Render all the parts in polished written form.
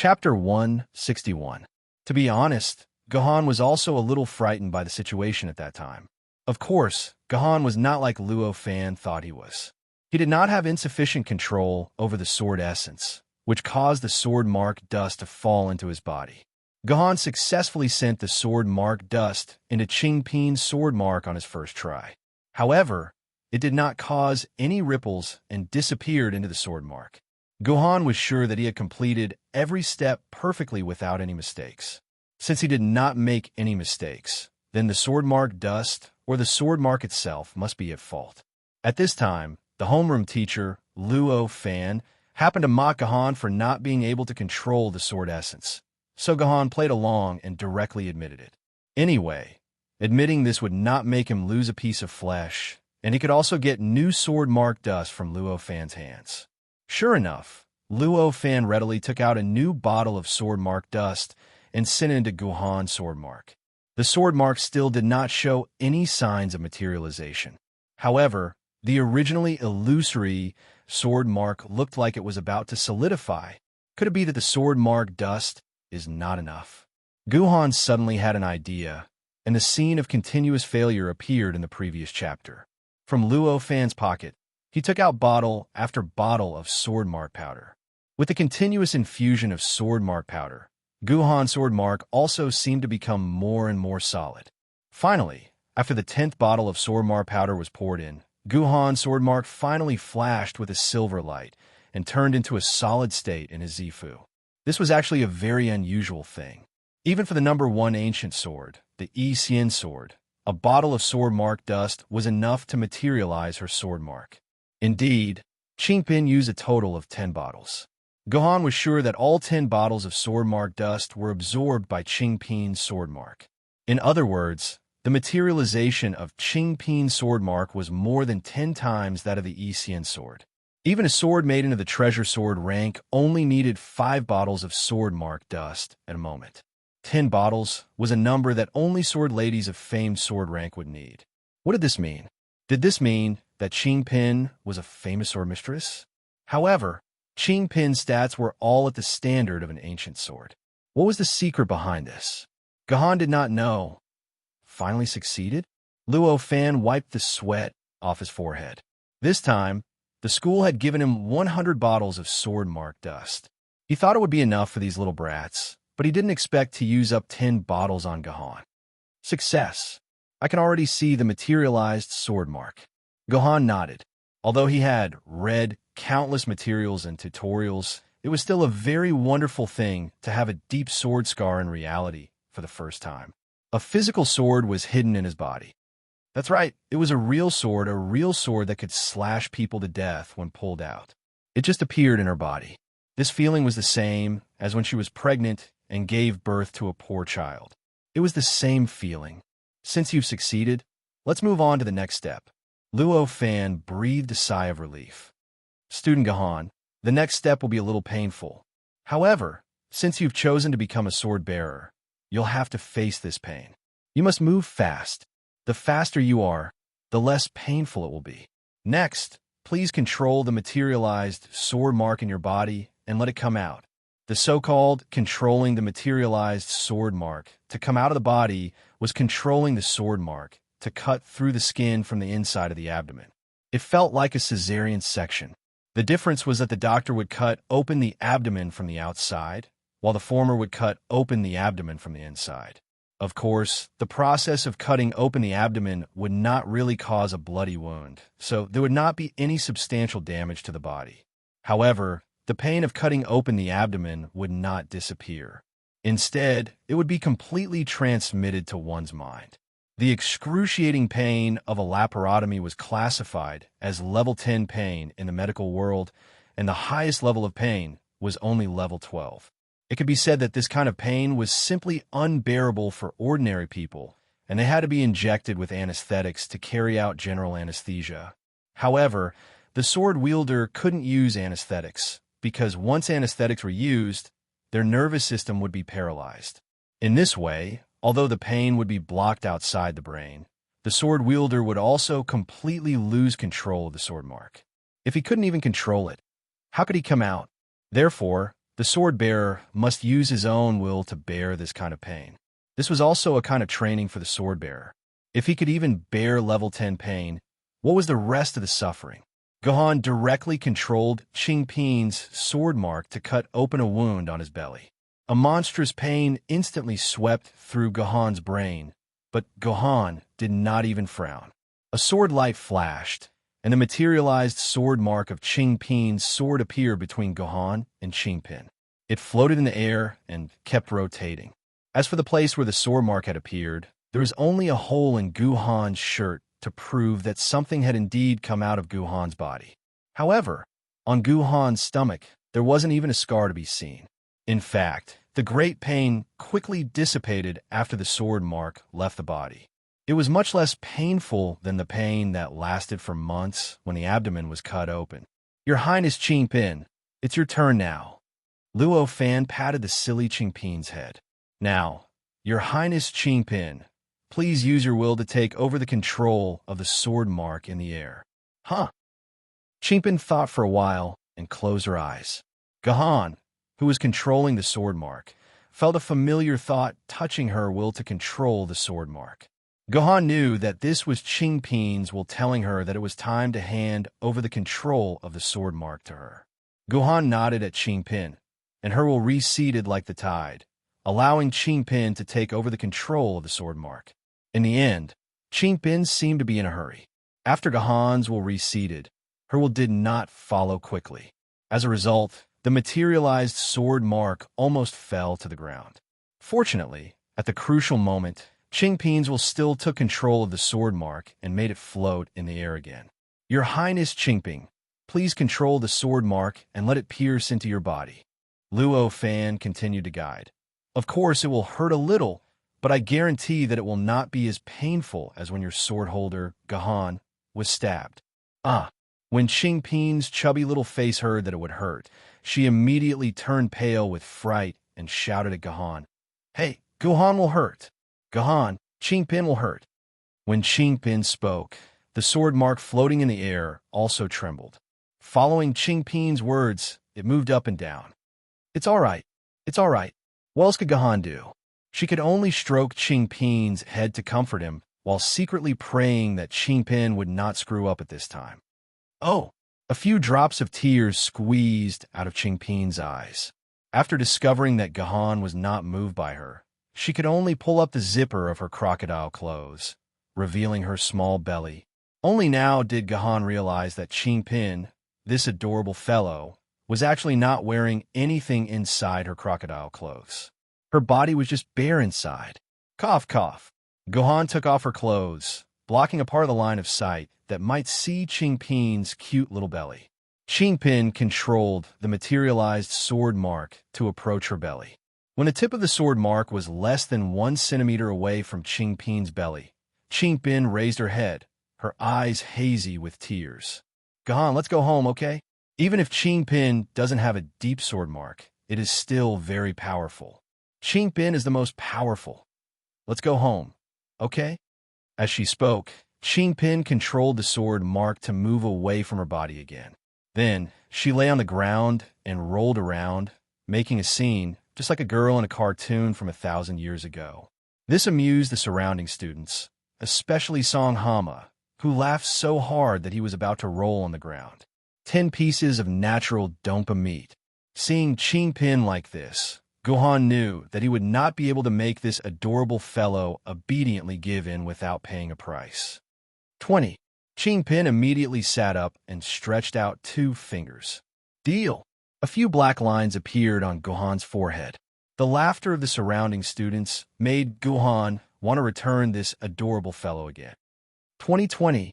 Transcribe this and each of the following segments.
Chapter 161. To be honest, Gohan was also a little frightened by the situation at that time. Of course, Gohan was not like Luo Fan thought he was. He did not have insufficient control over the sword essence, which caused the sword mark dust to fall into his body. Gohan successfully sent the sword mark dust into Chingpin's sword mark on his first try. However, it did not cause any ripples and disappeared into the sword mark. Gohan was sure that he had completed every step perfectly without any mistakes. Since he did not make any mistakes, then the sword mark dust or the sword mark itself must be at fault. At this time, the homeroom teacher, Luo Fan, happened to mock Gohan for not being able to control the sword essence. So Gohan played along and directly admitted it. Anyway, admitting this would not make him lose a piece of flesh, and he could also get new sword mark dust from Luo Fan's hands. Sure enough, Luo Fan readily took out a new bottle of sword mark dust and sent it into Gohan's sword mark. The sword mark still did not show any signs of materialization. However, the originally illusory sword mark looked like it was about to solidify. Could it be that the sword mark dust is not enough? Gohan suddenly had an idea, and the scene of continuous failure appeared in the previous chapter. From Luo Fan's pocket, he took out bottle after bottle of sword mark powder. With the continuous infusion of sword mark powder, Gohan's sword mark also seemed to become more and more solid. Finally, after the 10th bottle of sword mark powder was poured in, Gohan's sword mark finally flashed with a silver light and turned into a solid state in his Zifu. This was actually a very unusual thing. Even for the number 1 ancient sword, the Yi Xian sword, a bottle of sword mark dust was enough to materialize her sword mark. Indeed, Chingpin used a total of 10 bottles. Gohan was sure that all 10 bottles of sword mark dust were absorbed by Chingpin's sword mark. In other words, the materialization of Chingpin's sword mark was more than 10 times that of the Yi Xian sword. Even a sword maiden of the treasure sword rank only needed 5 bottles of sword mark dust at a moment. 10 bottles was a number that only sword ladies of famed sword rank would need. What did this mean? Did this mean that Chingpin was a famous sword mistress? However, Chingpin's stats were all at the standard of an ancient sword. What was the secret behind this? Gohan did not know. Finally succeeded? Luo Fan wiped the sweat off his forehead. This time, the school had given him 100 bottles of sword mark dust. He thought it would be enough for these little brats, but he didn't expect to use up 10 bottles on Gohan. Success. I can already see the materialized sword mark. Gohan nodded. Although he had read countless materials and tutorials, it was still a very wonderful thing to have a deep sword scar in reality for the first time. A physical sword was hidden in his body. That's right, it was a real sword that could slash people to death when pulled out. It just appeared in her body. This feeling was the same as when she was pregnant and gave birth to a poor child. It was the same feeling. Since you've succeeded, let's move on to the next step. Luo Fan breathed a sigh of relief. Student Gohan, the next step will be a little painful. However, since you've chosen to become a sword bearer, you'll have to face this pain. You must move fast. The faster you are, the less painful it will be. Next, please control the materialized sword mark in your body and let it come out. The so-called controlling the materialized sword mark to come out of the body was controlling the sword mark to cut through the skin from the inside of the abdomen. It felt like a cesarean section. The difference was that the doctor would cut open the abdomen from the outside, while the former would cut open the abdomen from the inside. Of course, the process of cutting open the abdomen would not really cause a bloody wound, so there would not be any substantial damage to the body. However, the pain of cutting open the abdomen would not disappear. Instead, it would be completely transmitted to one's mind. The excruciating pain of a laparotomy was classified as level 10 pain in the medical world, and the highest level of pain was only level 12. It could be said that this kind of pain was simply unbearable for ordinary people, and they had to be injected with anesthetics to carry out general anesthesia. However, the sword wielder couldn't use anesthetics, because once anesthetics were used, their nervous system would be paralyzed. In this way, although the pain would be blocked outside the brain, the sword wielder would also completely lose control of the sword mark. If he couldn't even control it, how could he come out? Therefore, The sword-bearer must use his own will to bear this kind of pain. This was also a kind of training for the sword-bearer. If he could even bear level 10 pain, what was the rest of the suffering? Gohan directly controlled Qingpin's sword mark to cut open a wound on his belly. A monstrous pain instantly swept through Gohan's brain, but Gohan did not even frown. A sword light flashed, and the materialized sword mark of Qingpin's sword appeared between Gohan and Qingpin. It floated in the air and kept rotating. As for the place where the sword mark had appeared, there was only a hole in Gohan's shirt to prove that something had indeed come out of Gohan's body. However, on Gohan's stomach, there wasn't even a scar to be seen. In fact, the great pain quickly dissipated after the sword mark left the body. It was much less painful than the pain that lasted for months when the abdomen was cut open. Your Highness Qingpin, it's your turn now. Luo Fan patted the silly Qingpin's head. Now, Your Highness Qingpin, please use your will to take over the control of the sword mark in the air. Huh? Qingpin thought for a while and closed her eyes. Gohan, who was controlling the sword mark, felt a familiar thought touching her will to control the sword mark. Gohan knew that this was Qingpin's will telling her that it was time to hand over the control of the sword mark to her. Gohan nodded at Qingpin, and her will receded like the tide, allowing Qingpin to take over the control of the sword mark. In the end, Qingpin seemed to be in a hurry. After Gohan's will receded, her will did not follow quickly. As a result, the materialized sword mark almost fell to the ground. Fortunately, at the crucial moment, Qingpin's will still took control of the sword mark and made it float in the air again. Your Highness Qingpin, please control the sword mark and let it pierce into your body. Luo Fan continued to guide. Of course, it will hurt a little, but I guarantee that it will not be as painful as when your sword holder, Gohan, was stabbed. When Qingpin's chubby little face heard that it would hurt, she immediately turned pale with fright and shouted at Gohan, Hey, Gohan will hurt. Gohan, Qingpin will hurt. When Qingpin spoke, the sword mark floating in the air also trembled. Following Qingpin's words, it moved up and down. It's all right. It's all right. What else could Gohan do? She could only stroke Qingpin's head to comfort him, while secretly praying that Qingpin would not screw up at this time. Oh, a few drops of tears squeezed out of Qingpin's eyes. After discovering that Gohan was not moved by her, she could only pull up the zipper of her crocodile clothes, revealing her small belly. Only now did Gohan realize that Qingpin, this adorable fellow, was actually not wearing anything inside her crocodile clothes. Her body was just bare inside. Cough, cough. Gohan took off her clothes, blocking a part of the line of sight that might see Qingpin's cute little belly. Qingpin controlled the materialized sword mark to approach her belly. When the tip of the sword mark was less than 1 centimeter away from Qingpin's belly, Qingpin raised her head, her eyes hazy with tears. Gohan, let's go home, okay? Even if Qingpin doesn't have a deep sword mark, it is still very powerful. Qingpin is the most powerful. Let's go home, okay? As she spoke, Qingpin controlled the sword mark to move away from her body again. Then, she lay on the ground and rolled around, making a scene just like a girl in a cartoon from 1,000 years ago. This amused the surrounding students, especially Song Hama, who laughed so hard that he was about to roll on the ground. 10 pieces of natural dompa meat. Seeing Qingpin like this, Gohan knew that he would not be able to make this adorable fellow obediently give in without paying a price. 20. Qingpin immediately sat up and stretched out 2 fingers. Deal. A few black lines appeared on Gohan's forehead. The laughter of the surrounding students made Gohan want to return this adorable fellow again. 2020.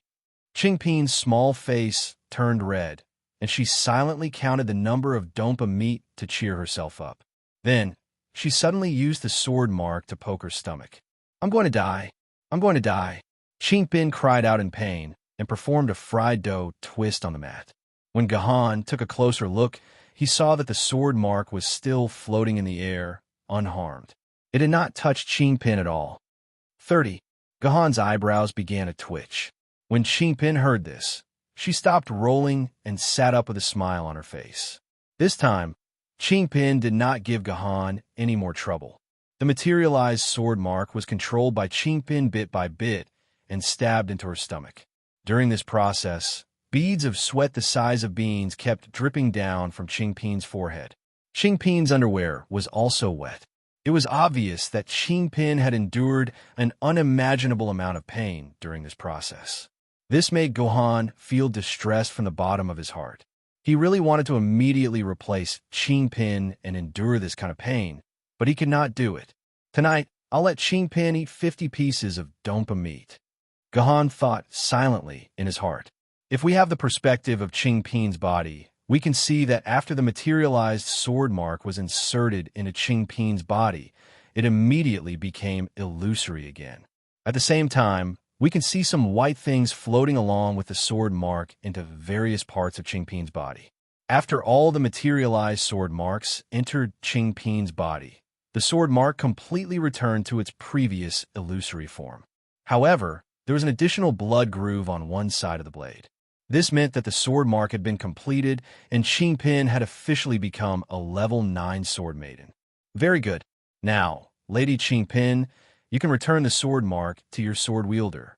Qingpin's small face turned red, and she silently counted the number of dompa meat to cheer herself up. Then, she suddenly used the sword mark to poke her stomach. I'm going to die. I'm going to die. Qingpin cried out in pain and performed a fried dough twist on the mat. When Gohan took a closer look, he saw that the sword mark was still floating in the air, unharmed. It had not touched Qingpin at all. 30. Gohan's eyebrows began to twitch. When Qingpin heard this, she stopped rolling and sat up with a smile on her face. This time, Qingpin did not give Gahan any more trouble. The materialized sword mark was controlled by Qingpin bit by bit and stabbed into her stomach. During this process, beads of sweat the size of beans kept dripping down from Qingpin's forehead. Qingpin's underwear was also wet. It was obvious that Qingpin had endured an unimaginable amount of pain during this process. This made Gahan feel distressed from the bottom of his heart. He really wanted to immediately replace Qingpin and endure this kind of pain, but he could not do it. Tonight, I'll let Qingpin eat 50 pieces of dompa meat. Gahan thought silently in his heart. If we have the perspective of Qingpin's body, we can see that after the materialized sword mark was inserted into Qingpin's body, it immediately became illusory again. At the same time, we can see some white things floating along with the sword mark into various parts of Qingpin's body. After all the materialized sword marks entered Qingpin's body, the sword mark completely returned to its previous illusory form. However, there was an additional blood groove on one side of the blade. This meant that the sword mark had been completed and Qingpin had officially become a level 9 sword maiden. Very good. Now, Lady Qingpin, you can return the sword mark to your sword wielder.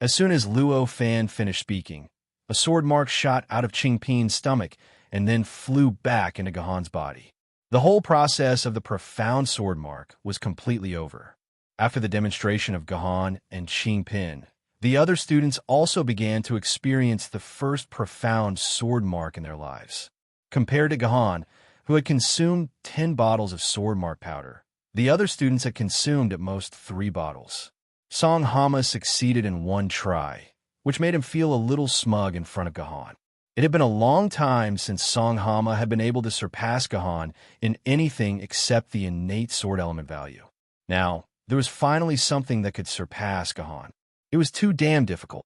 As soon as Luo Fan finished speaking, a sword mark shot out of Qingpin's stomach and then flew back into Gahan's body. The whole process of the profound sword mark was completely over. After the demonstration of Gahan and Qingpin, the other students also began to experience the first profound sword mark in their lives. Compared to Gahan, who had consumed 10 bottles of sword mark powder, the other students had consumed at most 3 bottles. Song Hama succeeded in one try, which made him feel a little smug in front of Gahan. It had been a long time since Song Hama had been able to surpass Gahan in anything except the innate sword element value. Now, there was finally something that could surpass Gahan. It was too damn difficult.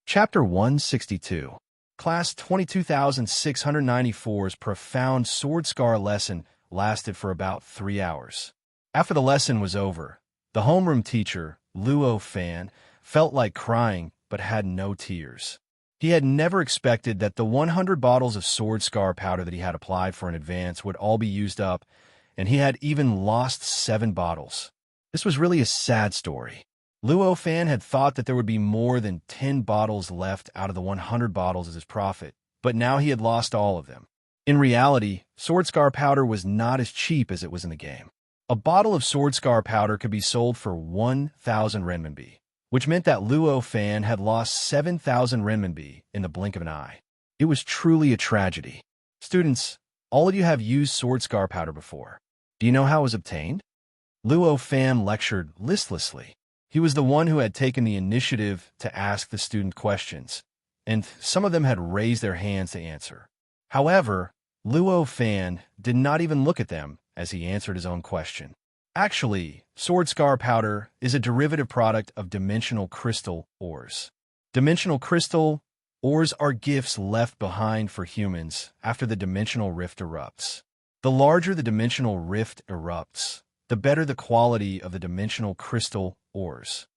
Chapter 162. Class 22,694's profound sword scar lesson lasted for about 3 hours. After the lesson was over, the homeroom teacher, Luo Fan, felt like crying but had no tears. He had never expected that the 100 bottles of sword scar powder that he had applied for in advance would all be used up, and he had even lost 7 bottles. This was really a sad story. Luo Fan had thought that there would be more than 10 bottles left out of the 100 bottles as his profit, but now he had lost all of them. In reality, sword scar powder was not as cheap as it was in the game. A bottle of sword scar powder could be sold for 1,000 renminbi, which meant that Luo Fan had lost 7,000 renminbi in the blink of an eye. It was truly a tragedy. Students, all of you have used sword scar powder before. Do you know how it was obtained? Luo Fan lectured listlessly. He was the one who had taken the initiative to ask the student questions, and some of them had raised their hands to answer. However, Luo Fan did not even look at them as he answered his own question. Actually, sword scar powder is a derivative product of dimensional crystal ores. Dimensional crystal ores are gifts left behind for humans after the dimensional rift erupts. The larger the dimensional rift erupts, the better the quality of the dimensional crystal ores.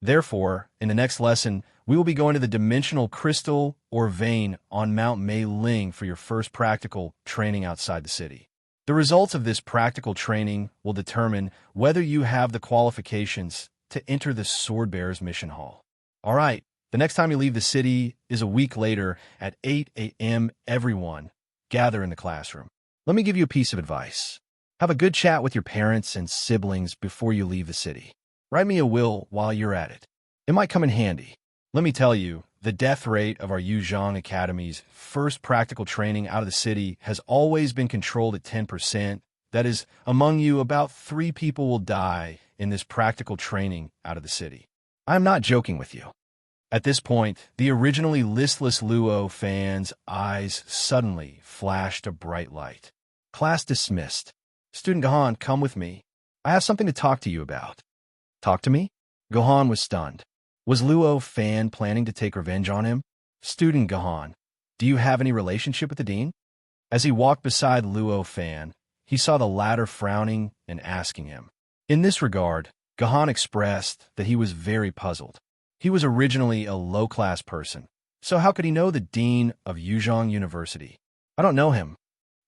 Therefore, in the next lesson, we will be going to the dimensional crystal ore vein on Mount Mei Ling for your first practical training outside the city. The results of this practical training will determine whether you have the qualifications to enter the Swordbearer's Mission Hall. All right, the next time you leave the city is a week later at 8 a.m. Everyone, gather in the classroom. Let me give you a piece of advice. Have a good chat with your parents and siblings before you leave the city. Write me a will while you're at it. It might come in handy. Let me tell you, the death rate of our Yuzhong Academy's first practical training out of the city has always been controlled at 10%. That is, among you, about 3 people will die in this practical training out of the city. I'm not joking with you. At this point, the originally listless Luo Fan's eyes suddenly flashed a bright light. Class dismissed. Student Gahan, come with me. I have something to talk to you about. Talk to me? Gahan was stunned. Was Luo Fan planning to take revenge on him? Student Gahan, do you have any relationship with the dean? As he walked beside Luo Fan, he saw the latter frowning and asking him. In this regard, Gahan expressed that he was very puzzled. He was originally a low-class person, so how could he know the dean of Yuzhong University? I don't know him.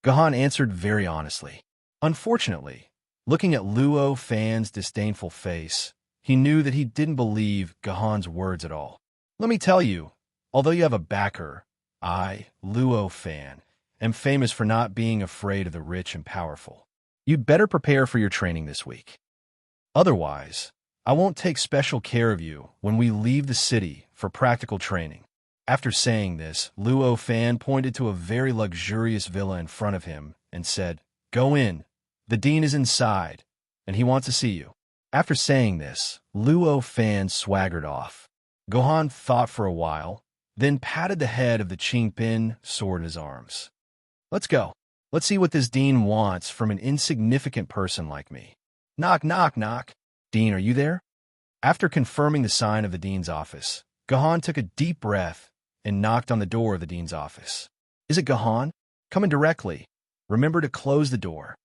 Gahan answered very honestly. Unfortunately, looking at Luo Fan's disdainful face, he knew that he didn't believe Gahan's words at all. Let me tell you, although you have a backer, I, Luo Fan, am famous for not being afraid of the rich and powerful. You'd better prepare for your training this week. Otherwise, I won't take special care of you when we leave the city for practical training. After saying this, Luo Fan pointed to a very luxurious villa in front of him and said, "Go in. The dean is inside, and he wants to see you." After saying this, Luo Fan swaggered off. Gahan thought for a while, then patted the head of the Qingpin sword in his arms. "Let's go. Let's see what this dean wants from an insignificant person like me." Knock, knock, knock. "Dean, are you there?" After confirming the sign of the dean's office, Gahan took a deep breath and knocked on the door of the dean's office. "Is it Gahan? Come in directly. Remember to close the door."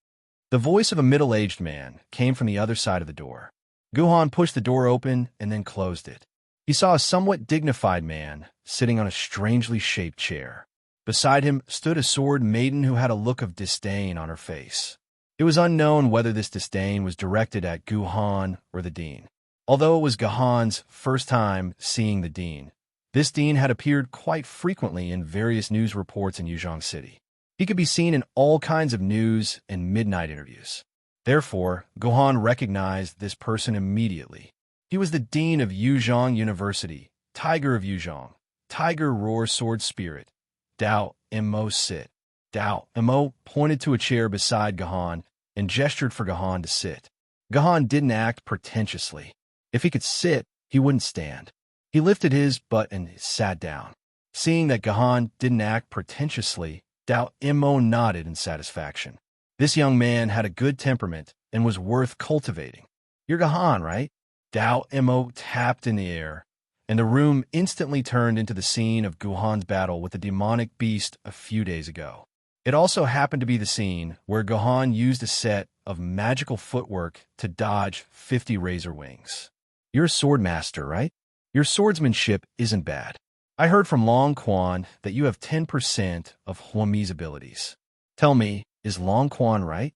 The voice of a middle-aged man came from the other side of the door. Gahan pushed the door open and then closed it. He saw a somewhat dignified man sitting on a strangely shaped chair. Beside him stood a sword maiden who had a look of disdain on her face. It was unknown whether this disdain was directed at Gahan or the dean. Although it was Gahan's first time seeing the dean, this dean had appeared quite frequently in various news reports in Yuzhong City. He could be seen in all kinds of news and midnight interviews. Therefore, Gahan recognized this person immediately. He was the dean of Yuzhong University, Tiger of Yuzhong, Tiger Roar Sword Spirit, Dao Mo sit. Dao Mo pointed to a chair beside Gahan and gestured for Gahan to sit. Gahan didn't act pretentiously. If he could sit, he wouldn't stand. He lifted his butt and sat down. Seeing that Gahan didn't act pretentiously, Dao Mo nodded in satisfaction. This young man had a good temperament and was worth cultivating. "You're Gahan, right?" Dao Mo tapped in the air, and the room instantly turned into the scene of Gahan's battle with the demonic beast a few days ago. It also happened to be the scene where Gahan used a set of magical footwork to dodge 50 razor wings. "You're a sword master, right? Your swordsmanship isn't bad. I heard from Long Quan that you have 10% of Huami's abilities. Tell me, is Long Quan right?"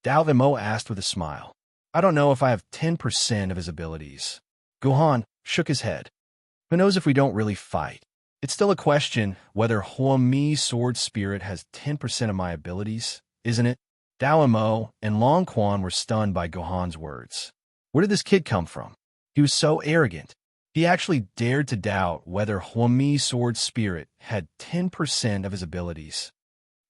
Dao Mo asked with a smile. "I don't know if I have 10% of his abilities." Gahan shook his head. "Who knows if we don't really fight? It's still a question whether Huami's sword spirit has 10% of my abilities, isn't it?" Dao Mo and Long Quan were stunned by Gahan's words. Where did this kid come from? He was so arrogant. He actually dared to doubt whether Huami's sword spirit had 10% of his abilities.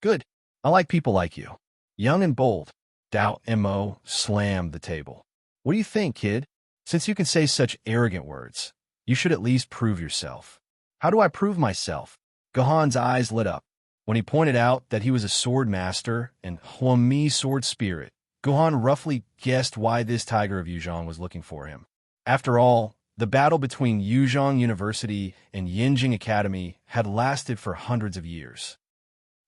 "Good. I like people like you. Young and bold." Dao Mo slammed the table. "What do you think, kid? Since you can say such arrogant words, you should at least prove yourself." "How do I prove myself?" Gahan's eyes lit up. When he pointed out that he was a sword master and Huami's sword spirit, Gahan roughly guessed why this Tiger of Yuzhong was looking for him. After all, the battle between Yuzhong University and Yinjing Academy had lasted for hundreds of years.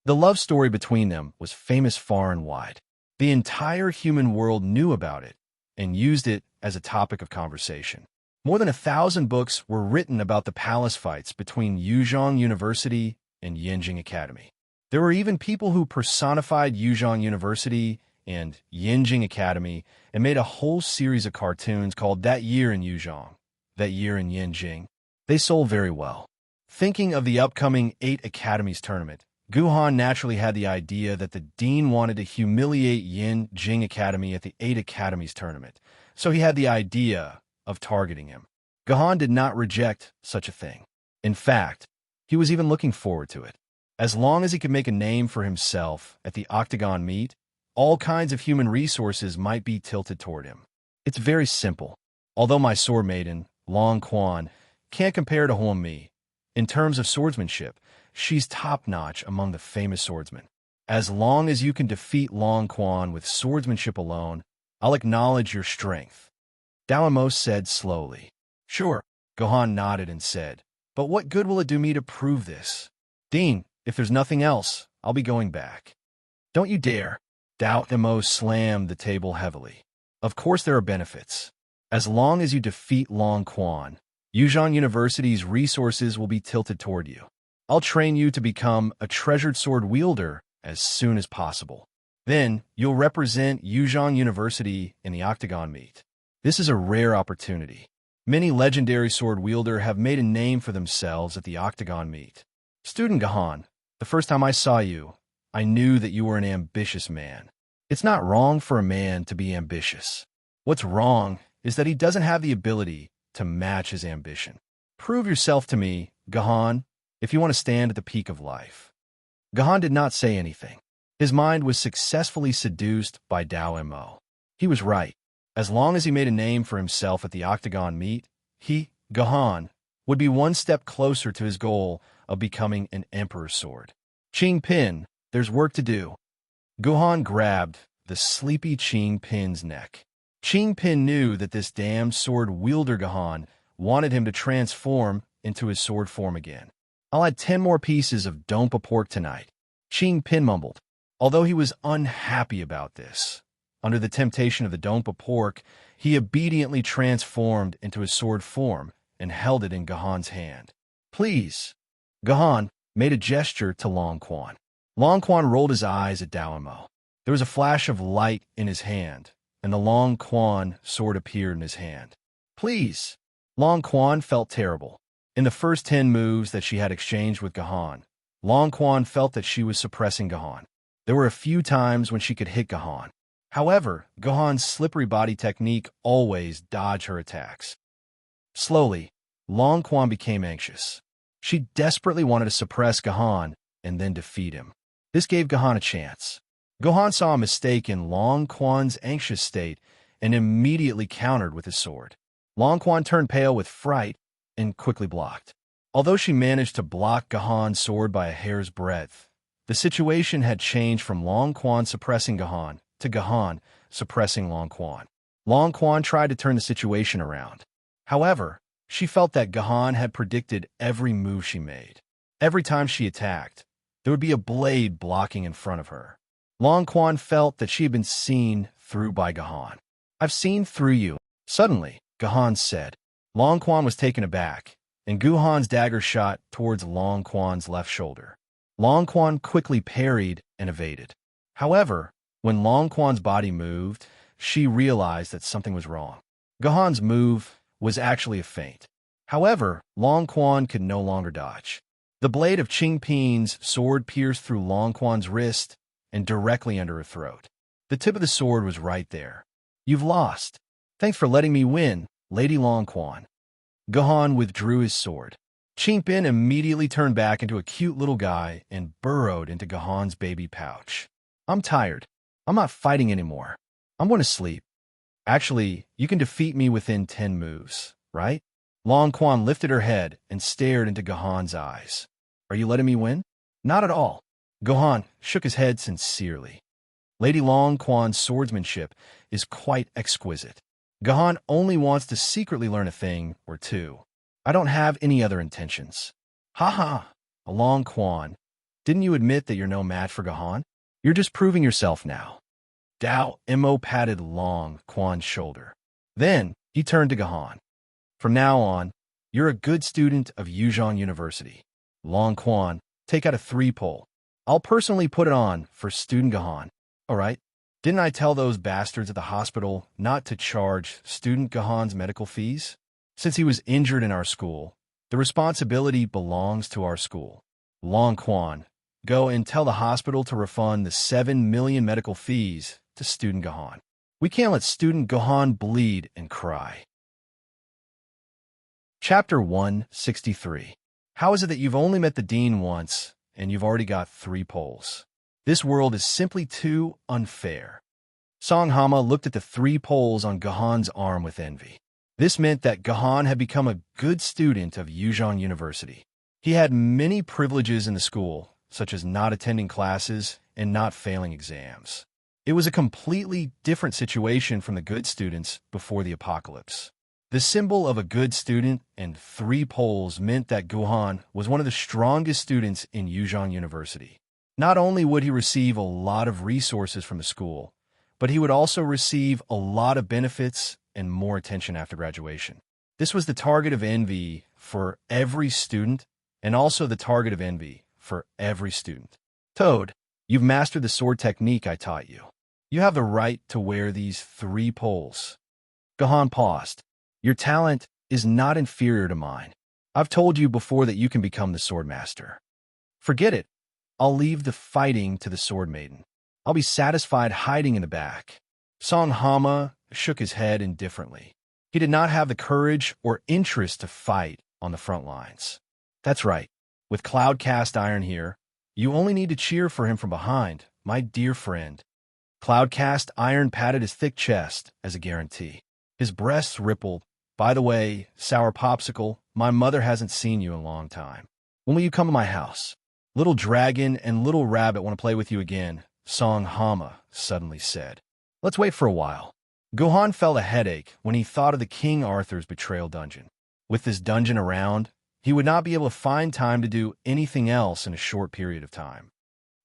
The love story between them was famous far and wide. The entire human world knew about it and used it as a topic of conversation. More than 1,000 books were written about the palace fights between Yuzhong University and Yinjing Academy. There were even people who personified Yuzhong University and Yinjing Academy and made a whole series of cartoons called That Year in Yuzhong, That Year in Yinjing. They sold very well. Thinking of the upcoming 8 Academies tournament, Gahan naturally had the idea that the dean wanted to humiliate Yinjing Academy at the 8 Academies tournament, so he had the idea of targeting him. Gahan did not reject such a thing. In fact, he was even looking forward to it. As long as he could make a name for himself at the Octagon meet, all kinds of human resources might be tilted toward him. It's very simple. Although my sword maiden, Long Quan, can't compare to Huami, in terms of swordsmanship, she's top-notch among the famous swordsmen. As long as you can defeat Long Quan with swordsmanship alone, I'll acknowledge your strength. Dao Mo said slowly. Sure, Gahan nodded and said, but what good will it do me to prove this? Dean, if there's nothing else, I'll be going back. Don't you dare. Dao Mo slammed the table heavily. Of course there are benefits. As long as you defeat Long Quan, Yuzhong University's resources will be tilted toward you. I'll train you to become a treasured sword wielder as soon as possible. Then, you'll represent Yuzhong University in the Octagon meet. This is a rare opportunity. Many legendary sword wielder have made a name for themselves at the Octagon meet. Student Gahan, the first time I saw you, I knew that you were an ambitious man. It's not wrong for a man to be ambitious. What's wrong is that he doesn't have the ability to match his ambition. Prove yourself to me, Gahan, if you want to stand at the peak of life. Gahan did not say anything. His mind was successfully seduced by Dao Mo. He was right. As long as he made a name for himself at the Octagon meet, he, Gahan, would be one step closer to his goal of becoming an Emperor's sword. Qing Pin, there's work to do. Gahan grabbed the sleepy Qing Pin's neck. Qing Pin knew that this damn sword wielder Gahan wanted him to transform into his sword form again. I'll add 10 more pieces of dompa pork tonight, Qing Pin mumbled. Although he was unhappy about this, under the temptation of the dompa pork, he obediently transformed into his sword form and held it in Gahan's hand. Please. Gahan made a gesture to Long Quan. Long Quan rolled his eyes at Dao Mo. There was a flash of light in his hand, and the Long Quan sword appeared in his hand. Please. Long Quan felt terrible. In the first 10 moves that she had exchanged with Gahan, Long Quan felt that she was suppressing Gahan. There were a few times when she could hit Gahan. However, Gahan's slippery body technique always dodged her attacks. Slowly, Long Quan became anxious. She desperately wanted to suppress Gahan and then defeat him. This gave Gahan a chance. Gahan saw a mistake in Long Quan's anxious state and immediately countered with his sword. Long Quan turned pale with fright and quickly blocked. Although she managed to block Gahan's sword by a hair's breadth, the situation had changed from Long Quan suppressing Gahan to Gahan suppressing Long Quan. Long Quan tried to turn the situation around. However, she felt that Gahan had predicted every move she made. Every time she attacked, there would be a blade blocking in front of her. Long Quan felt that she had been seen through by Gahan. I've seen through you. Suddenly, Gahan said. Long Quan was taken aback, and Gahan's dagger shot towards Long Quan's left shoulder. Long Quan quickly parried and evaded. However, when Long Quan's body moved, she realized that something was wrong. Gahan's move was actually a feint. However, Long Quan could no longer dodge. The blade of Qing Pin's sword pierced through Long Quan's wrist and directly under her throat. The tip of the sword was right there. You've lost. Thanks for letting me win, Lady Long Quan. Gahan withdrew his sword. Qing Pin immediately turned back into a cute little guy and burrowed into Gahan's baby pouch. I'm tired. I'm not fighting anymore. I'm going to sleep. Actually, you can defeat me within 10 moves, right? Long Quan lifted her head and stared into Gahan's eyes. Are you letting me win? Not at all. Gahan shook his head sincerely. Lady Long Quan's swordsmanship is quite exquisite. Gahan only wants to secretly learn a thing or two. I don't have any other intentions. Ha ha, Long Quan. Didn't you admit that you're no match for Gahan? You're just proving yourself now. Dao Mo patted Long Quan's shoulder. Then he turned to Gahan. From now on, you're a good student of Yuzhong University. Long Quan, take out a 3-pole. I'll personally put it on for student Gahan. All right? Didn't I tell those bastards at the hospital not to charge student Gahan's medical fees? Since he was injured in our school, the responsibility belongs to our school. Long Quan, go and tell the hospital to refund the 7 million medical fees to student Gahan. We can't let student Gahan bleed and cry. Chapter 163. How is it that you've only met the dean once and you've already got 3 poles? This world is simply too unfair. Song Hama looked at the 3 poles on Gahan's arm with envy. This meant that Gahan had become a good student of Yuzhong University. He had many privileges in the school, such as not attending classes and not failing exams. It was a completely different situation from the good students before the apocalypse. The symbol of a good student and 3 poles meant that Gahan was one of the strongest students in Yuzhong University. Not only would he receive a lot of resources from the school, but he would also receive a lot of benefits and more attention after graduation. This was the target of envy for every student and also the target of envy for every student. Toad, You've mastered the sword technique I taught you. You have the right to wear these 3 poles. Gahan paused. Your talent is not inferior to mine. I've told you before that you can become the sword master. Forget it. I'll leave the fighting to the sword maiden. I'll be satisfied hiding in the back. Song Hama shook his head indifferently. He did not have the courage or interest to fight on the front lines. That's right. With Cloud Cast Iron here, you only need to cheer for him from behind, my dear friend. Cloud Cast Iron patted his thick chest as a guarantee. His breasts rippled. By the way, Sour Popsicle, my mother hasn't seen you in a long time. When will you come to my house? Little Dragon and Little Rabbit want to play with you again, Song Hama suddenly said. Let's wait for a while. Gohan felt a headache when he thought of the King Arthur's betrayal dungeon. With this dungeon around, he would not be able to find time to do anything else in a short period of time.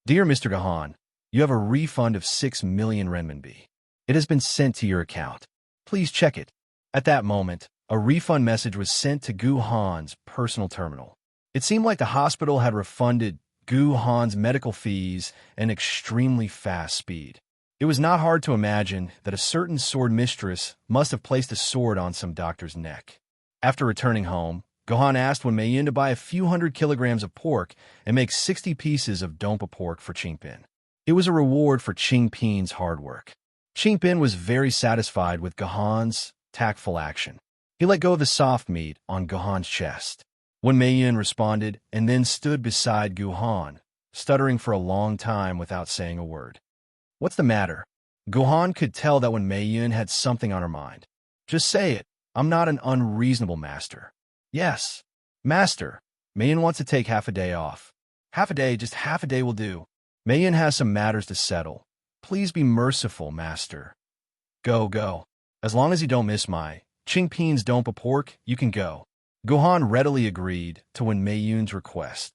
Dear Mr. Gohan, you have a refund of 6 million renminbi. It has been sent to your account. Please check it. At that moment, a refund message was sent to Gohan's personal terminal. It seemed like the hospital had refunded Gohan's medical fees at an extremely fast speed. It was not hard to imagine that a certain sword mistress must have placed a sword on some doctor's neck. After returning home, Gohan asked Wen Meiyin to buy a few hundred kilograms of pork and make 60 pieces of dompa pork for Qingpin. It was a reward for Qingpin's hard work. Qingpin was very satisfied with Gohan's tactful action. He let go of the soft meat on Gohan's chest. Wen Meiyin responded and then stood beside Gohan, stuttering for a long time without saying a word. What's the matter? Gohan could tell that Wen Meiyin had something on her mind. Just say it. I'm not an unreasonable master. Yes, master. Meiyin wants to take half a day off. Half a day, just half a day will do. Meiyin has some matters to settle. Please be merciful, master. Go. As long as you don't miss my Qingpin's dompa pork, you can go. Gohan readily agreed to Wen Meiyun's request.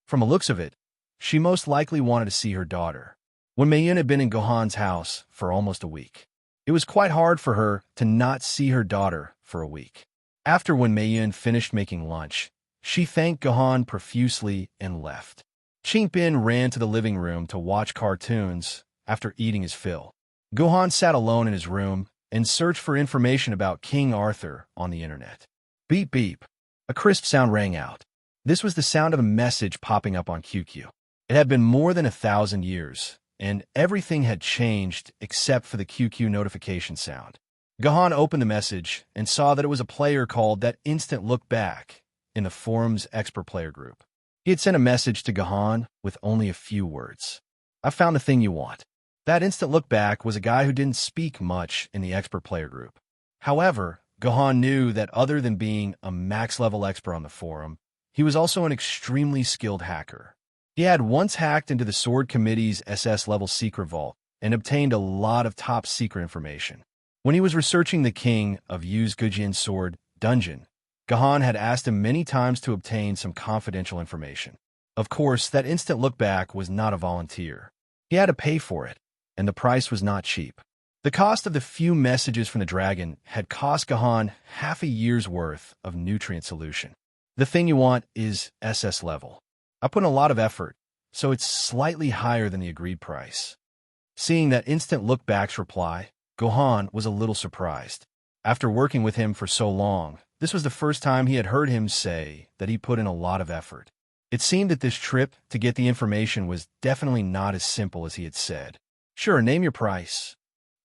From the looks of it, she most likely wanted to see her daughter. Wen Meiyin had been in Gohan's house for almost a week. It was quite hard for her to not see her daughter for a week. After Wen Meiyin finished making lunch, she thanked Gohan profusely and left. Qingpin ran to the living room to watch cartoons after eating his fill. Gohan sat alone in his room and searched for information about King Arthur on the internet. Beep beep. A crisp sound rang out. This was the sound of a message popping up on QQ. It had been more than 1,000 years, and everything had changed except for the QQ notification sound. Gohan opened the message and saw that it was a player called That Instant Look Back in the forum's expert player group. He had sent a message to Gohan with only a few words. I found the thing you want. That Instant Look Back was a guy who didn't speak much in the expert player group. However, Gohan knew that other than being a max-level expert on the forum, he was also an extremely skilled hacker. He had once hacked into the Sword Committee's SS-level secret vault and obtained a lot of top-secret information. When he was researching the King of Yu's Gujin Sword dungeon, Gohan had asked him many times to obtain some confidential information. Of course, that instant look-back was not a volunteer. He had to pay for it, and the price was not cheap. The cost of the few messages from the dragon had cost Gohan half a year's worth of nutrient solution. The thing you want is SS level. I put in a lot of effort, so it's slightly higher than the agreed price. Seeing that instant look-back's reply, Gohan was a little surprised. After working with him for so long, this was the first time he had heard him say that he put in a lot of effort. It seemed that this trip to get the information was definitely not as simple as he had said. Sure, name your price.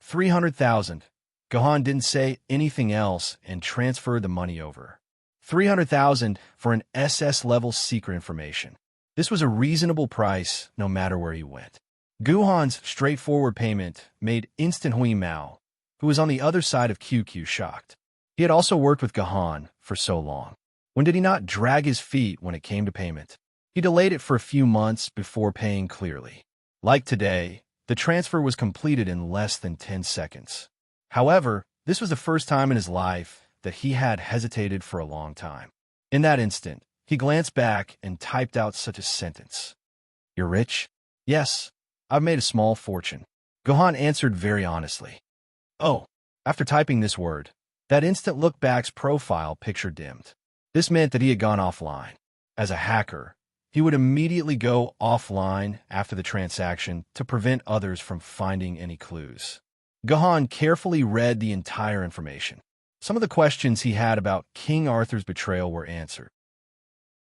300,000. Gohan didn't say anything else and transferred the money over. 300,000 for an SS-level secret information. This was a reasonable price no matter where he went. Gohan's straightforward payment made Instant Hui Mao, who was on the other side of QQ, shocked. He had also worked with Gohan for so long. When did he not drag his feet when it came to payment? He delayed it for a few months before paying clearly. Like today, the transfer was completed in less than 10 seconds. However, this was the first time in his life that he had hesitated for a long time. In that instant, he glanced back and typed out such a sentence. You're rich? Yes, I've made a small fortune. Gohan answered very honestly. Oh, after typing this word, that instant look-back's profile picture dimmed. This meant that he had gone offline. As a hacker, He would immediately go offline after the transaction to prevent others from finding any clues. Gahan carefully read the entire information. Some of the questions he had about King Arthur's betrayal were answered.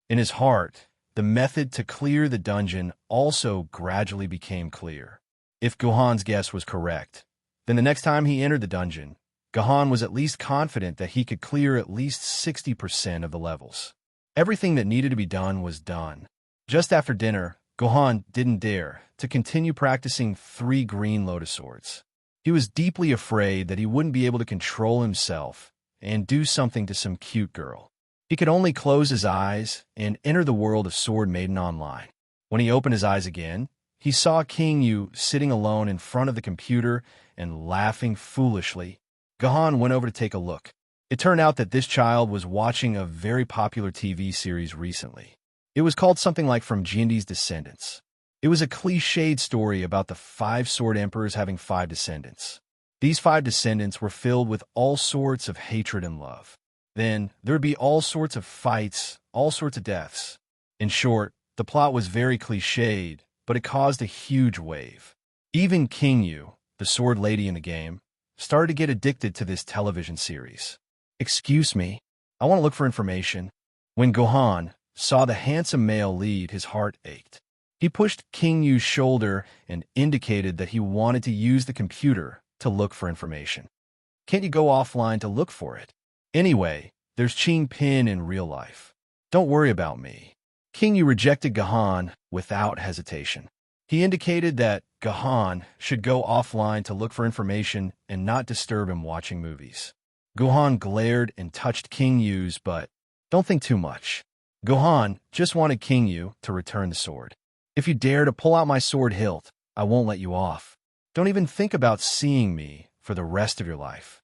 In his heart, the method to clear the dungeon also gradually became clear. If Gahan's guess was correct, then the next time he entered the dungeon, Gahan was at least confident that he could clear at least 60% of the levels. Everything that needed to be done was done. Just after dinner, Gahan didn't dare to continue practicing 3 green lotus swords. He was deeply afraid that he wouldn't be able to control himself and do something to some cute girl. He could only close his eyes and enter the world of Sword Maiden online. When he opened his eyes again, he saw King Yu sitting alone in front of the computer and laughing foolishly. Gahan went over to take a look. It turned out that this child was watching a very popular TV series recently. It was called something like From Jindi's Descendants. It was a cliched story about the 5 sword emperors having 5 descendants. These 5 descendants were filled with all sorts of hatred and love. Then there would be all sorts of fights, all sorts of deaths. In short, the plot was very cliched, but it caused a huge wave. Even King Yu, the sword lady in the game, started to get addicted to this television series. "Excuse me, I want to look for information." When Gahan saw the handsome male lead, his heart ached. He pushed King Yu's shoulder and indicated that he wanted to use the computer to look for information. "Can't you go offline to look for it? Anyway, there's Qing Pin in real life. Don't worry about me." King Yu rejected Gahan without hesitation. He indicated that Gahan should go offline to look for information and not disturb him watching movies. Gahan glared and touched King Yu's butt. "Don't think too much." Gahan just wanted King Yu to return the sword. "If you dare to pull out my sword hilt, I won't let you off. Don't even think about seeing me for the rest of your life."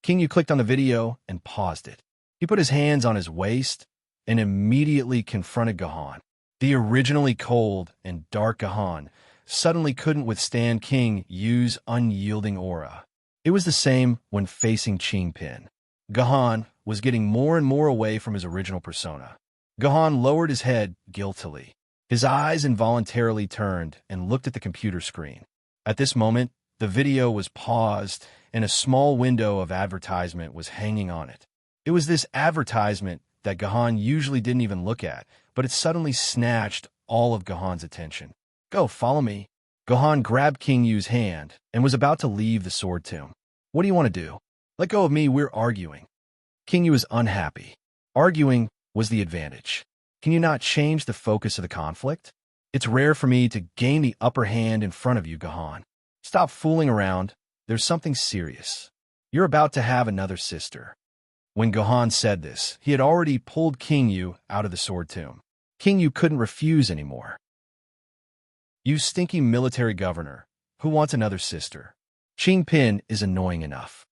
King Yu clicked on the video and paused it. He put his hands on his waist and immediately confronted Gahan. The originally cold and dark Gahan suddenly couldn't withstand King Yu's unyielding aura. It was the same when facing Qing Pin. Gahan was getting more and more away from his original persona. Gahan lowered his head guiltily. His eyes involuntarily turned and looked at the computer screen. At this moment, the video was paused and a small window of advertisement was hanging on it. It was this advertisement that Gahan usually didn't even look at, but it suddenly snatched all of Gahan's attention. "Go, follow me." Gahan grabbed King Yu's hand and was about to leave the sword tomb. "What do you want to do? Let go of me, we're arguing." King Yu was unhappy. Arguing was the advantage. "Can you not change the focus of the conflict? It's rare for me to gain the upper hand in front of you, Gahan. Stop fooling around. There's something serious. You're about to have another sister." When Gahan said this, he had already pulled King Yu out of the sword tomb. King Yu couldn't refuse anymore. "You stinky military governor, who wants another sister? Qing Pin is annoying enough."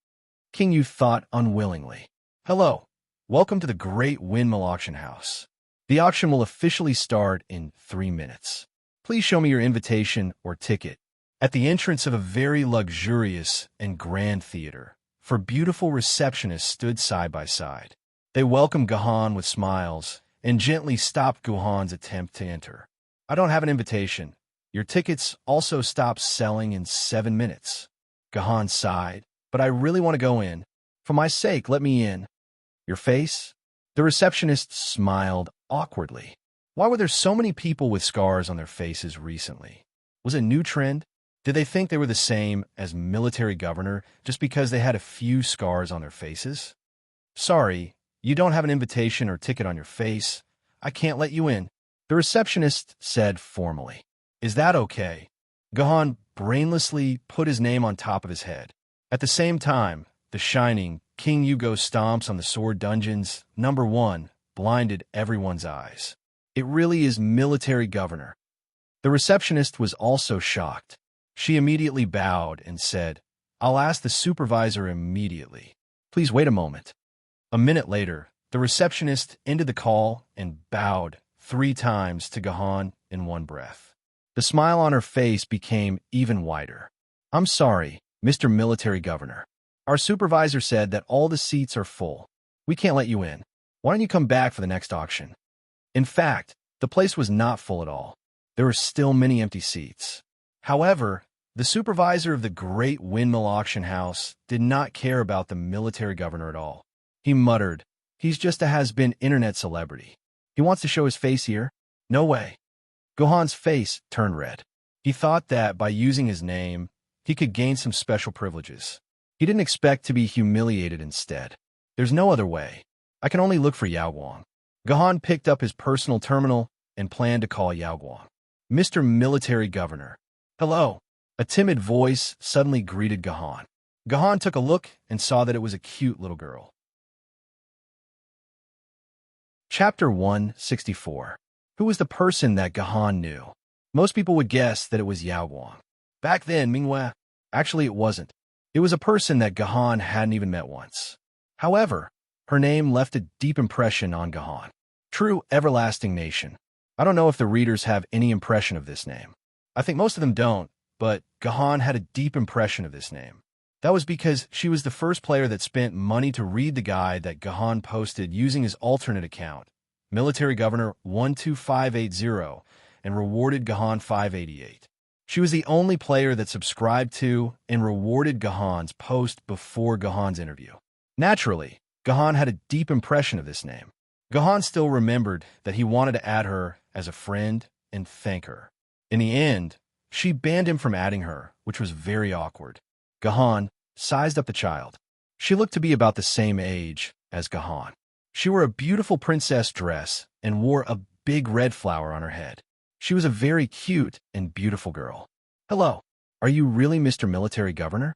King Yu thought unwillingly. "Hello, welcome to the Great Windmill Auction House. The auction will officially start in 3 minutes. Please show me your invitation or ticket." At the entrance of a very luxurious and grand theater, 4 beautiful receptionists stood side by side. They welcomed Gahan with smiles and gently stopped Gahan's attempt to enter. "I don't have an invitation. Your tickets also stop selling in 7 minutes." Gahan sighed, "But I really want to go in. For my sake, let me in." "Your face?" The receptionist smiled awkwardly. Why were there so many people with scars on their faces recently? Was it a new trend? Did they think they were the same as military governor just because they had a few scars on their faces? "Sorry, you don't have an invitation or ticket on your face. I can't let you in," the receptionist said formally. "Is that okay?" Gahan brainlessly put his name on top of his head. At the same time, the shining King Yugo stomps on the sword dungeons #1 blinded everyone's eyes. It really is military governor. The receptionist was also shocked. She immediately bowed and said, "I'll ask the supervisor immediately. Please wait a moment." A minute later, the receptionist ended the call and bowed 3 times to Gahan in one breath. The smile on her face became even wider. "I'm sorry, Mr. Military Governor. Our supervisor said that all the seats are full. We can't let you in. Why don't you come back for the next auction? In fact, The place was not full at all. There were still many empty seats. However, the supervisor of the great windmill auction house did not care about the military governor at all. He muttered, "He's just a has-been internet celebrity. He wants to show his face here? No way." Gohan's face turned red. He thought that by using his name, he could gain some special privileges. He didn't expect to be humiliated instead. There's no other way. I can only look for Yaoguang. Gohan picked up his personal terminal and planned to call Yaoguang. "Mr. Military Governor." "Hello." A timid voice suddenly greeted Gohan. Gohan took a look and saw that it was a cute little girl. Chapter 164. Who was the person that Gohan knew? Most people would guess that it was Yaoguang. Back then, Mingwe. Actually, it wasn't. It was a person that Gohan hadn't even met once. However, her name left a deep impression on Gohan. True Everlasting Nation. I don't know if the readers have any impression of this name. I think most of them don't, but Gohan had a deep impression of this name. That was because she was the first player that spent money to read the guide that Gohan posted using his alternate account, Military Governor 12580, and rewarded Gohan 588. She was the only player that subscribed to and rewarded Gohan's post before Gohan's interview. Naturally, Gohan had a deep impression of this name. Gohan still remembered that he wanted to add her as a friend and thank her. In the end, she banned him from adding her, which was very awkward. Gohan sized up the child. She looked to be about the same age as Gohan. She wore a beautiful princess dress and wore a big red flower on her head. She was a very cute and beautiful girl. "Hello, are you really Mr. Military Governor?"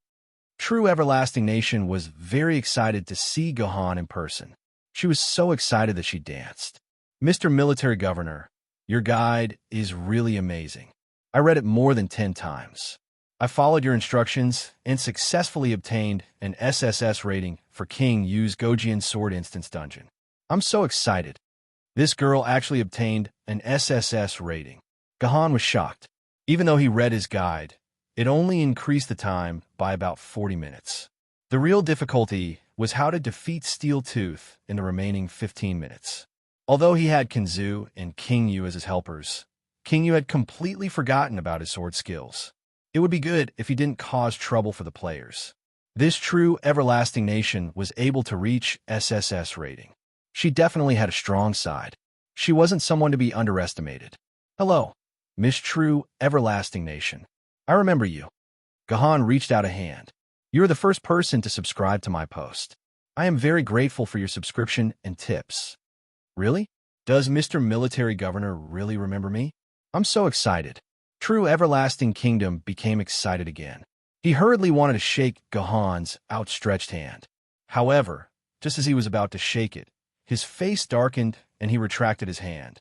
True Everlasting Nation was very excited to see Gohan in person. She was so excited that she danced. "Mr. Military Governor, your guide is really amazing. I read it more than 10 times. I followed your instructions and successfully obtained an SSS rating for King Yu's Gojian Sword Instance Dungeon. I'm so excited." This girl actually obtained an SSS rating. Gohan was shocked. Even though he read his guide, it only increased the time by about 40 minutes. The real difficulty was how to defeat Steel Tooth in the remaining 15 minutes. Although he had Kinzu and King Yu as his helpers, King Yu had completely forgotten about his sword skills. It would be good if he didn't cause trouble for the players. This true Everlasting Nation was able to reach SSS rating. She definitely had a strong side. She wasn't someone to be underestimated. "Hello, Miss True Everlasting Nation. I remember you." Gohan reached out a hand. "You are the first person to subscribe to my post. I am very grateful for your subscription and tips." "Really? Does Mr. Military Governor really remember me? I'm so excited." True Everlasting Kingdom became excited again. He hurriedly wanted to shake Gohan's outstretched hand. However, just as he was about to shake it, his face darkened and he retracted his hand.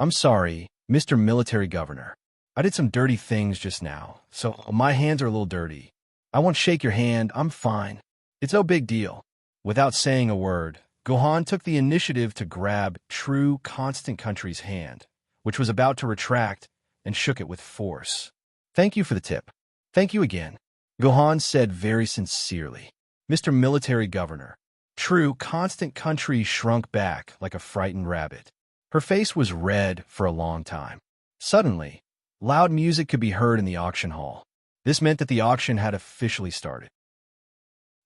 "I'm sorry, Mr. Military Governor. I did some dirty things just now, so my hands are a little dirty. I won't shake your hand, I'm fine. It's no big deal." Without saying a word, Gohan took the initiative to grab True Constant Country's hand, which was about to retract, and shook it with force. "Thank you for the tip." "Thank you again," Gohan said very sincerely. "Mr. Military Governor." True Constant Country shrunk back like a frightened rabbit. Her face was red for a long time. Suddenly, loud music could be heard in the auction hall. This meant that the auction had officially started.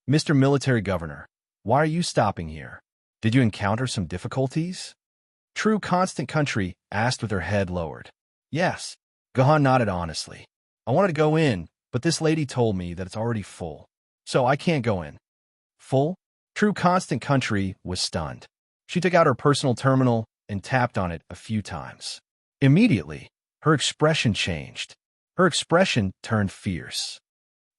"Mr. Military Governor, why are you stopping here? Did you encounter some difficulties?" True Constant Country asked with her head lowered. "Yes." Gohan nodded honestly. "I wanted to go in, but this lady told me that it's already full, so I can't go in." "Full?" True Constant Country was stunned. She took out her personal terminal and tapped on it a few times. Immediately, her expression changed. Her expression turned fierce.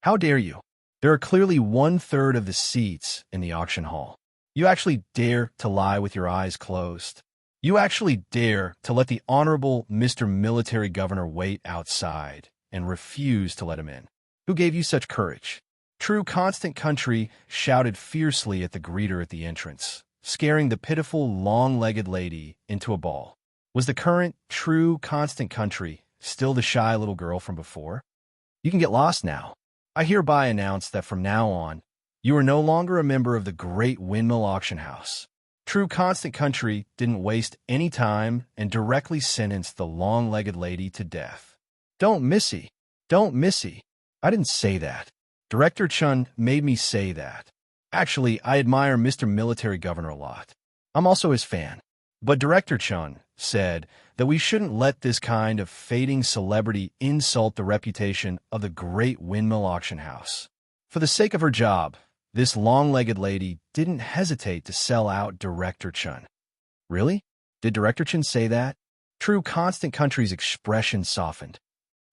"How dare you? There are clearly 1/3 of the seats in the auction hall. You actually dare to lie with your eyes closed? You actually dare to let the Honorable Mr. Military Governor wait outside and refuse to let him in? Who gave you such courage?" True Constant Country shouted fiercely at the greeter at the entrance, scaring the pitiful, long-legged lady into a ball. Was the current True Constant Country still the shy little girl from before? "You can get lost now. I hereby announce that from now on, you are no longer a member of the Great Windmill Auction House. True Constant Country didn't waste any time and directly sentenced the long-legged lady to death. Don't missy. Don't missy. I didn't say that. Director Chun made me say that. Actually, I admire Mr. Military Governor a lot. I'm also his fan. But Director Chun said that we shouldn't let this kind of fading celebrity insult the reputation of the great windmill auction house. For the sake of her job, this long-legged lady didn't hesitate to sell out Director Chun. Really? Did Director Chun say that? True Constant Country's expression softened.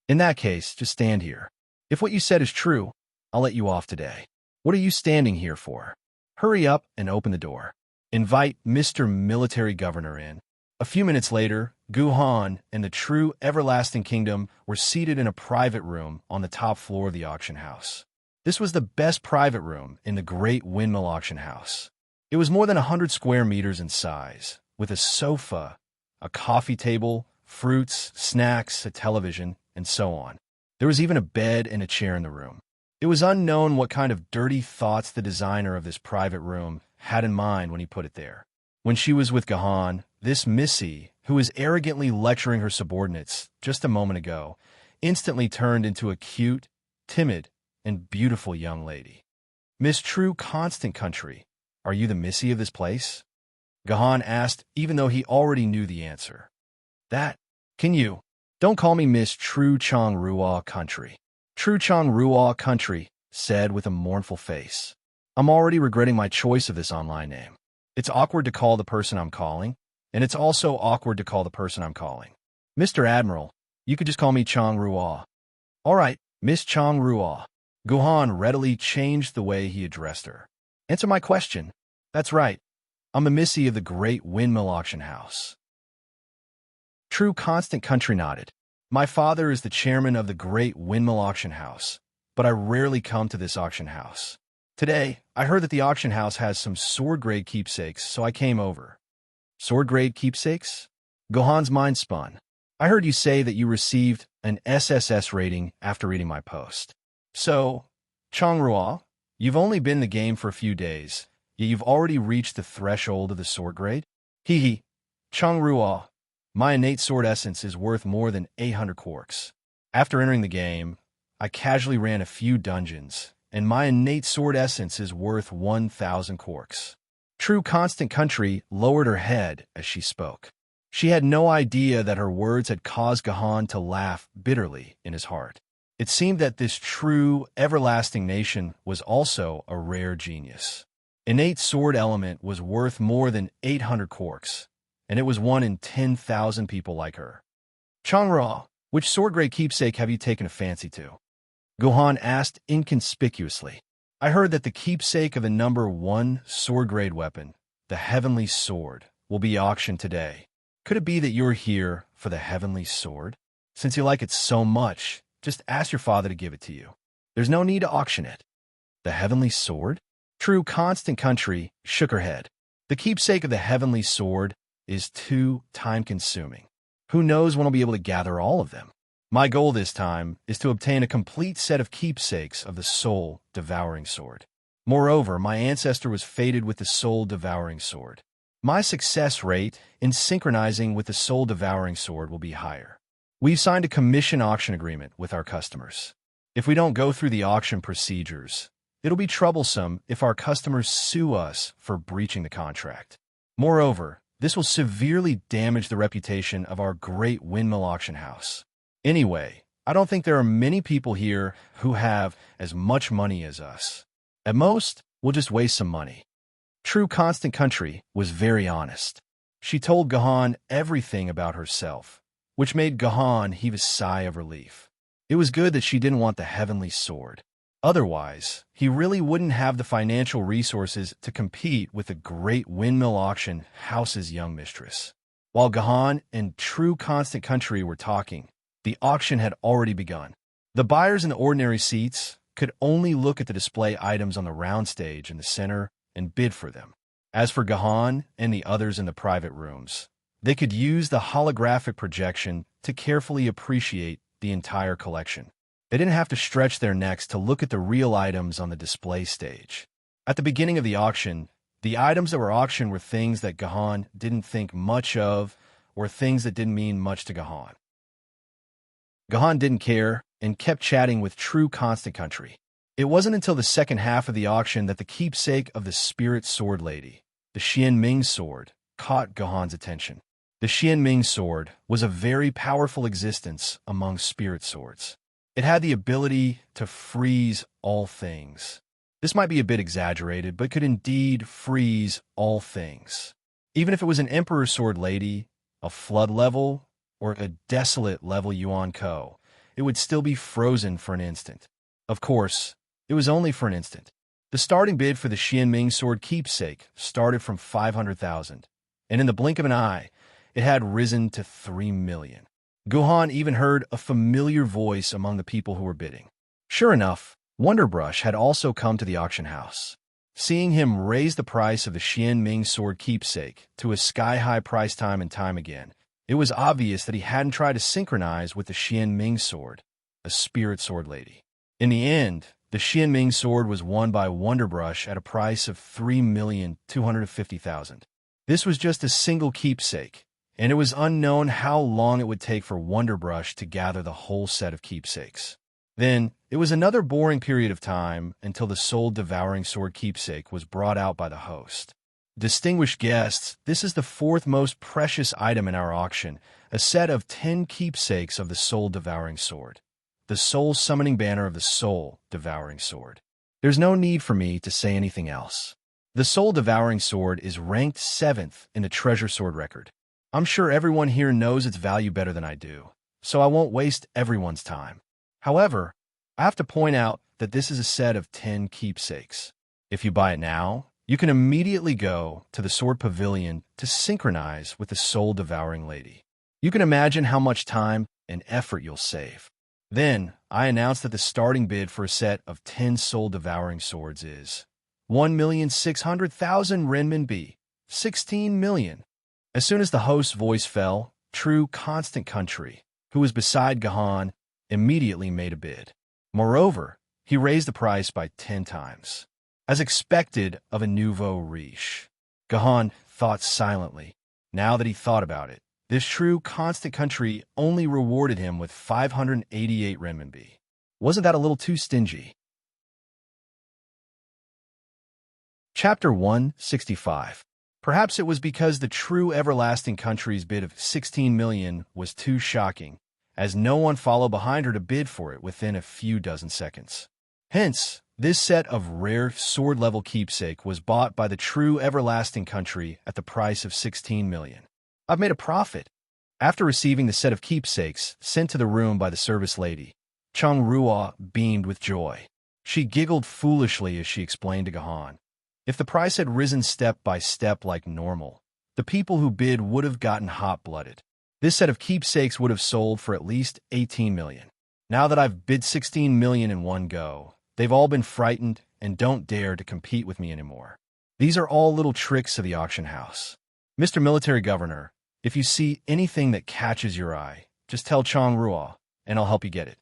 In that case, just stand here. If what you said is true, I'll let you off today. What are you standing here for? Hurry up and open the door. Invite Mr. Military Governor in. A few minutes later, Guhan and the True Everlasting Kingdom were seated in a private room on the top floor of the auction house. This was the best private room in the great windmill auction house. It was more than 100 square meters in size, with a sofa, a coffee table, fruits, snacks, a television, and so on. There was even a bed and a chair in the room. It was unknown what kind of dirty thoughts the designer of this private room had in mind when he put it there. When she was with Gahan, this Missy, who was arrogantly lecturing her subordinates just a moment ago, instantly turned into a cute, timid, and beautiful young lady. Miss True Constant Country, are you the Missy of this place? Gahan asked, even though he already knew the answer. Can you? Don't call me Miss True Chong Ruo Country. True Chong Ruo Country said with a mournful face. I'm already regretting my choice of this online name. It's awkward to call the person I'm calling, and it's also awkward to call the person I'm calling. Mr. Admiral, you could just call me Chong Ruo. All right, Miss Chong Ruo. Guhan readily changed the way he addressed her. Answer my question. That's right. I'm a Missy of the great windmill auction house. True Constant Country nodded. My father is the chairman of the great windmill auction house, but I rarely come to this auction house. Today, I heard that the auction house has some sword-grade keepsakes, so I came over. Sword-grade keepsakes? Gohan's mind spun. I heard you say that you received an SSS rating after reading my post. So, Chongruo, you've only been in the game for a few days, yet you've already reached the threshold of the sword grade? Hee hee. Chongruo, my innate sword essence is worth more than 800 quarks. After entering the game, I casually ran a few dungeons, and my innate sword essence is worth 1,000 quarks. True Constant Country lowered her head as she spoke. She had no idea that her words had caused Gahan to laugh bitterly in his heart. It seemed that this true, everlasting nation was also a rare genius. Innate sword element was worth more than 800 quarks, and it was one in 10,000 people like her. Changruo, which sword-grade keepsake have you taken a fancy to? Gohan asked inconspicuously. I heard that the keepsake of the number 1 sword-grade weapon, the Heavenly Sword, will be auctioned today. Could it be that you're here for the Heavenly Sword? Since you like it so much, just ask your father to give it to you. There's no need to auction it. The Heavenly Sword? True Constant Country shook her head. The keepsake of the Heavenly Sword is too time-consuming. Who knows when I'll be able to gather all of them? My goal this time is to obtain a complete set of keepsakes of the Soul-Devouring Sword. Moreover, my ancestor was fated with the Soul-Devouring Sword. My success rate in synchronizing with the Soul-Devouring Sword will be higher. We've signed a commission auction agreement with our customers. If we don't go through the auction procedures, it'll be troublesome if our customers sue us for breaching the contract. Moreover, this will severely damage the reputation of our great windmill auction house. Anyway, I don't think there are many people here who have as much money as us. At most, we'll just waste some money. True Constant Country was very honest. She told Gahan everything about herself, which made Gahan heave a sigh of relief. It was good that she didn't want the Heavenly Sword. Otherwise, he really wouldn't have the financial resources to compete with the great windmill auction house's young mistress. While Gahan and True Constant Country were talking, the auction had already begun. The buyers in the ordinary seats could only look at the display items on the round stage in the center and bid for them. As for Gahan and the others in the private rooms, they could use the holographic projection to carefully appreciate the entire collection. They didn't have to stretch their necks to look at the real items on the display stage. At the beginning of the auction, The items that were auctioned were things that Gahan didn't think much of, or things that didn't mean much to Gahan. Gahan didn't care and kept chatting with true constant country. It wasn't until the second half of the auction that the keepsake of the spirit sword lady, the Xian Ming sword, caught Gahan's attention. The Xian Ming sword was a very powerful existence among spirit swords. It had the ability to freeze all things. This might be a bit exaggerated, but could indeed freeze all things. Even if it was an Emperor Sword Lady, a Flood level, or a Desolate level Yuan Ko, it would still be frozen for an instant. Of course, it was only for an instant. The starting bid for the Xian Ming sword keepsake started from 500,000, and in the blink of an eye, it had risen to 3 million. Gahan even heard a familiar voice among the people who were bidding. Sure enough, Wonderbrush had also come to the auction house. Seeing him raise the price of the Xian Ming sword keepsake to a sky-high price time and time again, it was obvious that he hadn't tried to synchronize with the Xian Ming sword, a spirit sword lady. In the end, the Xian Ming sword was won by Wonderbrush at a price of 3,250,000. This was just a single keepsake, and it was unknown how long it would take for Wonderbrush to gather the whole set of keepsakes. Then, it was another boring period of time until the soul-devouring sword keepsake was brought out by the host. Distinguished guests, this is the fourth most precious item in our auction, a set of 10 keepsakes of the soul-devouring sword, the soul-summoning banner of the soul-devouring sword. There's no need for me to say anything else. The soul-devouring sword is ranked 7th in the treasure sword record. I'm sure everyone here knows its value better than I do, so I won't waste everyone's time. However, I have to point out that this is a set of 10 keepsakes. If you buy it now, you can immediately go to the Sword Pavilion to synchronize with the soul-devouring lady. You can imagine how much time and effort you'll save. Then, I announce that the starting bid for a set of 10 soul-devouring swords is 1,600,000 renminbi, 16 million. As soon as the host's voice fell, True Constant Country, who was beside Gahan, immediately made a bid. Moreover, he raised the price by 10 times. As expected of a nouveau riche, Gahan thought silently. Now that he thought about it, this True Constant Country only rewarded him with 588 renminbi. Wasn't that a little too stingy? Chapter 165. Perhaps it was because the True Everlasting Country's bid of 16 million was too shocking, as no one followed behind her to bid for it within a few dozen seconds. Hence, this set of rare sword-level keepsake was bought by the True Everlasting Country at the price of 16 million. I've made a profit. After receiving the set of keepsakes sent to the room by the service lady, Chang Ruo beamed with joy. She giggled foolishly as she explained to Gahan. If the price had risen step by step like normal, the people who bid would have gotten hot-blooded. This set of keepsakes would have sold for at least 18 million. Now that I've bid 16 million in one go, they've all been frightened and don't dare to compete with me anymore. These are all little tricks of the auction house. Mr. Military Governor, if you see anything that catches your eye, just tell Chang Ruo, and I'll help you get it.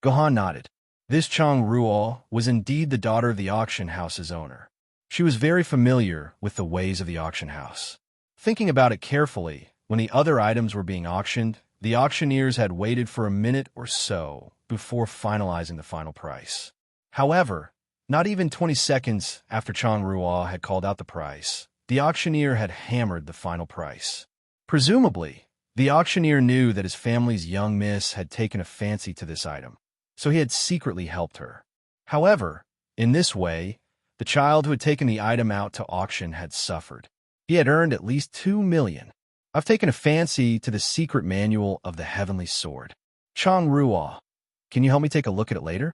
Gahan nodded. This Chang Ruo was indeed the daughter of the auction house's owner. She was very familiar with the ways of the auction house. Thinking about it carefully, when the other items were being auctioned, the auctioneers had waited for a minute or so before finalizing the final price. However, not even 20 seconds after Chang Ruo had called out the price, the auctioneer had hammered the final price. Presumably, the auctioneer knew that his family's young miss had taken a fancy to this item, so he had secretly helped her. However, in this way, the child who had taken the item out to auction had suffered. He had earned at least 2 million. I've taken a fancy to the secret manual of the Heavenly Sword. Chang Ruo, can you help me take a look at it later?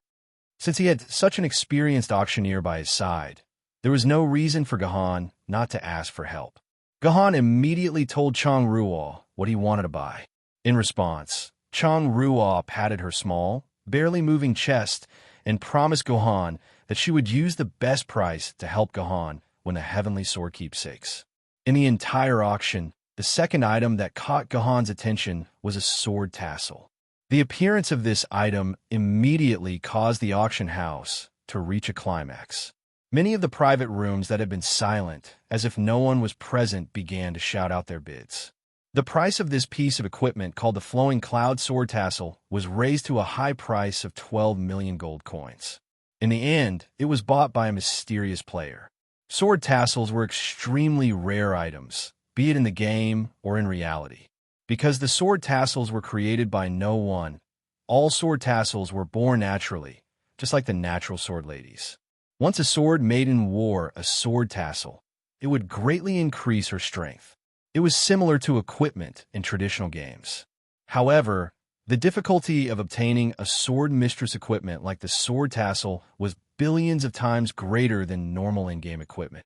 Since he had such an experienced auctioneer by his side, there was no reason for Gahan not to ask for help. Gahan immediately told Chang Ruo what he wanted to buy. In response, Chang Ruo patted her small, barely moving chest and promised Gahan that she would use the best price to help Gahan win the Heavenly Sword keepsakes. In the entire auction, the second item that caught Gahan's attention was a sword tassel. The appearance of this item immediately caused the auction house to reach a climax. Many of the private rooms that had been silent, as if no one was present, began to shout out their bids. The price of this piece of equipment, called the flowing cloud sword tassel, was raised to a high price of 12 million gold coins. In the end, it was bought by a mysterious player. Sword tassels were extremely rare items, be it in the game or in reality. Because the sword tassels were created by no one, all sword tassels were born naturally, just like the natural sword ladies. Once a sword maiden wore a sword tassel, it would greatly increase her strength. It was similar to equipment in traditional games. However, the difficulty of obtaining a sword mistress equipment like the sword tassel was billions of times greater than normal in-game equipment.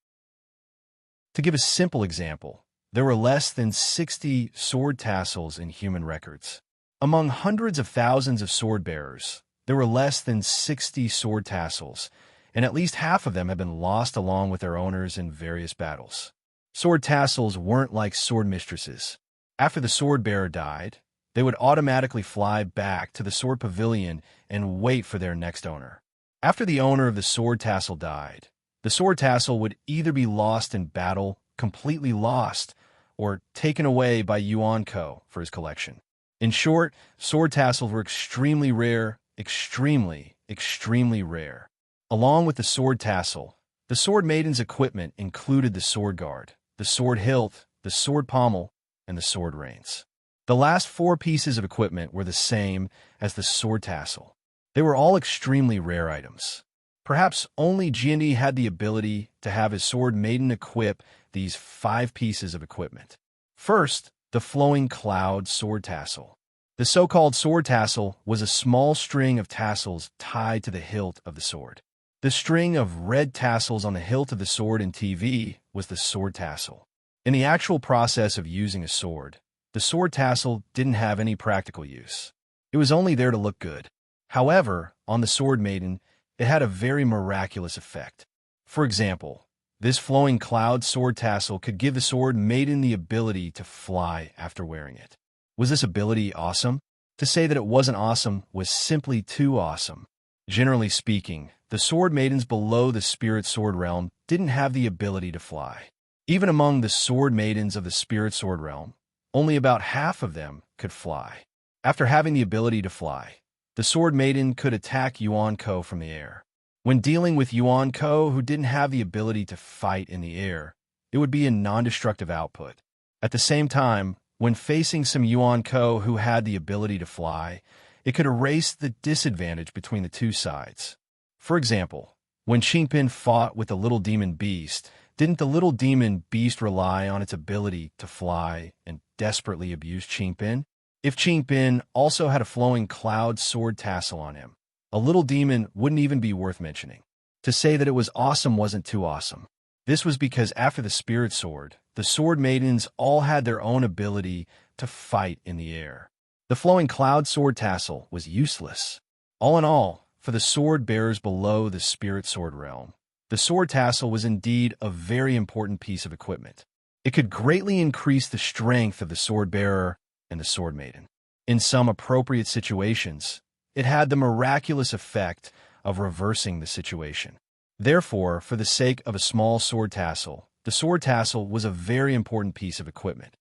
To give a simple example, there were less than 60 sword tassels in human records. Among hundreds of thousands of sword bearers, there were less than 60 sword tassels, and at least half of them have been lost along with their owners in various battles. Sword tassels weren't like sword mistresses. After the sword bearer died, they would automatically fly back to the sword pavilion and wait for their next owner. After the owner of the sword tassel died, the sword tassel would either be lost in battle, completely lost, or taken away by Yuan Ko for his collection. In short, sword tassels were extremely rare, extremely rare. Along with the sword tassel, the sword maiden's equipment included the sword guard, the sword hilt, the sword pommel, and the sword reins. The last 4 pieces of equipment were the same as the sword tassel. They were all extremely rare items. Perhaps only Jiandi had the ability to have his sword maiden equip these 5 pieces of equipment. First, the flowing cloud sword tassel. The so-called sword tassel was a small string of tassels tied to the hilt of the sword. The string of red tassels on the hilt of the sword in TV was the sword tassel. In the actual process of using a sword, the sword tassel didn't have any practical use. It was only there to look good. However, on the sword maiden, it had a very miraculous effect. For example, this flowing cloud sword tassel could give the sword maiden the ability to fly after wearing it. Was this ability awesome? To say that it wasn't awesome was simply too awesome. Generally speaking, the sword maidens below the spirit sword realm didn't have the ability to fly. Even among the sword maidens of the spirit sword realm, only about half of them could fly. After having the ability to fly, the sword maiden could attack Yuan Ko from the air. When dealing with Yuan Ko, who didn't have the ability to fight in the air, it would be a non-destructive output. At the same time, when facing some Yuan Ko who had the ability to fly, it could erase the disadvantage between the two sides. For example, when Qingpin fought with the little demon beast, didn't the little demon beast rely on its ability to fly and desperately abuse Qingpin? If Qingpin also had a flowing cloud sword tassel on him, a little demon wouldn't even be worth mentioning. To say that it was awesome wasn't too awesome. This was because after the spirit sword, the sword maidens all had their own ability to fight in the air. The flowing cloud sword tassel was useless. All in all, for the sword bearers below the spirit sword realm, the sword tassel was indeed a very important piece of equipment. It could greatly increase the strength of the sword bearer and the sword maiden. In some appropriate situations, it had the miraculous effect of reversing the situation. Therefore, for the sake of a small sword tassel, the sword tassel was a very important piece of equipment.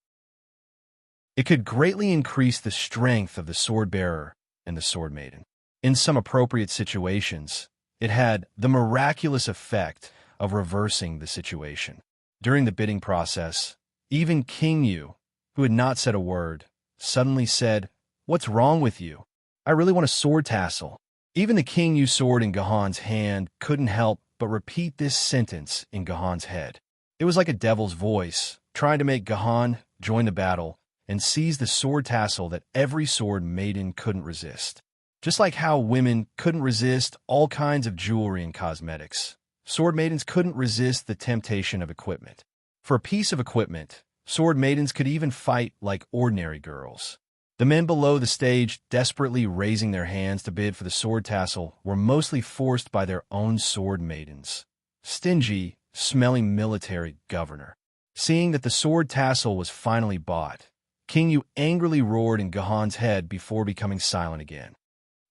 It could greatly increase the strength of the sword bearer and the sword maiden. In some appropriate situations, it had the miraculous effect of reversing the situation. During the bidding process, even King Yu, who had not said a word, suddenly said, "What's wrong with you? I really want a sword tassel." Even the King Yu sword in Gahan's hand couldn't help but repeat this sentence in Gahan's head. It was like a devil's voice, trying to make Gahan join the battle and seize the sword tassel that every sword maiden couldn't resist. Just like how women couldn't resist all kinds of jewelry and cosmetics, sword maidens couldn't resist the temptation of equipment. For a piece of equipment, sword maidens could even fight like ordinary girls. The men below the stage, desperately raising their hands to bid for the sword tassel, were mostly forced by their own sword maidens. Stingy, smelling military governor. Seeing that the sword tassel was finally bought, King Yu angrily roared in Gahan's head before becoming silent again.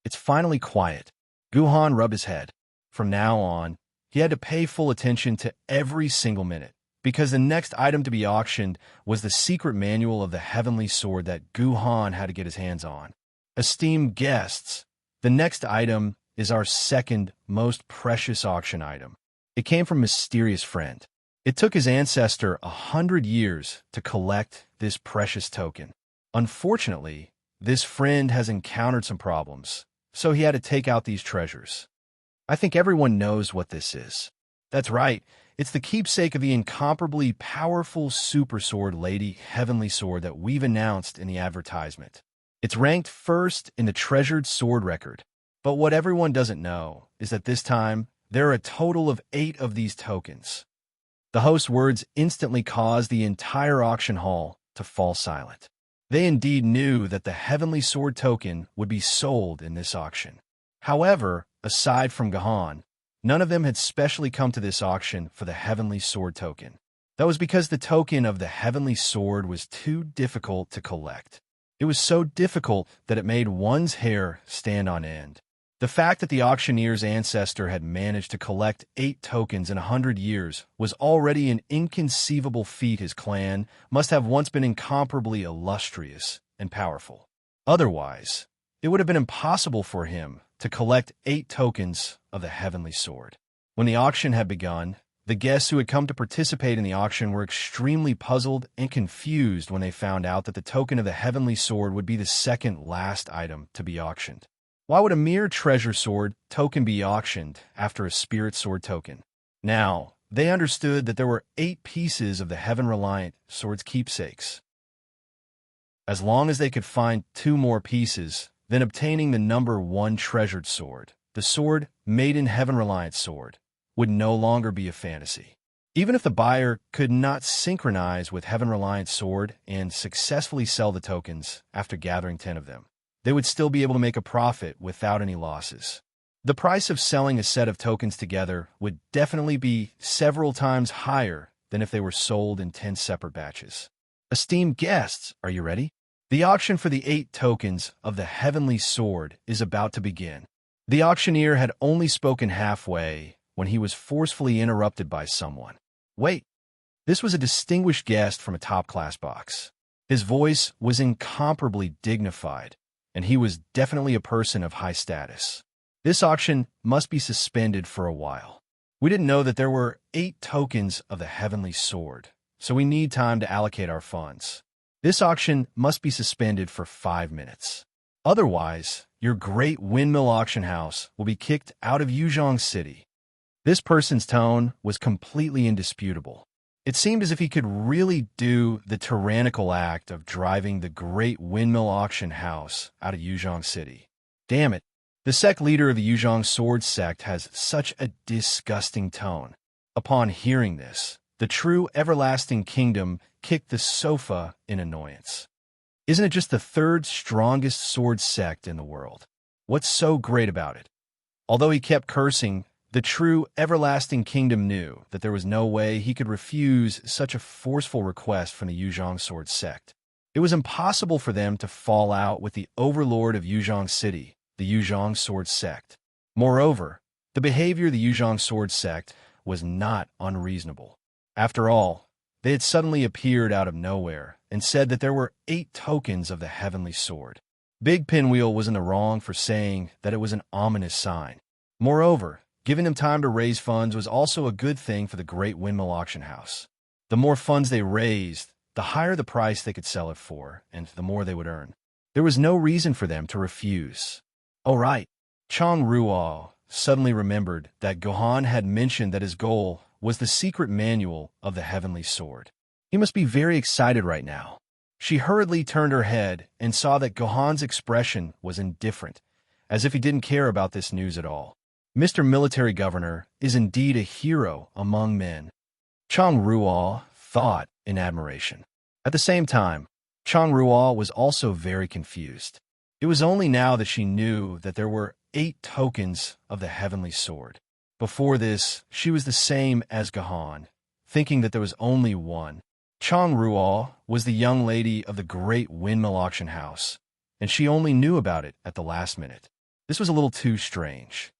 "It's finally quiet." Guhan rubbed his head. From now on, he had to pay full attention to every single minute, because the next item to be auctioned was the secret manual of the heavenly sword that Guhan had to get his hands on. Esteemed guests, the next item is our second most precious auction item. It came from a mysterious friend. It took his ancestor 100 years to collect this precious token. Unfortunately, this friend has encountered some problems, so he had to take out these treasures. I think everyone knows what this is. That's right, it's the keepsake of the incomparably powerful super sword Lady Heavenly Sword that we've announced in the advertisement. It's ranked first in the treasured sword record. But what everyone doesn't know is that this time, there are a total of 8 of these tokens. The host's words instantly caused the entire auction hall to fall silent. They indeed knew that the Heavenly Sword token would be sold in this auction. However, aside from Gahan, none of them had specially come to this auction for the Heavenly Sword token. That was because the token of the Heavenly Sword was too difficult to collect. It was so difficult that it made one's hair stand on end. The fact that the auctioneer's ancestor had managed to collect 8 tokens in 100 years was already an inconceivable feat. His clan must have once been incomparably illustrious and powerful. Otherwise, it would have been impossible for him to collect 8 tokens of the Heavenly Sword. When the auction had begun, the guests who had come to participate in the auction were extremely puzzled and confused when they found out that the token of the Heavenly Sword would be the second last item to be auctioned. Why would a mere treasure sword token be auctioned after a spirit sword token? Now, they understood that there were 8 pieces of the Heaven-Reliant sword's keepsakes. As long as they could find 2 more pieces, then obtaining the number 1 treasured sword, the sword Maiden Heaven-Reliant sword, would no longer be a fantasy. Even if the buyer could not synchronize with Heaven-Reliant sword and successfully sell the tokens after gathering 10 of them, they would still be able to make a profit without any losses. The price of selling a set of tokens together would definitely be several times higher than if they were sold in 10 separate batches. Esteemed guests, are you ready? The auction for the 8 tokens of the Heavenly Sword is about to begin. The auctioneer had only spoken halfway when he was forcefully interrupted by someone. Wait, this was a distinguished guest from a top-class box. His voice was incomparably dignified, and he was definitely a person of high status. This auction must be suspended for a while. We didn't know that there were 8 tokens of the Heavenly Sword, so we need time to allocate our funds. This auction must be suspended for 5 minutes. Otherwise, your great windmill auction house will be kicked out of Yuzhong City. This person's tone was completely indisputable. It seemed as if he could really do the tyrannical act of driving the great windmill auction house out of Yuzhong City. Damn it, the sect leader of the Yuzhong Sword sect has such a disgusting tone. Upon hearing this, the true everlasting kingdom kicked the sofa in annoyance. Isn't it just the 3rd strongest sword sect in the world? What's so great about it? Although he kept cursing, the true everlasting kingdom knew that there was no way he could refuse such a forceful request from the Yuzhong Sword sect. It was impossible for them to fall out with the overlord of Yuzhong City, the Yuzhong Sword sect. Moreover, the behavior of the Yuzhong Sword sect was not unreasonable. After all, they had suddenly appeared out of nowhere and said that there were 8 tokens of the Heavenly Sword. Big Pinwheel was in the wrong for saying that it was an ominous sign. Moreover, giving them time to raise funds was also a good thing for the great windmill auction house. The more funds they raised, the higher the price they could sell it for, and the more they would earn. There was no reason for them to refuse. Oh right, Chang Ruo suddenly remembered that Gohan had mentioned that his goal was the secret manual of the Heavenly Sword. He must be very excited right now. She hurriedly turned her head and saw that Gohan's expression was indifferent, as if he didn't care about this news at all. Mr. Military Governor is indeed a hero among men, Chang Ruo thought in admiration. At the same time, Chang Ruo was also very confused. It was only now that she knew that there were 8 tokens of the Heavenly Sword. Before this, she was the same as Gahan, thinking that there was only one. Chang Ruo was the young lady of the great windmill auction house, and she only knew about it at the last minute. This was a little too strange.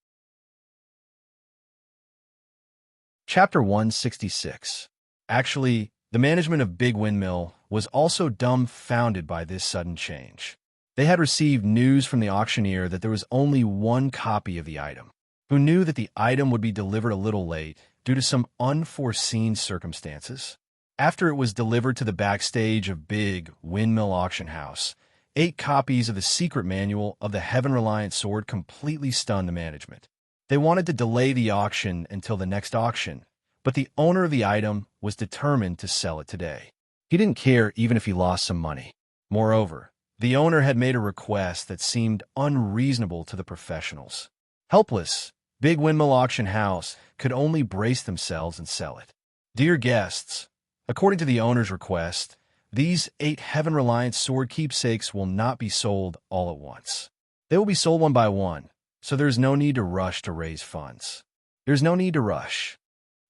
Chapter 166. Actually, the management of Big Windmill was also dumbfounded by this sudden change. They had received news from the auctioneer that there was only one copy of the item, who knew that the item would be delivered a little late due to some unforeseen circumstances. After it was delivered to the backstage of Big Windmill Auction House, 8 copies of the secret manual of the Heaven-Reliant Sword completely stunned the management. They wanted to delay the auction until the next auction, but the owner of the item was determined to sell it today. He didn't care even if he lost some money. Moreover, the owner had made a request that seemed unreasonable to the professionals. Helpless, Big Windmill Auction House could only brace themselves and sell it. Dear guests, according to the owner's request, these 8 Heaven-Reliant Sword keepsakes will not be sold all at once. They will be sold one by one, so there is no need to rush to raise funds. There's no need to rush.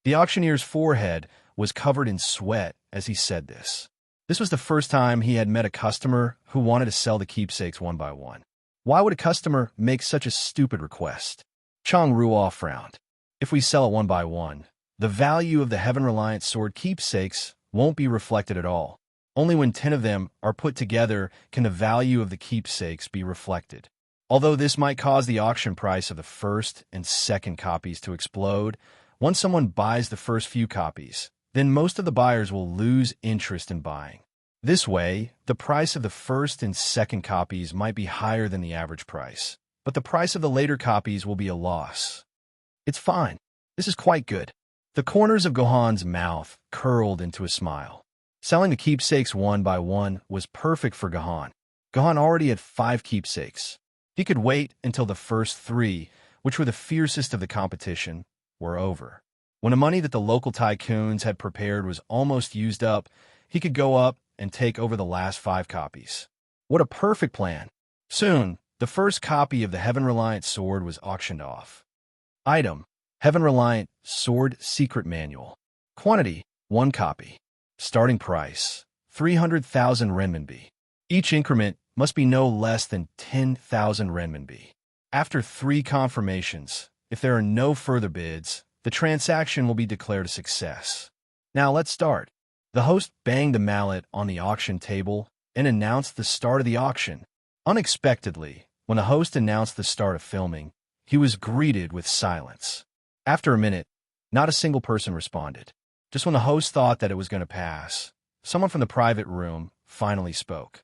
The auctioneer's forehead was covered in sweat as he said this. This was the first time he had met a customer who wanted to sell the keepsakes one by one. Why would a customer make such a stupid request? Chang Ruo frowned. If we sell it one by one, the value of the Heaven-Reliant Sword keepsakes won't be reflected at all. Only when 10 of them are put together can the value of the keepsakes be reflected. Although this might cause the auction price of the first and second copies to explode, once someone buys the first few copies, then most of the buyers will lose interest in buying. This way, the price of the first and second copies might be higher than the average price, but the price of the later copies will be a loss. It's fine. This is quite good. The corners of Gohan's mouth curled into a smile. Selling the keepsakes one by one was perfect for Gohan. Gohan already had 5 keepsakes. He could wait until the first 3, which were the fiercest of the competition, were over. When the money that the local tycoons had prepared was almost used up, he could go up and take over the last 5 copies. What a perfect plan! Soon, the first copy of the Heaven-Reliant Sword was auctioned off. Item: Heaven-Reliant Sword Secret Manual. Quantity: 1 copy. Starting price: 300,000 renminbi. Each increment must be no less than 10,000 renminbi. After 3 confirmations, if there are no further bids, the transaction will be declared a success. Now let's start. The host banged the mallet on the auction table and announced the start of the auction. Unexpectedly, when the host announced the start of filming, he was greeted with silence. After a minute, not a single person responded. Just when the host thought that it was going to pass, someone from the private room finally spoke.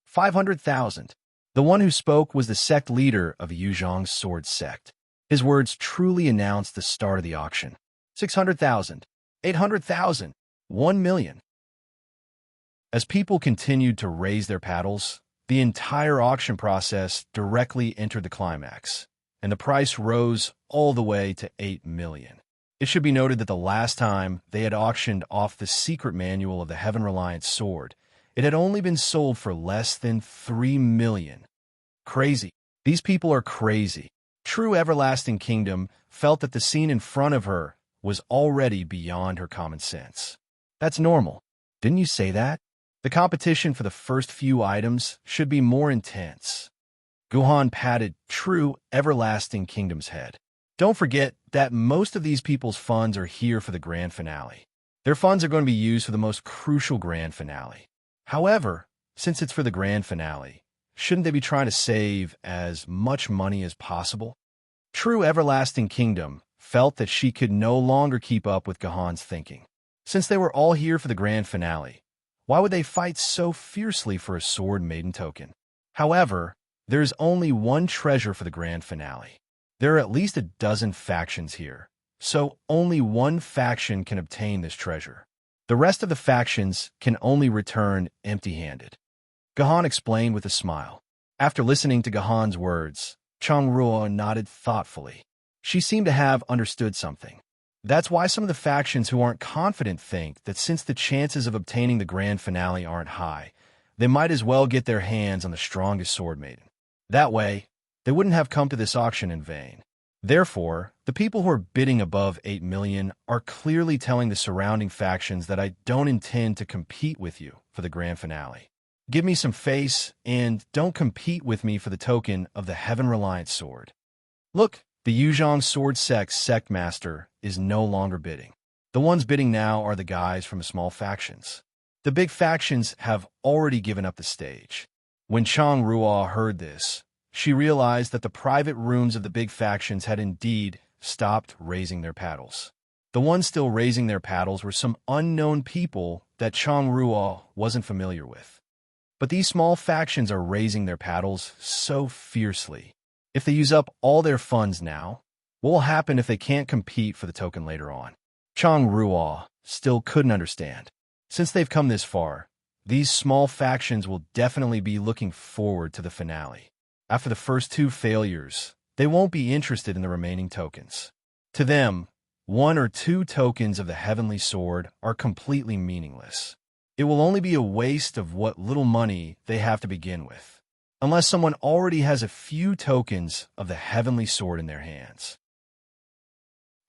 500,000. The one who spoke was the sect leader of Yuzhong's sword sect. His words truly announced the start of the auction. 600,000. 800,000. 1 million. As people continued to raise their paddles, the entire auction process directly entered the climax, and the price rose all the way to 8 million. It should be noted that the last time they had auctioned off the secret manual of the Heaven-Reliant Sword, it had only been sold for less than 3 million. Crazy. These people are crazy. True Everlasting Kingdom felt that the scene in front of her was already beyond her common sense. That's normal. Didn't you say that? The competition for the first few items should be more intense. Gohan patted True Everlasting Kingdom's head. Don't forget that most of these people's funds are here for the grand finale. Their funds are going to be used for the most crucial grand finale. However, since it's for the grand finale, shouldn't they be trying to save as much money as possible? True Everlasting Kingdom felt that she could no longer keep up with Gohan's thinking. Since they were all here for the grand finale, why would they fight so fiercely for a Sword Maiden token? However, there is only one treasure for the grand finale. There are at least a dozen factions here, so only one faction can obtain this treasure. The rest of the factions can only return empty-handed. Gohan explained with a smile. After listening to Gohan's words, Changruo nodded thoughtfully. She seemed to have understood something. That's why some of the factions who aren't confident think that since the chances of obtaining the grand finale aren't high, they might as well get their hands on the strongest Sword Maiden. That way, they wouldn't have come to this auction in vain. Therefore, the people who are bidding above 8 million are clearly telling the surrounding factions that I don't intend to compete with you for the grand finale. Give me some face and don't compete with me for the token of the Heaven-Reliant Sword. Look, The Yuzhong Sword sect master is no longer bidding. The ones bidding now are the guys from the small factions. The big factions have already given up the stage. When Chang Ruo heard this, she realized that the private rooms of the big factions had indeed stopped raising their paddles. The ones still raising their paddles were some unknown people that Chang Ruo wasn't familiar with. But these small factions are raising their paddles so fiercely. If they use up all their funds now, what will happen if they can't compete for the token later on? Chang Ruo still couldn't understand. Since they've come this far, these small factions will definitely be looking forward to the finale. After the first two failures, they won't be interested in the remaining tokens. To them, 1 or 2 tokens of the Heavenly Sword are completely meaningless. It will only be a waste of what little money they have to begin with, unless someone already has a few tokens of the Heavenly Sword in their hands.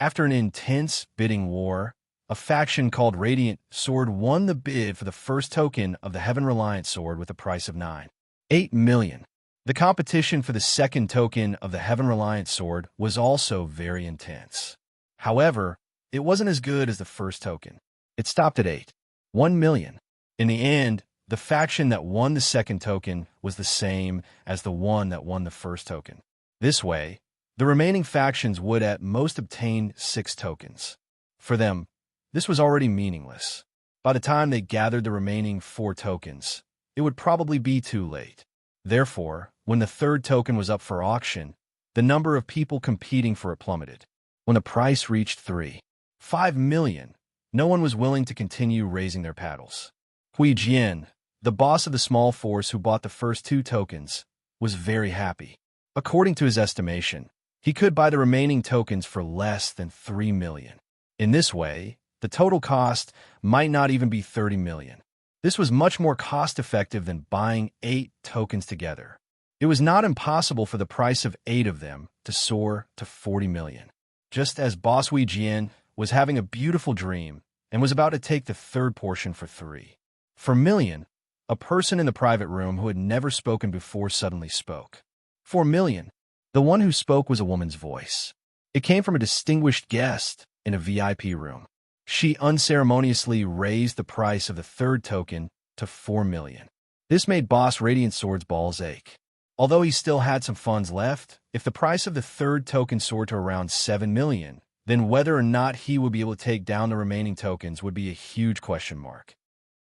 After an intense bidding war, a faction called Radiant Sword won the bid for the first token of the Heaven-Reliant Sword with a price of 9.8 million. The competition for the second token of the Heaven-Reliant Sword was also very intense. However, it wasn't as good as the first token. It stopped at 8.1 million. In the end, the faction that won the second token was the same as the one that won the first token. This way, the remaining factions would at most obtain 6 tokens. For them, this was already meaningless. By the time they gathered the remaining 4 tokens, it would probably be too late. Therefore, when the third token was up for auction, the number of people competing for it plummeted. When the price reached 3.5 million, no one was willing to continue raising their paddles. Hui Jian, the boss of the small force who bought the first 2 tokens, was very happy. According to his estimation, he could buy the remaining tokens for less than 3 million. In this way, the total cost might not even be 30 million. This was much more cost-effective than buying 8 tokens together. It was not impossible for the price of 8 of them to soar to 40 million. Just as Boss Hui Jian was having a beautiful dream and was about to take the third portion for 3.4 million, a person in the private room who had never spoken before suddenly spoke. 4 million. The one who spoke was a woman's voice. It came from a distinguished guest in a VIP room. She unceremoniously raised the price of the third token to 4 million. This made Boss Radiant Sword's balls ache. Although he still had some funds left, if the price of the third token soared to around 7 million, then whether or not he would be able to take down the remaining tokens would be a huge question mark.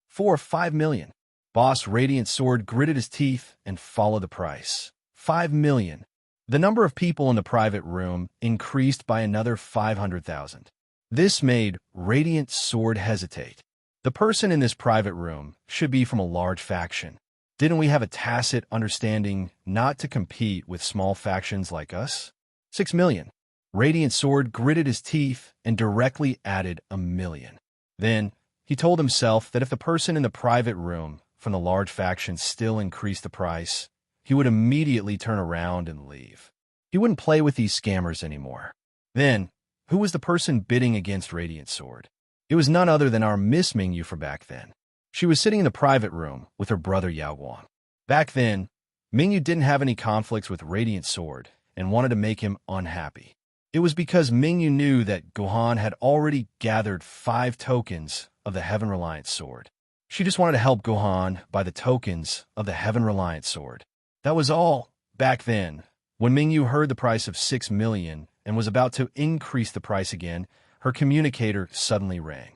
4 or 5 million. Boss Radiant Sword gritted his teeth and followed the price. 5 million. The number of people in the private room increased by another 500,000. This made Radiant Sword hesitate. The person in this private room should be from a large faction. Didn't we have a tacit understanding not to compete with small factions like us? 6 million. Radiant Sword gritted his teeth and directly added 1 million. Then, he told himself that if the person in the private room from the large faction still increased the price, he would immediately turn around and leave. He wouldn't play with these scammers anymore. Then, who was the person bidding against Radiant Sword? It was none other than our Miss Mingyu for back then. She was sitting in the private room with her brother Yao Guang. Back then, Mingyu didn't have any conflicts with Radiant Sword and wanted to make him unhappy. It was because Mingyu knew that Gohan had already gathered 5 tokens of the Heaven-Reliant Sword. She just wanted to help Gohan buy the tokens of the Heaven-Reliant Sword. That was all. Back then, when Mingyu heard the price of 6 million and was about to increase the price again, her communicator suddenly rang.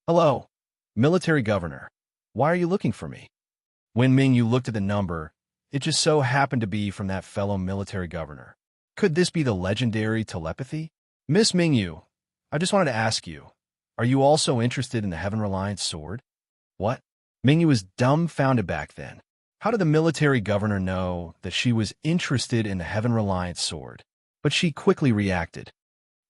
Hello, Military Governor. Why are you looking for me? When Mingyu looked at the number, it just so happened to be from that fellow military governor. Could this be the legendary telepathy? Miss Mingyu, I just wanted to ask you, are you also interested in the Heaven-Reliant Sword? What? Mingyu was dumbfounded back then. How did the military governor know that she was interested in the Heaven-Reliant Sword? But she quickly reacted.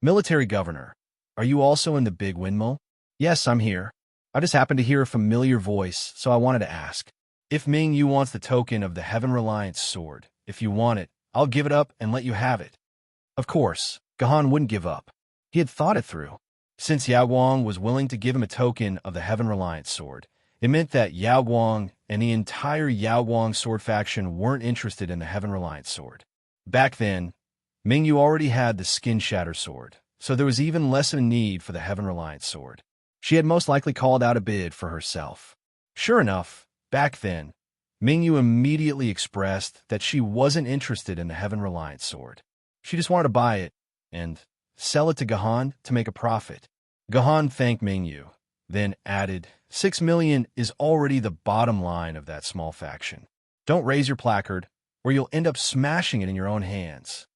Military governor, are you also in the big windmill? Yes, I'm here. I just happened to hear a familiar voice, so I wanted to ask. If Mingyu wants the token of the Heaven-Reliant Sword, if you want it, I'll give it up and let you have it. Of course, Gohan wouldn't give up. He had thought it through. Since Yao Guang was willing to give him a token of the Heaven-Reliant Sword, it meant that Yao Guang and the entire Yao Guang sword faction weren't interested in the Heaven-Reliant Sword. Back then, Mingyu already had the Skin Shatter sword, so there was even less of a need for the Heaven Reliant sword. She had most likely called out a bid for herself. Sure enough, back then, Mingyu immediately expressed that she wasn't interested in the Heaven Reliant sword. She just wanted to buy it and sell it to Gahan to make a profit. Gahan thanked Mingyu, then added, 6 million is already the bottom line of that small faction. Don't raise your placard, or you'll end up smashing it in your own hands.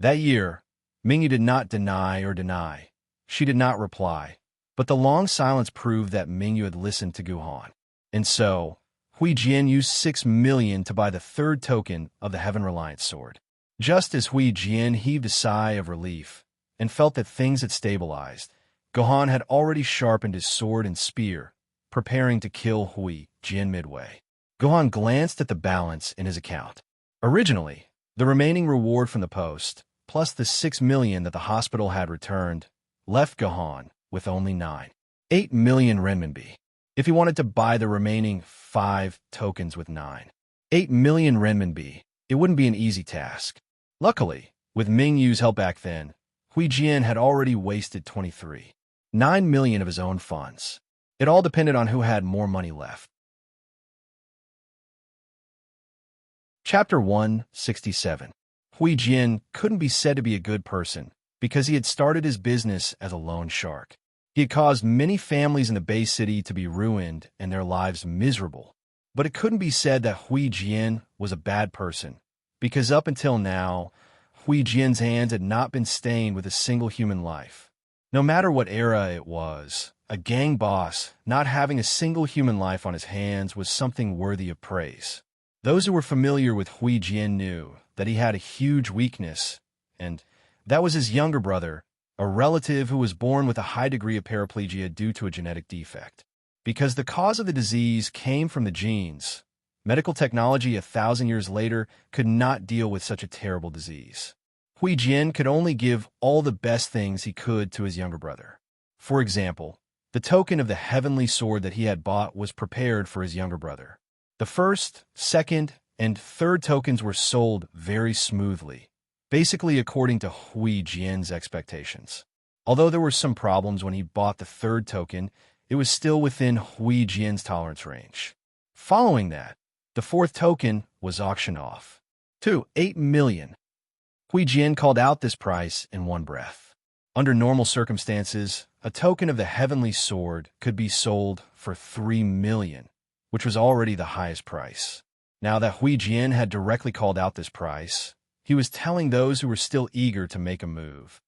That year, Mingyu did not deny. She did not reply, but the long silence proved that Mingyu had listened to Guhan. And so, Hui Jian used 6 million to buy the third token of the Heaven Reliant sword. Just as Hui Jian heaved a sigh of relief and felt that things had stabilized, Gohan had already sharpened his sword and spear, preparing to kill Hui Jian midway. Gohan glanced at the balance in his account. Originally, the remaining reward from the post, plus the 6 million that the hospital had returned, left Gohan with only 8 million renminbi. If he wanted to buy the remaining 5 tokens with 8 million renminbi, it wouldn't be an easy task. Luckily, with Mingyu's help back then, Hui Jian had already wasted 9 million of his own funds. It all depended on who had more money left. Chapter 167. Hui Jian couldn't be said to be a good person because he had started his business as a loan shark. He had caused many families in the Bay City to be ruined and their lives miserable. But it couldn't be said that Hui Jian was a bad person, because up until now, Hui Jian's hands had not been stained with a single human life. No matter what era it was, a gang boss not having a single human life on his hands was something worthy of praise. Those who were familiar with Hui Jian knew that he had a huge weakness, and that was his younger brother, a relative who was born with a high degree of paraplegia due to a genetic defect. Because the cause of the disease came from the genes, medical technology 1,000 years later could not deal with such a terrible disease. Hui Jian could only give all the best things he could to his younger brother. For example, the token of the heavenly sword that he had bought was prepared for his younger brother. The first, second, and third tokens were sold very smoothly, basically according to Hui Jian's expectations. Although there were some problems when he bought the third token, it was still within Hui Jian's tolerance range. Following that, the fourth token was auctioned off. 8 million. Hui Jian called out this price in one breath. Under normal circumstances, a token of the heavenly sword could be sold for 3 million, which was already the highest price. Now that Hui Jian had directly called out this price, he was telling those who were still eager to make a move,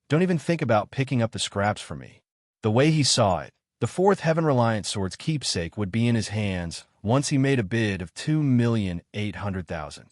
don't even think about picking up the scraps for me. The way he saw it, the fourth Heaven Reliant sword's keepsake would be in his hands once he made a bid of 2,800,000.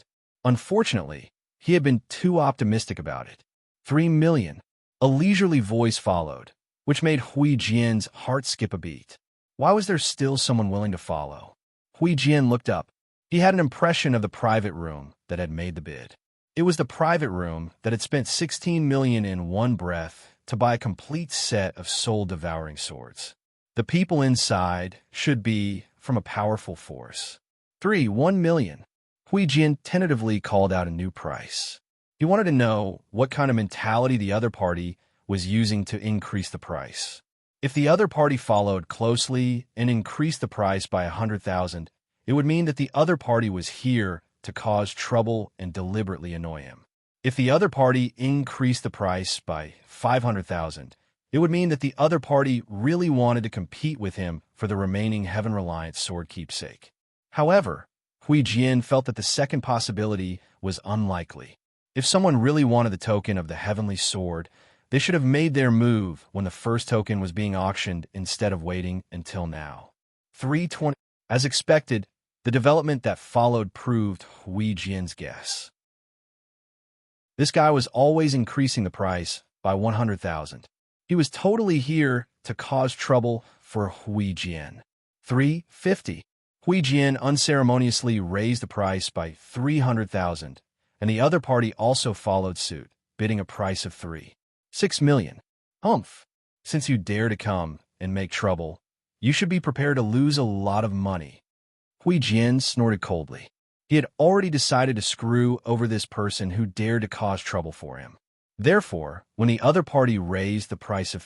Unfortunately, he had been too optimistic about it. 3 million. A leisurely voice followed, which made Hui Jian's heart skip a beat. Why was there still someone willing to follow? Hui Jian looked up. He had an impression of the private room that had made the bid. It was the private room that had spent 16 million in one breath to buy a complete set of soul-devouring swords. The people inside should be from a powerful force. 1 million. Hui Jian tentatively called out a new price. He wanted to know what kind of mentality the other party was using to increase the price. If the other party followed closely and increased the price by 100,000, it would mean that the other party was here to cause trouble and deliberately annoy him. If the other party increased the price by 500,000, it would mean that the other party really wanted to compete with him for the remaining Heaven Reliant sword keepsake. However, Hui Jian felt that the second possibility was unlikely. If someone really wanted the token of the heavenly sword, they should have made their move when the first token was being auctioned instead of waiting until now. 320. As expected, the development that followed proved Hui Jian's guess. This guy was always increasing the price by 100,000. He was totally here to cause trouble for Hui Jian. 350. Hui Jian unceremoniously raised the price by 300,000, and the other party also followed suit, bidding a price of 6 million. Humph! Since you dare to come and make trouble, you should be prepared to lose a lot of money. Hui Jian snorted coldly. He had already decided to screw over this person who dared to cause trouble for him. Therefore, when the other party raised the price of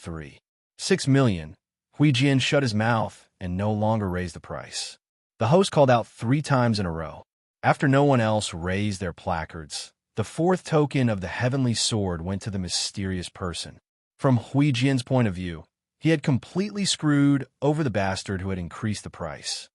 6 million, Huijian shut his mouth and no longer raised the price. The host called out 3 times in a row. After no one else raised their placards, the 4th token of the heavenly sword went to the mysterious person. From Huijian's point of view, he had completely screwed over the bastard who had increased the price.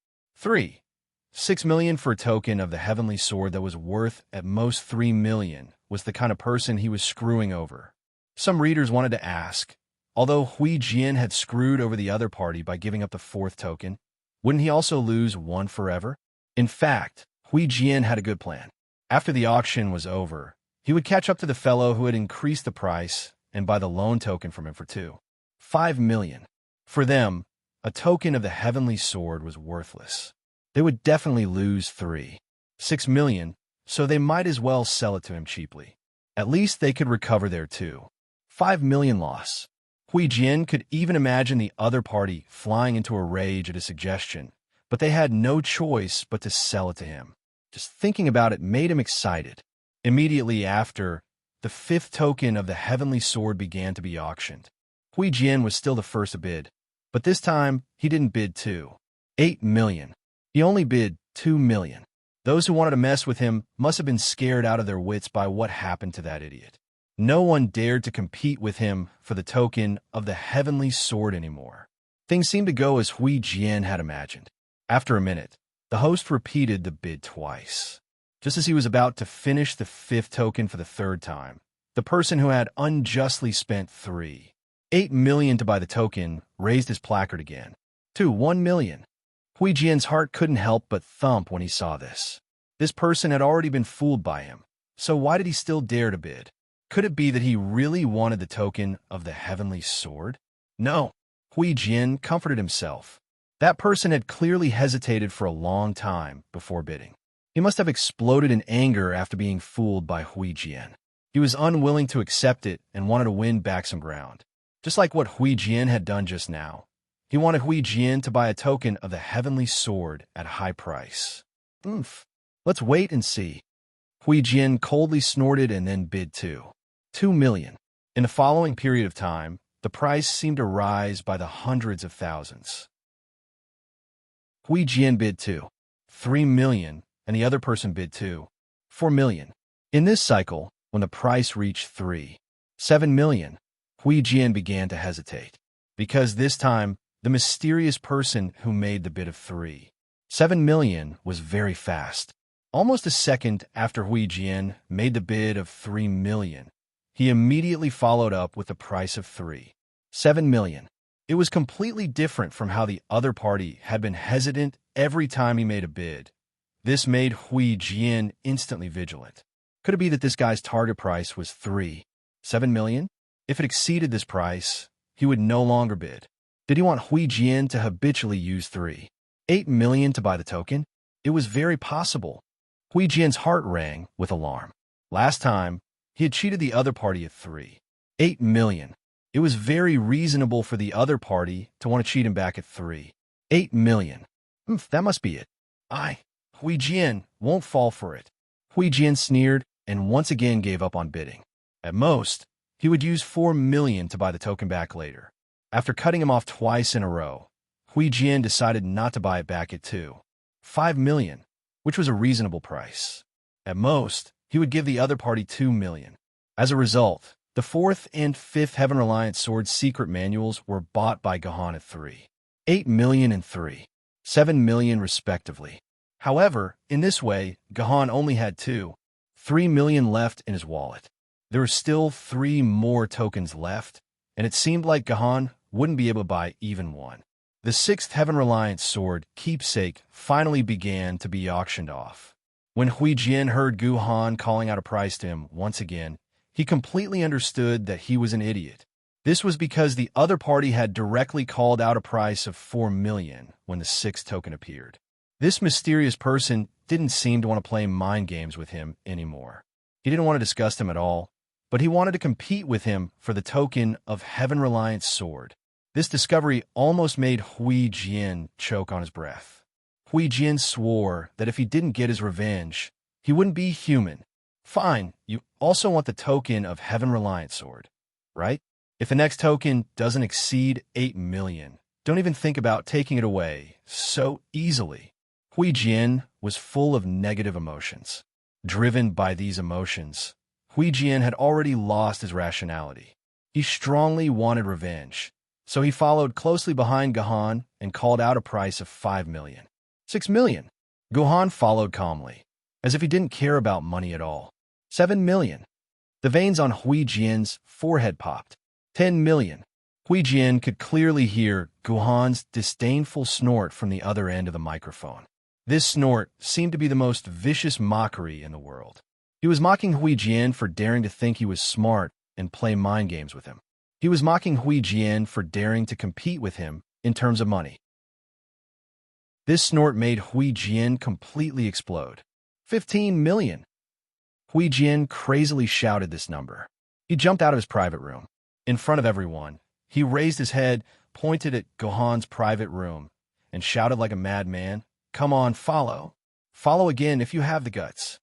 6 million for a token of the heavenly sword that was worth at most 3 million was the kind of person he was screwing over. Some readers wanted to ask, although Huijian had screwed over the other party by giving up the 4th token, wouldn't he also lose one forever? In fact, Huijian had a good plan. After the auction was over, he would catch up to the fellow who had increased the price and buy the loan token from him for 5 million. For them, a token of the heavenly sword was worthless. They would definitely lose 6 million, so they might as well sell it to him cheaply. At least they could recover their 5 million loss. Huijian could even imagine the other party flying into a rage at his suggestion, but they had no choice but to sell it to him. Just thinking about it made him excited. Immediately after, the 5th token of the heavenly sword began to be auctioned. Huijian was still the first to bid, but this time he didn't bid 8 million. He only bid 2 million. Those who wanted to mess with him must have been scared out of their wits by what happened to that idiot. No one dared to compete with him for the token of the heavenly sword anymore. Things seemed to go as Huijian had imagined. After a minute, the host repeated the bid twice. Just as he was about to finish the 5th token for the 3rd time, the person who had unjustly spent 8 million to buy the token raised his placard again. 1 million. Huijian's heart couldn't help but thump when he saw this. This person had already been fooled by him, so why did he still dare to bid? Could it be that he really wanted the token of the heavenly sword? No. Huijian comforted himself. That person had clearly hesitated for a long time before bidding. He must have exploded in anger after being fooled by Huijian. He was unwilling to accept it and wanted to win back some ground. Just like what Huijian had done just now. He wanted Huijian to buy a token of the heavenly sword at a high price. Let's wait and see. Huijian coldly snorted and then bid 2 million. In the following period of time, the price seemed to rise by the hundreds of thousands. Huijian bid 3 million, and the other person bid 4 million. In this cycle, when the price reached 7 million, Huijian began to hesitate. Because this time, the mysterious person who made the bid of 7 million was very fast. Almost a second after Huijian made the bid of 3 million, he immediately followed up with the price of 7 million. It was completely different from how the other party had been hesitant every time he made a bid. This made Huijian instantly vigilant. Could it be that this guy's target price was 7 million? If it exceeded this price, he would no longer bid. Did he want Huijian to habitually use 8 million to buy the token? It was very possible. Huijian's heart rang with alarm. Last time, he had cheated the other party at 8 million. It was very reasonable for the other party to want to cheat him back at 8 million. That must be it. Huijian won't fall for it. Huijian sneered and once again gave up on bidding. At most, he would use 4 million to buy the token back later. After cutting him off twice in a row, Huijian decided not to buy it back at 5 million, which was a reasonable price. At most, he would give the other party 2 million. As a result, the 4th and 5th Heaven Reliant Sword secret manuals were bought by Gahan at 8 million and 7 million respectively. However, in this way, Gahan only had 3 million left in his wallet. There were still 3 more tokens left, and it seemed like Gahan wouldn't be able to buy even one. The 6th Heaven Reliant Sword, Keepsake, finally began to be auctioned off. When Huijian heard Gahan calling out a price to him once again, he completely understood that he was an idiot. This was because the other party had directly called out a price of 4 million when the 6th token appeared. This mysterious person didn't seem to want to play mind games with him anymore. He didn't want to disgust him at all, but he wanted to compete with him for the token of Heaven Reliant Sword. This discovery almost made Huijian choke on his breath. Hui Jian swore that if he didn't get his revenge, he wouldn't be human. Fine, you also want the token of Heaven Reliant Sword, right? If the next token doesn't exceed 8 million, don't even think about taking it away so easily. Hui Jian was full of negative emotions. Driven by these emotions, Hui Jian had already lost his rationality. He strongly wanted revenge, so he followed closely behind Gahan and called out a price of 5 million. 6 million. Gahan followed calmly, as if he didn't care about money at all. 7 million. The veins on Hui Jian's forehead popped. 10 million. Hui Jian could clearly hear Gahan's disdainful snort from the other end of the microphone. This snort seemed to be the most vicious mockery in the world. He was mocking Hui Jian for daring to think he was smart and play mind games with him. He was mocking Hui Jian for daring to compete with him in terms of money. This snort made Hui Jian completely explode. 15 million. Hui Jian crazily shouted this number. He jumped out of his private room. In front of everyone, he raised his head, pointed at Gahan's private room, and shouted like a madman, "Come on, follow. Follow again if you have the guts."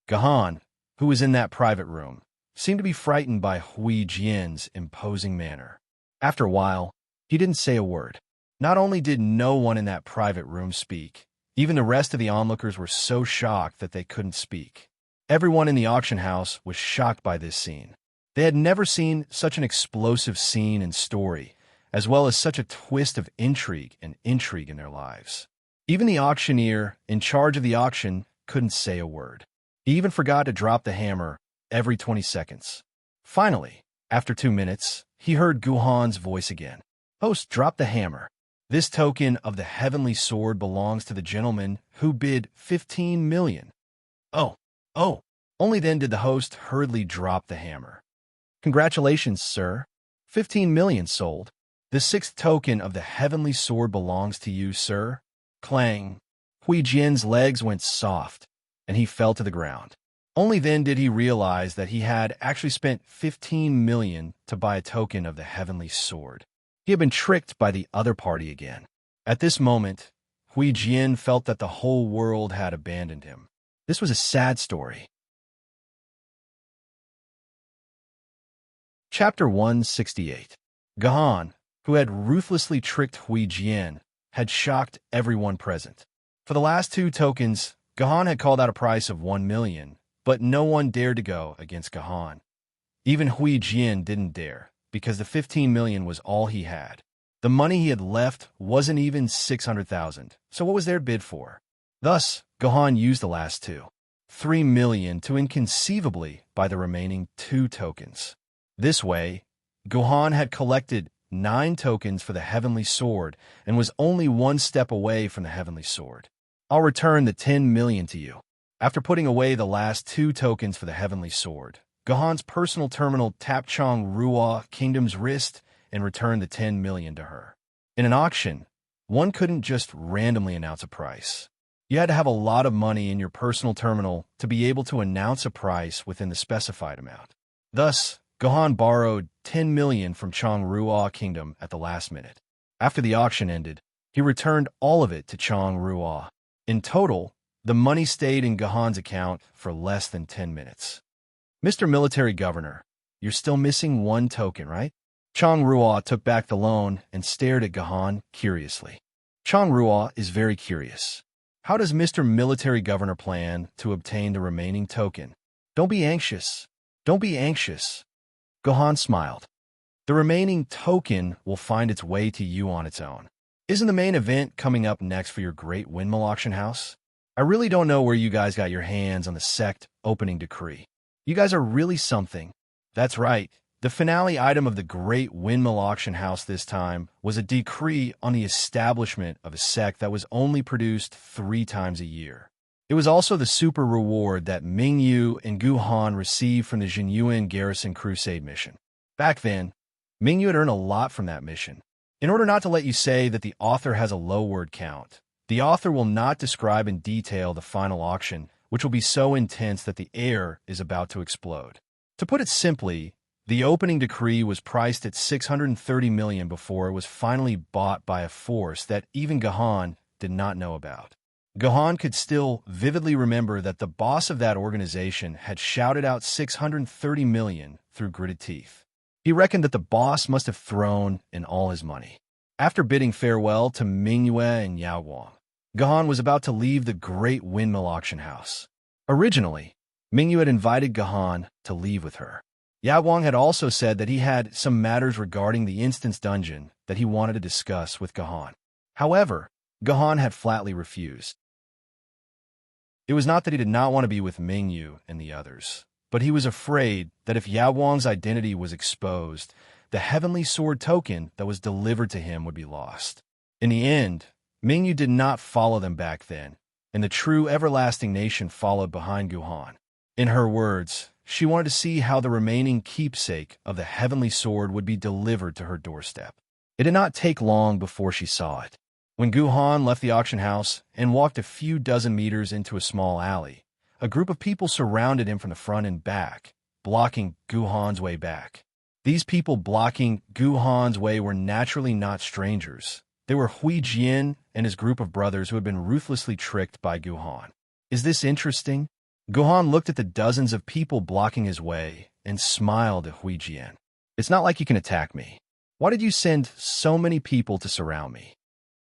Gahan, who was in that private room, seemed to be frightened by Hui Jian's imposing manner. After a while, he didn't say a word. Not only did no one in that private room speak, even the rest of the onlookers were so shocked that they couldn't speak. Everyone in the auction house was shocked by this scene. They had never seen such an explosive scene and story, as well as such a twist of intrigue in their lives. Even the auctioneer in charge of the auction couldn't say a word. He even forgot to drop the hammer every 20 seconds. Finally, after 2 minutes, he heard Gahan's voice again. "Host, drop the hammer. This token of the heavenly sword belongs to the gentleman who bid 15 million. Oh. Only then did the host hurriedly drop the hammer. "Congratulations, sir. 15 million sold. The 6th token of the heavenly sword belongs to you, sir." Clang. Hui Jian's legs went soft, and he fell to the ground. Only then did he realize that he had actually spent 15 million to buy a token of the heavenly sword. He had been tricked by the other party again. At this moment, Hui Jian felt that the whole world had abandoned him. This was a sad story. Chapter 168. Gahan, who had ruthlessly tricked Hui Jian, had shocked everyone present. For the last 2 tokens, Gahan had called out a price of 1 million, but no one dared to go against Gahan. Even Hui Jian didn't dare, because the 15 million was all he had. The money he had left wasn't even 600,000, so what was their bid for? Thus, Gahan used the last 2, 3 million, to inconceivably buy the remaining 2 tokens. This way, Gahan had collected 9 tokens for the heavenly sword and was only 1 step away from the heavenly sword. "I'll return the 10 million to you." After putting away the last 2 tokens for the heavenly sword, Gahan's personal terminal tapped Chang Ruo Kingdom's wrist and returned the 10 million to her. In an auction, one couldn't just randomly announce a price. You had to have a lot of money in your personal terminal to be able to announce a price within the specified amount. Thus, Gahan borrowed 10 million from Chang Ruo Kingdom at the last minute. After the auction ended, he returned all of it to Chang Ruo. In total, the money stayed in Gahan's account for less than 10 minutes. "Mr. Military Governor, you're still missing 1 token, right?" Chang Ruo took back the loan and stared at Gahan curiously. Chang Ruo is very curious. How does Mr. Military Governor plan to obtain the remaining token? Don't be anxious. Gahan smiled. "The remaining token will find its way to you on its own. Isn't the main event coming up next for your great windmill auction house? I really don't know where you guys got your hands on the sect opening decree. You guys are really something." That's right. The finale item of the great windmill auction house this time was a decree on the establishment of a sect that was only produced 3 times a year. It was also the super reward that Mingyu and Guhan received from the Jinyuan Garrison Crusade mission. Back then, Mingyu had earned a lot from that mission. In order not to let you say that the author has a low word count, the author will not describe in detail the final auction, which will be so intense that the air is about to explode. To put it simply, the opening decree was priced at 630 million before it was finally bought by a force that even Gahan did not know about. Gohan could still vividly remember that the boss of that organization had shouted out 630 million through gritted teeth. He reckoned that the boss must have thrown in all his money. After bidding farewell to Mingyue and Yao Guang, Gohan was about to leave the great windmill auction house. Originally, Mingyue had invited Gohan to leave with her. Yao Guang had also said that he had some matters regarding the instance dungeon that he wanted to discuss with Gohan. However, Gohan had flatly refused. It was not that he did not want to be with Mingyu and the others, but he was afraid that if Yao Guang's identity was exposed, the heavenly sword token that was delivered to him would be lost. In the end, Mingyu did not follow them back then, and the true everlasting nation followed behind Gohan. In her words, she wanted to see how the remaining keepsake of the heavenly sword would be delivered to her doorstep. It did not take long before she saw it. When Gohan left the auction house and walked a few dozen meters into a small alley, a group of people surrounded him from the front and back, blocking Gohan's way back. These people blocking Gohan's way were naturally not strangers. They were Hui Jian and his group of brothers who had been ruthlessly tricked by Gohan. Is this interesting? Gohan looked at the dozens of people blocking his way and smiled at Hui Jian. It's not like you can attack me. Why did you send so many people to surround me?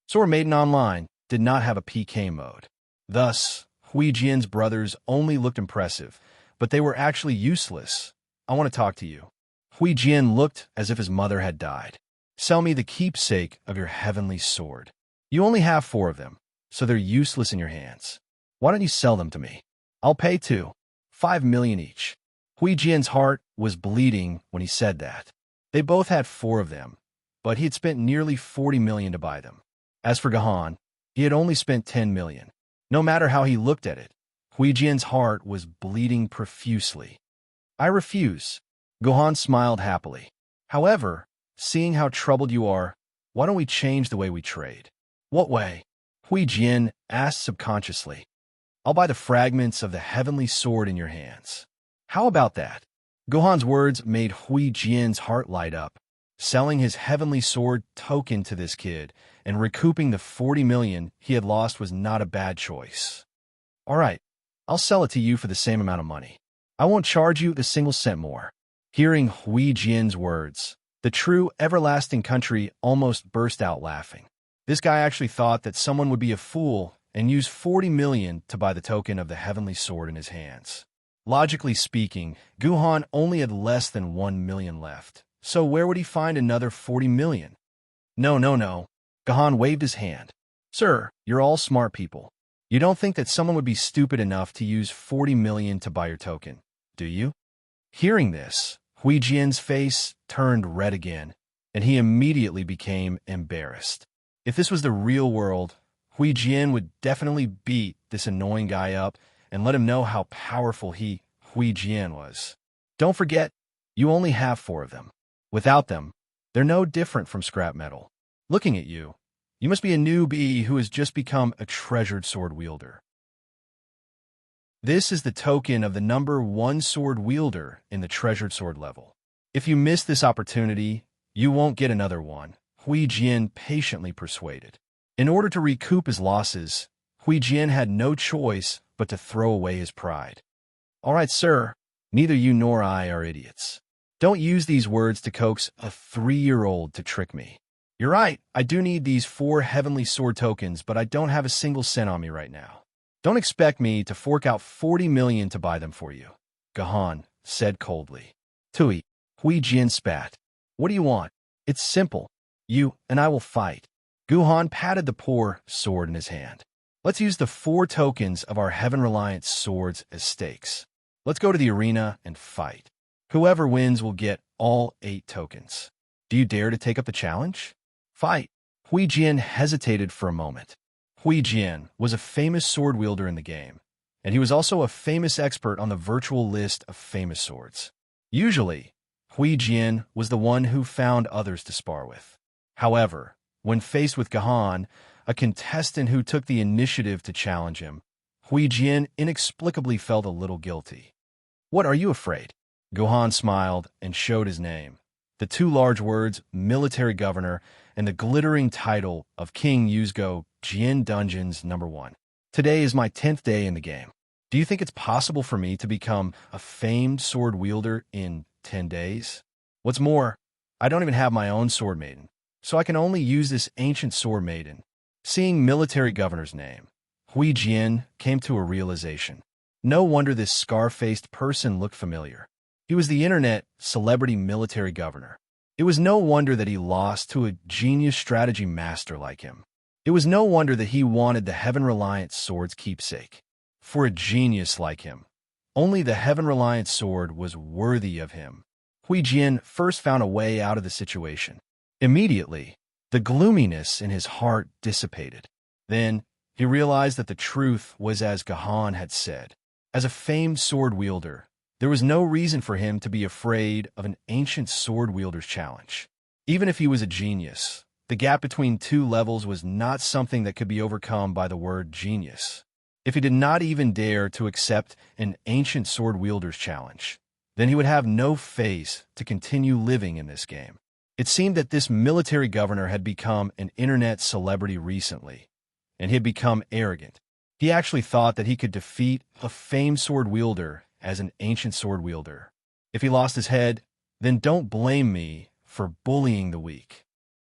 Sora Maiden Online did not have a PK mode. Thus, Hui Jian's brothers only looked impressive, but they were actually useless. I want to talk to you. Hui Jian looked as if his mother had died. Sell me the keepsake of your heavenly sword. You only have 4 of them, so they're useless in your hands. Why don't you sell them to me? I'll pay 5 million each. Hui Jian's heart was bleeding when he said that. They both had 4 of them, but he had spent nearly 40 million to buy them. As for Gohan, he had only spent 10 million. No matter how he looked at it, Hui Jian's heart was bleeding profusely. I refuse. Gohan smiled happily. However, seeing how troubled you are, why don't we change the way we trade? What way? Hui Jian asked subconsciously. I'll buy the fragments of the heavenly sword in your hands. How about that? Gohan's words made Hui Jian's heart light up. Selling his heavenly sword token to this kid and recouping the 40 million he had lost was not a bad choice. All right, I'll sell it to you for the same amount of money. I won't charge you a single cent more. Hearing Hui Jian's words, the true everlasting country almost burst out laughing. This guy actually thought that someone would be a fool and use 40 million to buy the token of the heavenly sword in his hands. Logically speaking, Gohan only had less than 1 million left. So where would he find another 40 million? No. Gohan waved his hand. Sir, you're all smart people. You don't think that someone would be stupid enough to use 40 million to buy your token, do you? Hearing this, Hui Jian's face turned red again, and he immediately became embarrassed. If this was the real world, Hui Jian would definitely beat this annoying guy up and let him know how powerful Hui Jian was. Don't forget, you only have 4 of them. Without them, they're no different from scrap metal. Looking at you, you must be a newbie who has just become a treasured sword wielder. This is the token of the number 1 sword wielder in the treasured sword level. If you miss this opportunity, you won't get another one, Hui Jian patiently persuaded. In order to recoup his losses, Hui Jian had no choice but to throw away his pride. All right, sir, neither you nor I are idiots. Don't use these words to coax a 3-year-old to trick me. You're right, I do need these 4 heavenly sword tokens, but I don't have a single cent on me right now. Don't expect me to fork out 40 million to buy them for you, Gohan said coldly. Tui, Hui Jian spat. What do you want? It's simple. You and I will fight. Gohan patted the poor sword in his hand. Let's use the 4 tokens of our heaven-reliant swords as stakes. Let's go to the arena and fight. Whoever wins will get all 8 tokens. Do you dare to take up the challenge? Fight. Hui Jian hesitated for a moment. Hui Jian was a famous sword wielder in the game, and he was also a famous expert on the virtual list of famous swords. Usually, Hui Jian was the one who found others to spar with. However, when faced with Gohan, a contestant who took the initiative to challenge him, Hui Jian inexplicably felt a little guilty. What, are you afraid? Gohan smiled and showed his name. The 2 large words, military governor, and the glittering title of King Yuzgo Jian Dungeons No. 1. Today is my 10th day in the game. Do you think it's possible for me to become a famed sword wielder in 10 days? What's more, I don't even have my own sword maiden, so I can only use this ancient sword maiden. Seeing military governor's name, Hui Jian came to a realization. No wonder this scar-faced person looked familiar. He was the internet celebrity military governor. It was no wonder that he lost to a genius strategy master like him. It was no wonder that he wanted the Heaven-Reliant sword's keepsake. For a genius like him, only the Heaven-Reliant sword was worthy of him. Hui Jian first found a way out of the situation. Immediately, the gloominess in his heart dissipated. Then, he realized that the truth was as Gahan had said. As a famed sword wielder, there was no reason for him to be afraid of an ancient sword wielder's challenge. Even if he was a genius, the gap between two levels was not something that could be overcome by the word genius. If he did not even dare to accept an ancient sword wielder's challenge, then he would have no face to continue living in this game. It seemed that this military governor had become an internet celebrity recently, and he had become arrogant. He actually thought that he could defeat a famed sword wielder as an ancient sword wielder. If he lost his head, then don't blame me for bullying the weak.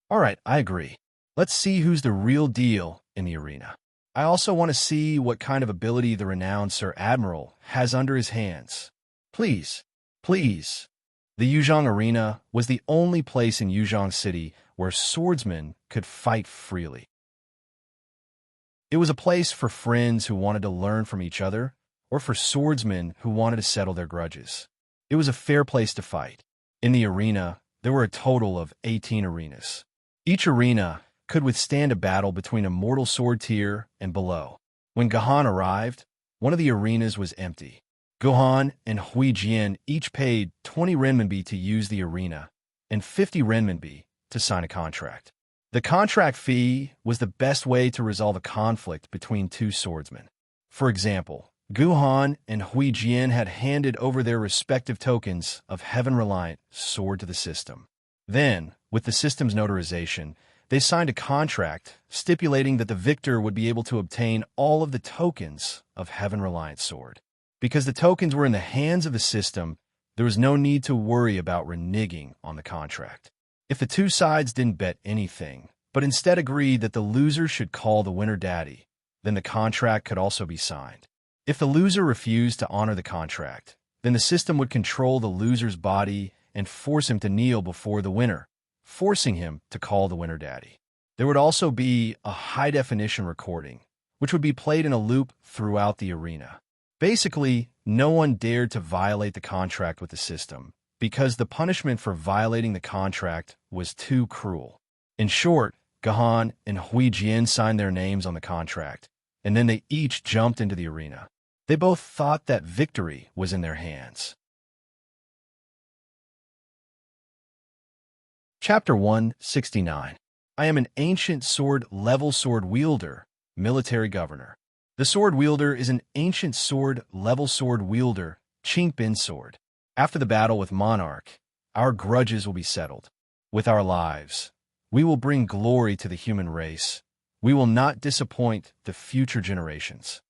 All right, I agree. Let's see who's the real deal in the arena. I also want to see what kind of ability the renowned Sir Admiral has under his hands. Please, please. The Yuzhong Arena was the only place in Yuzhong City where swordsmen could fight freely. It was a place for friends who wanted to learn from each other, or for swordsmen who wanted to settle their grudges. It was a fair place to fight. In the arena, there were a total of 18 arenas. Each arena could withstand a battle between a mortal sword tier and below. When Gahan arrived, one of the arenas was empty. Gahan and Hui Jian each paid 20 renminbi to use the arena and 50 renminbi to sign a contract. The contract fee was the best way to resolve a conflict between two swordsmen. For example, Guhan and Hui Jian had handed over their respective tokens of Heaven-Reliant sword to the system. Then, with the system's notarization, they signed a contract stipulating that the victor would be able to obtain all of the tokens of Heaven-Reliant sword. Because the tokens were in the hands of the system, there was no need to worry about reneging on the contract. If the two sides didn't bet anything, but instead agreed that the loser should call the winner daddy, then the contract could also be signed. If the loser refused to honor the contract, then the system would control the loser's body and force him to kneel before the winner, forcing him to call the winner daddy. There would also be a high-definition recording, which would be played in a loop throughout the arena. Basically, no one dared to violate the contract with the system, because the punishment for violating the contract was too cruel. In short, Gahan and Hui Jian signed their names on the contract, and then they each jumped into the arena. They both thought that victory was in their hands. Chapter 169. I am an ancient sword-level sword wielder, military governor. The sword wielder is an ancient sword-level sword wielder, Qing Bin sword. After the battle with Monarch, our grudges will be settled. With our lives, we will bring glory to the human race. We will not disappoint the future generations.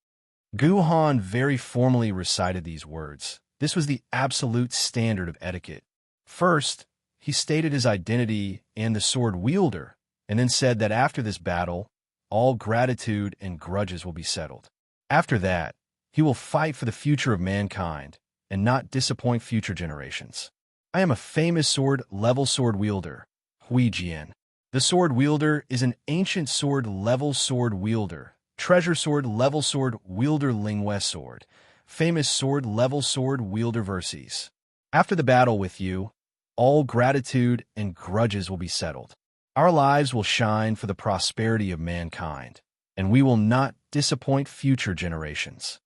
Guhan very formally recited these words. This was the absolute standard of etiquette. First, he stated his identity and the sword wielder, and then said that after this battle, all gratitude and grudges will be settled. After that, he will fight for the future of mankind and not disappoint future generations. I am a famous sword-level sword wielder, Hui Jian. The sword wielder is an ancient sword-level sword wielder, treasure sword-level sword wielder Lingwei sword, famous sword-level sword wielder Verses. After the battle with you, all gratitude and grudges will be settled. Our lives will shine for the prosperity of mankind, and we will not disappoint future generations.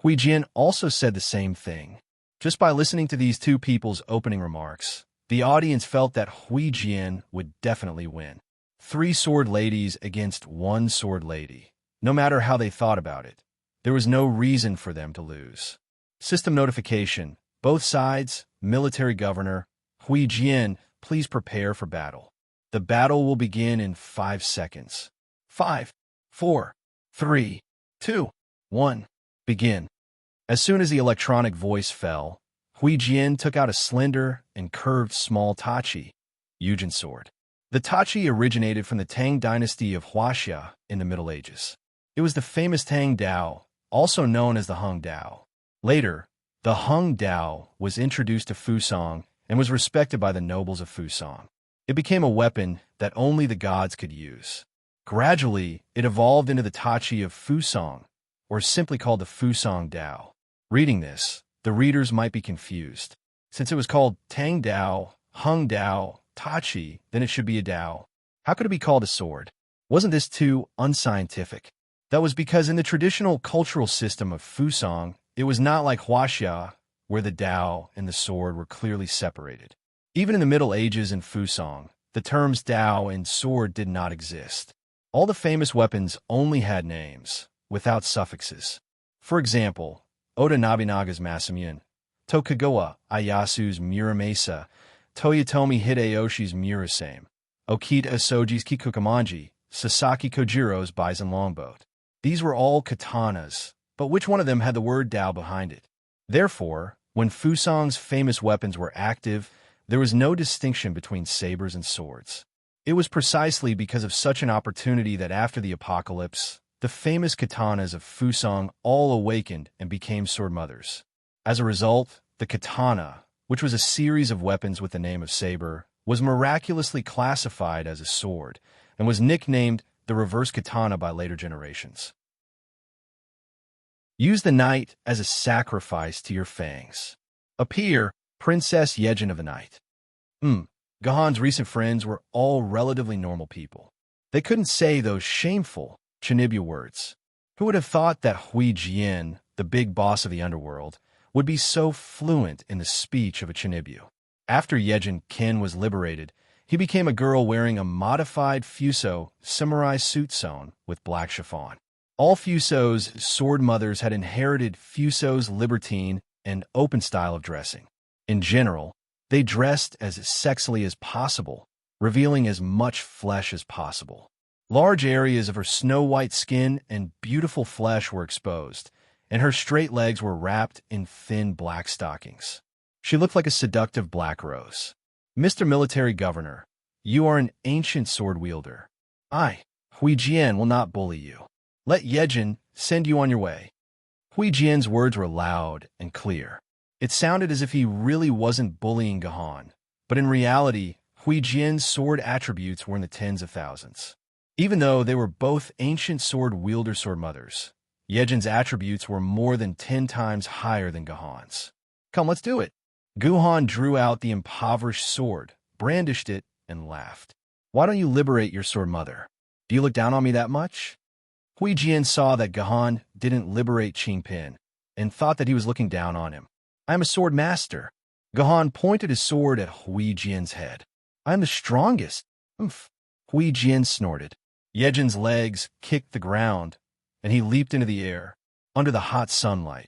Hui Jian also said the same thing. Just by listening to these two people's opening remarks, the audience felt that Hui Jian would definitely win. 3 sword ladies against 1 sword lady. No matter how they thought about it, there was no reason for them to lose. System notification. Both sides, military governor, Hui Jian, please prepare for battle. The battle will begin in 5 seconds. 5, 4, 3, 2, 1, begin. As soon as the electronic voice fell, Hui Jian took out a slender and curved small tachi, Yujin sword. The tachi originated from the Tang dynasty of Huaxia in the Middle Ages. It was the famous Tang Dao, also known as the Hung Dao. Later, the Hung Dao was introduced to Fusang and was respected by the nobles of Fusang. It became a weapon that only the gods could use. Gradually, it evolved into the tachi of Fusang, or simply called the Fusang Dao. Reading this, the readers might be confused. Since it was called Tang Dao, Hung Dao, tachi, then it should be a Dao. How could it be called a sword? Wasn't this too unscientific? That was because in the traditional cultural system of Fusang, it was not like Huaxia, where the Dao and the sword were clearly separated. Even in the Middle Ages in Fusang, the terms Dao and sword did not exist. All the famous weapons only had names, without suffixes. For example, Oda Nobunaga's Masamune, Tokugawa Ieyasu's Muramasa, Toyotomi Hideyoshi's Murasame, Okita Asoji's Kikukamanji, Sasaki Kojiro's Bison Longbow. These were all katanas, but which one of them had the word Dao behind it? Therefore, when Fusang's famous weapons were active, there was no distinction between sabers and swords. It was precisely because of such an opportunity that after the apocalypse, the famous katanas of Fusang all awakened and became sword mothers. As a result, the katana, which was a series of weapons with the name of saber, was miraculously classified as a sword and was nicknamed the reverse katana by later generations. Use the night as a sacrifice to your fangs. Appear, Princess Yejin of the Night. Gahan's recent friends were all relatively normal people. They couldn't say those shameful Chinibyu words. Who would have thought that Hui Jian, the big boss of the underworld, would be so fluent in the speech of a Chinibyu? After Yejin Kin was liberated, he became a girl wearing a modified Fuso samurai suit sewn with black chiffon. All Fuso's sword mothers had inherited Fuso's libertine and open style of dressing. In general, they dressed as sexily as possible, revealing as much flesh as possible. Large areas of her snow-white skin and beautiful flesh were exposed, and her straight legs were wrapped in thin black stockings. She looked like a seductive black rose. Mr. Military Governor, you are an ancient sword wielder. I, Hui Jian, will not bully you. Let Yejin send you on your way. Hui Jian's words were loud and clear. It sounded as if he really wasn't bullying Gahan, but in reality, Hui Jian's sword attributes were in the tens of thousands. Even though they were both ancient sword wielder sword mothers, Yejin's attributes were more than 10 times higher than Gahan's. Come, let's do it. Guhan drew out the impoverished sword, brandished it, and laughed. Why don't you liberate your sword mother? Do you look down on me that much? Hui Jian saw that Gahan didn't liberate Qingpin and thought that he was looking down on him. I am a sword master. Gahan pointed his sword at Hui Jian's head. I am the strongest. Oof. Hui Jian snorted. Yejin's legs kicked the ground, and he leaped into the air. Under the hot sunlight,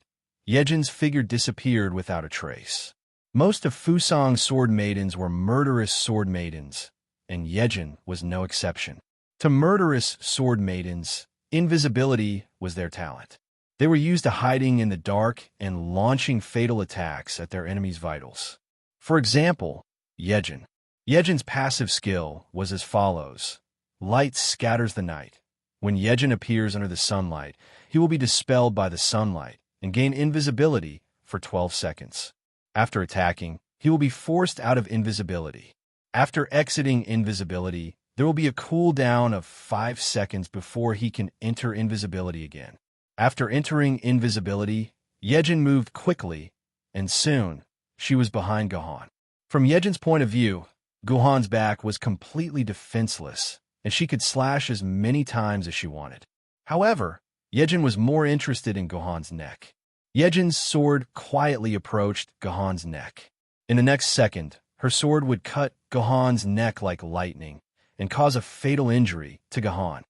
Yejin's figure disappeared without a trace. Most of Fusang's sword maidens were murderous sword maidens, and Yejin was no exception. To murderous sword maidens, invisibility was their talent. They were used to hiding in the dark and launching fatal attacks at their enemies' vitals. For example, Yejin. Yejin's passive skill was as follows. Light scatters the night. When Yejin appears under the sunlight, he will be dispelled by the sunlight and gain invisibility for 12 seconds. After attacking, he will be forced out of invisibility. After exiting invisibility, there will be a cooldown of 5 seconds before he can enter invisibility again. After entering invisibility, Yejin moved quickly, and soon, she was behind Gahan. From Yejin's point of view, Guhan's back was completely defenseless, and she could slash as many times as she wanted. However, Yejin was more interested in Gahan's neck. Yejin's sword quietly approached Gahan's neck. In the next second, her sword would cut Gahan's neck like lightning and cause a fatal injury to Gahan.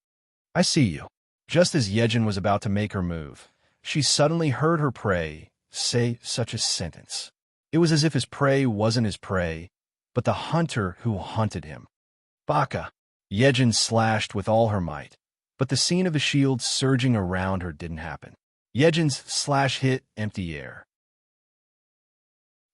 I see you. Just as Yejin was about to make her move, she suddenly heard her prey say such a sentence. It was as if his prey wasn't his prey, but the hunter who hunted him. Baka! Yejin slashed with all her might. But the scene of the shield surging around her didn't happen. Yejin's slash hit empty air.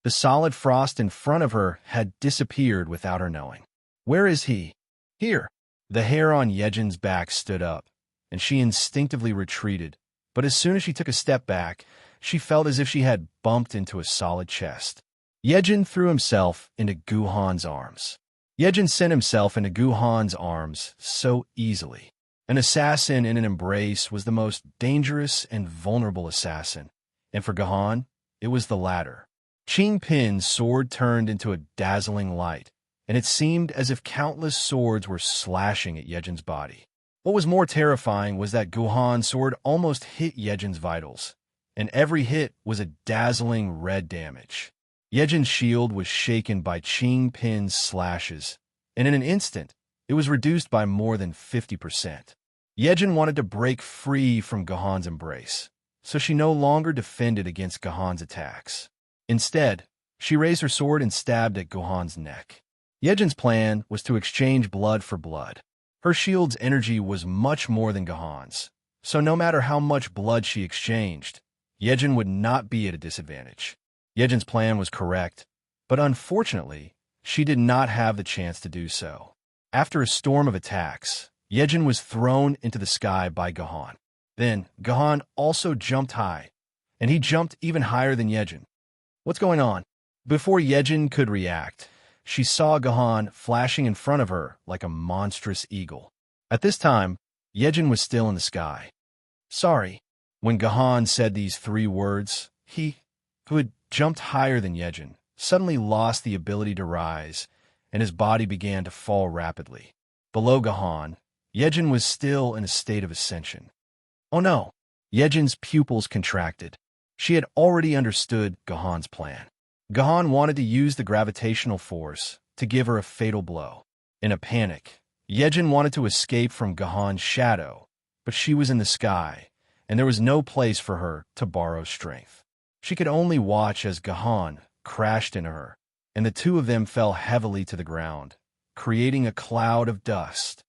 The solid frost in front of her had disappeared without her knowing. Where is he? Here. The hair on Yejin's back stood up, and she instinctively retreated. But as soon as she took a step back, she felt as if she had bumped into a solid chest. Yejin threw himself into Guhan's arms. Yejin sent himself into Guhan's arms so easily. An assassin in an embrace was the most dangerous and vulnerable assassin, and for Guhan, it was the latter. Qing Pin's sword turned into a dazzling light, and it seemed as if countless swords were slashing at Yejin's body. What was more terrifying was that Guhan's sword almost hit Yejin's vitals, and every hit was a dazzling red damage. Yejin's shield was shaken by Qing Pin's slashes, and in an instant, it was reduced by more than 50%. Yejin wanted to break free from Guhan's embrace, so she no longer defended against Guhan's attacks. Instead, she raised her sword and stabbed at Guhan's neck. Yejin's plan was to exchange blood for blood. Her shield's energy was much more than Guhan's, so no matter how much blood she exchanged, Yejin would not be at a disadvantage. Yejin's plan was correct, but unfortunately, she did not have the chance to do so. After a storm of attacks, Yejin was thrown into the sky by Guhan. Then, Guhan also jumped high, and he jumped even higher than Yejin. What's going on? Before Yejin could react, she saw Guhan flashing in front of her like a monstrous eagle. At this time, Yejin was still in the sky. Sorry. When Guhan said these 3 words, he, who had jumped higher than Yejin, suddenly lost the ability to rise, and his body began to fall rapidly. Below Guhan, Yejin was still in a state of ascension. Oh no! Yejin's pupils contracted. She had already understood Guhan's plan. Guhan wanted to use the gravitational force to give her a fatal blow. In a panic, Yejin wanted to escape from Guhan's shadow, but she was in the sky, and there was no place for her to borrow strength. She could only watch as Guhan crashed into her, and the two of them fell heavily to the ground, creating a cloud of dust.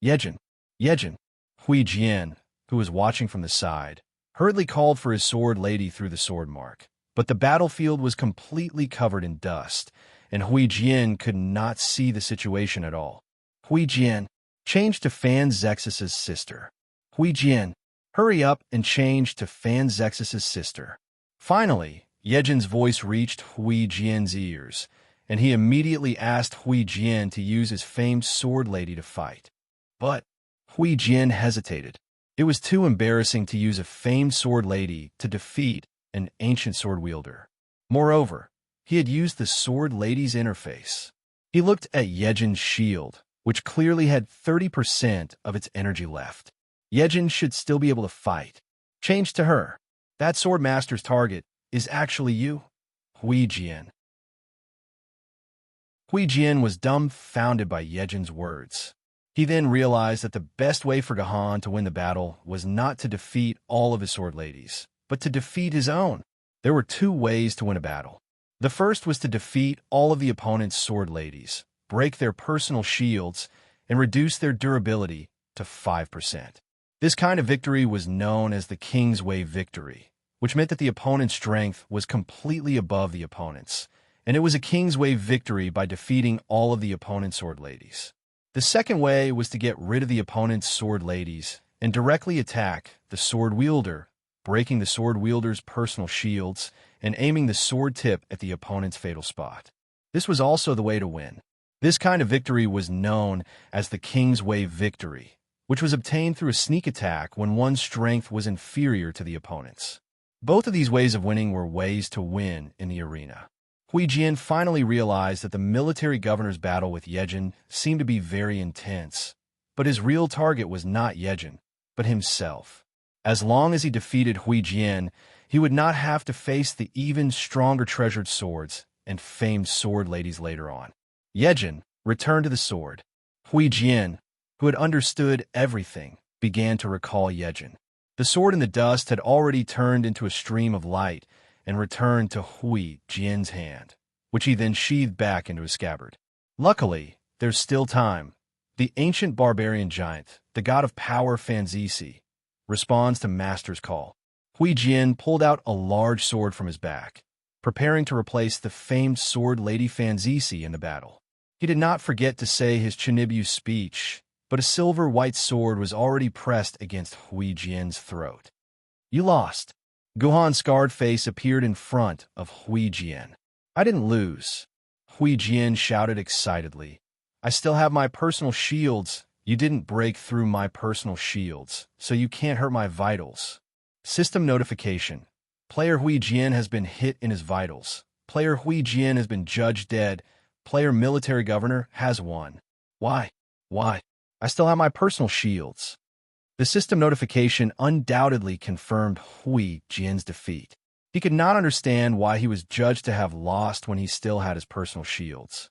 Yejin! Hui Jian, who was watching from the side, hurriedly called for his sword lady through the sword mark. But the battlefield was completely covered in dust, and Hui Jian could not see the situation at all. Hui Jian, change to Fan Zexus's sister. Hui Jian, hurry up and change to Fan Zexus's sister. Finally, Yejin's voice reached Hui Jian's ears, and he immediately asked Hui Jian to use his famed sword lady to fight. But Hui Jian hesitated. It was too embarrassing to use a famed sword lady to defeat an ancient sword wielder. Moreover, he had used the sword lady's interface. He looked at Yejin's shield, which clearly had 30% of its energy left. Yejin should still be able to fight. Change to her. That sword master's target is actually you, Hui Jian. Hui Jian was dumbfounded by Yejin's words. He then realized that the best way for Guhan to win the battle was not to defeat all of his sword ladies, but to defeat his own. There were 2 ways to win a battle. The first was to defeat all of the opponent's sword ladies, break their personal shields, and reduce their durability to 5%. This kind of victory was known as the King's Way victory, which meant that the opponent's strength was completely above the opponent's, and it was a King's Way victory by defeating all of the opponent's sword ladies. The second way was to get rid of the opponent's sword ladies and directly attack the sword wielder, breaking the sword wielder's personal shields and aiming the sword tip at the opponent's fatal spot. This was also the way to win. This kind of victory was known as the King's Way victory, which was obtained through a sneak attack when one's strength was inferior to the opponent's. Both of these ways of winning were ways to win in the arena. Hui Jian finally realized that the military governor's battle with Yejin seemed to be very intense, but his real target was not Yejin, but himself. As long as he defeated Hui Jian, he would not have to face the even stronger treasured swords and famed sword ladies later on. Yejin returned to the sword. Hui Jian, who had understood everything, began to recall Yejin. The sword in the dust had already turned into a stream of light and returned to Hui Jian's hand, which he then sheathed back into his scabbard. Luckily, there's still time. The ancient barbarian giant, the god of power Fanzisi, responds to Master's call. Hui Jian pulled out a large sword from his back, preparing to replace the famed sword Lady Fanzisi in the battle. He did not forget to say his Chinibyu speech, but a silver-white sword was already pressed against Hui Jian's throat. You lost. Guhan's scarred face appeared in front of Hui Jian. I didn't lose. Hui Jian shouted excitedly. I still have my personal shields. You didn't break through my personal shields, so you can't hurt my vitals. System notification. Player Hui Jian has been hit in his vitals. Player Hui Jian has been judged dead. Player military governor has won. Why? Why? I still have my personal shields. The system notification undoubtedly confirmed Hui Jian's defeat. He could not understand why he was judged to have lost when he still had his personal shields.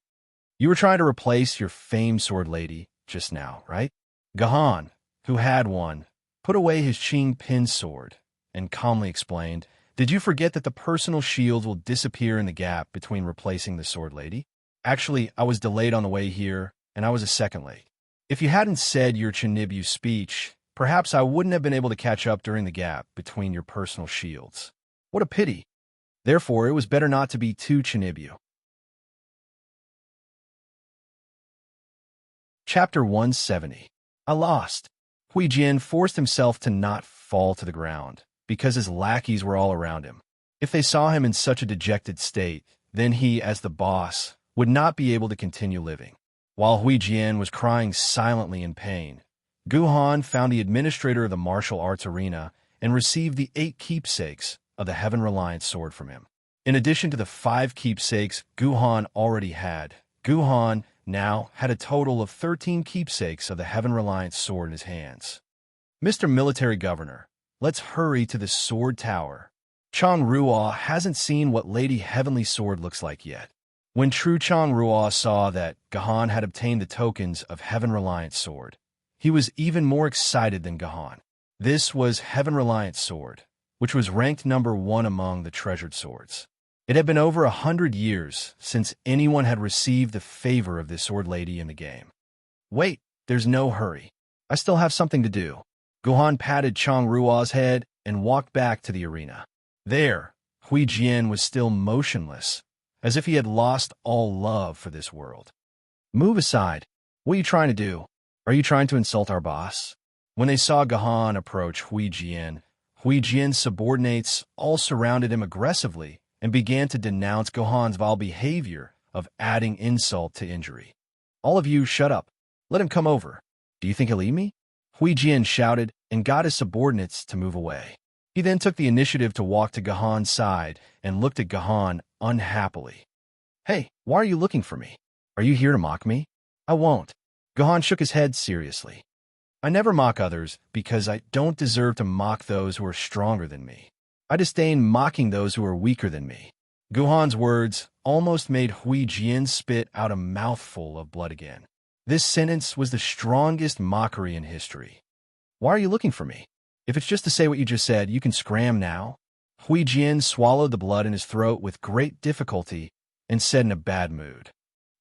You were trying to replace your famed sword lady just now, right? Gahan, who had one, put away his Qing pin sword and calmly explained, did you forget that the personal shields will disappear in the gap between replacing the sword lady? Actually, I was delayed on the way here, and I was a second late. If you hadn't said your Chinibyu speech, perhaps I wouldn't have been able to catch up during the gap between your personal shields. What a pity. Therefore, it was better not to be too Chinibyu. Chapter 170. I lost. Hui Jian forced himself to not fall to the ground, because his lackeys were all around him. If they saw him in such a dejected state, then he, as the boss, would not be able to continue living. While Hui Jian was crying silently in pain, Guhan found the administrator of the martial arts arena and received the 8 keepsakes of the Heaven-Reliant sword from him. In addition to the 5 keepsakes Guhan already had, Guhan now had a total of 13 keepsakes of the Heaven-Reliant sword in his hands. Mr. Military Governor, let's hurry to the sword tower. Chang Ruo hasn't seen what Lady Heavenly Sword looks like yet. When True Chang Ruo saw that Gahan had obtained the tokens of Heaven-Reliant sword, he was even more excited than Gahan. This was Heaven-Reliant sword, which was ranked number 1 among the treasured swords. It had been over 100 years since anyone had received the favor of this sword lady in the game. Wait, there's no hurry. I still have something to do. Guhan patted Chang Ruo's head and walked back to the arena. There, Hui Jian was still motionless, as if he had lost all love for this world. Move aside. What are you trying to do? Are you trying to insult our boss? When they saw Gahan approach Hui Jian's subordinates all surrounded him aggressively and began to denounce Gahan's vile behavior of adding insult to injury. All of you, shut up. Let him come over. Do you think he'll eat me? Hui Jian shouted and got his subordinates to move away. He then took the initiative to walk to Gahan's side and looked at Gahan unhappily. Hey, why are you looking for me? Are you here to mock me? I won't. Gahan shook his head seriously. I never mock others because I don't deserve to mock those who are stronger than me. I disdain mocking those who are weaker than me. Guhan's words almost made Hui Jian spit out a mouthful of blood again. This sentence was the strongest mockery in history. Why are you looking for me? If it's just to say what you just said, you can scram now. Hui Jian swallowed the blood in his throat with great difficulty and said in a bad mood,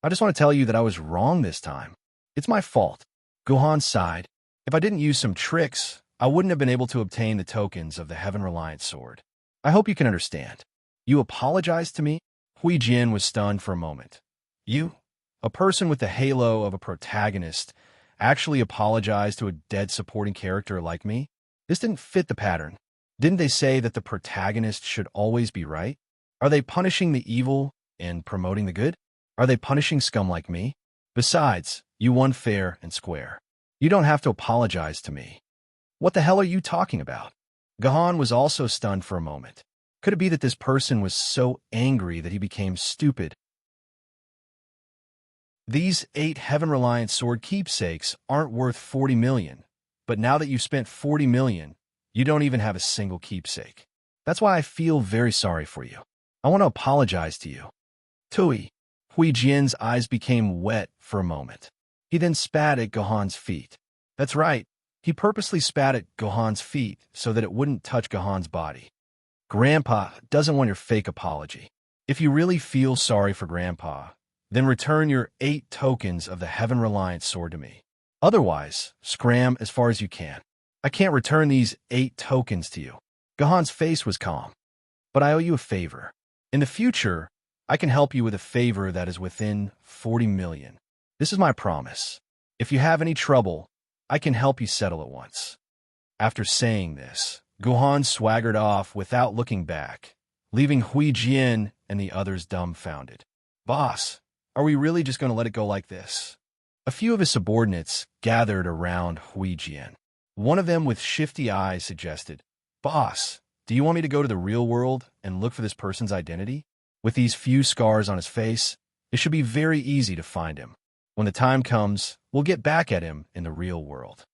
I just want to tell you that I was wrong this time. It's my fault. Guhan sighed. If I didn't use some tricks, I wouldn't have been able to obtain the tokens of the Heaven-Reliant sword. I hope you can understand. You apologized to me? Hui Jian was stunned for a moment. You, a person with the halo of a protagonist, actually apologized to a dead supporting character like me? This didn't fit the pattern. Didn't they say that the protagonist should always be right? Are they punishing the evil and promoting the good? Are they punishing scum like me? Besides, you won fair and square. You don't have to apologize to me. What the hell are you talking about? Gahan was also stunned for a moment. Could it be that this person was so angry that he became stupid? These 8 Heaven-Reliant sword keepsakes aren't worth 40 million, but now that you've spent 40 million, you don't even have a single keepsake. That's why I feel very sorry for you. I want to apologize to you. Tui. Hui Jian's eyes became wet for a moment. He then spat at Gahan's feet. That's right. He purposely spat at Gahan's feet so that it wouldn't touch Gahan's body. Grandpa doesn't want your fake apology. If you really feel sorry for Grandpa, then return your 8 tokens of the Heaven-Reliant sword to me. Otherwise, scram as far as you can. I can't return these 8 tokens to you. Gahan's face was calm. But I owe you a favor. In the future, I can help you with a favor that is within 40 million. This is my promise. If you have any trouble, I can help you settle it once. After saying this, Gahan swaggered off without looking back, leaving Hui Jian and the others dumbfounded. Boss, are we really just going to let it go like this? A few of his subordinates gathered around Hui Jian. One of them with shifty eyes suggested, Boss, do you want me to go to the real world and look for this person's identity? With these few scars on his face, it should be very easy to find him. When the time comes, we'll get back at him in the real world.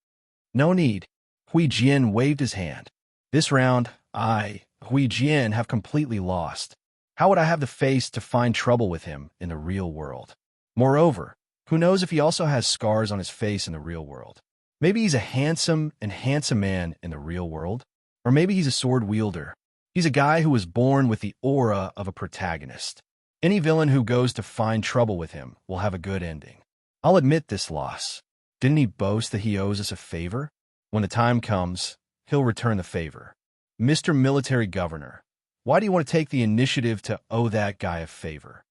No need. Hui Jian waved his hand. This round, Hui Jian, have completely lost. How would I have the face to find trouble with him in the real world? Moreover, who knows if he also has scars on his face in the real world? Maybe he's a handsome man in the real world. Or maybe he's a sword wielder. He's a guy who was born with the aura of a protagonist. Any villain who goes to find trouble with him will have a good ending. I'll admit this loss. Didn't he boast that he owes us a favor? When the time comes, he'll return the favor. Mr. Military Governor, why do you want to take the initiative to owe that guy a favor?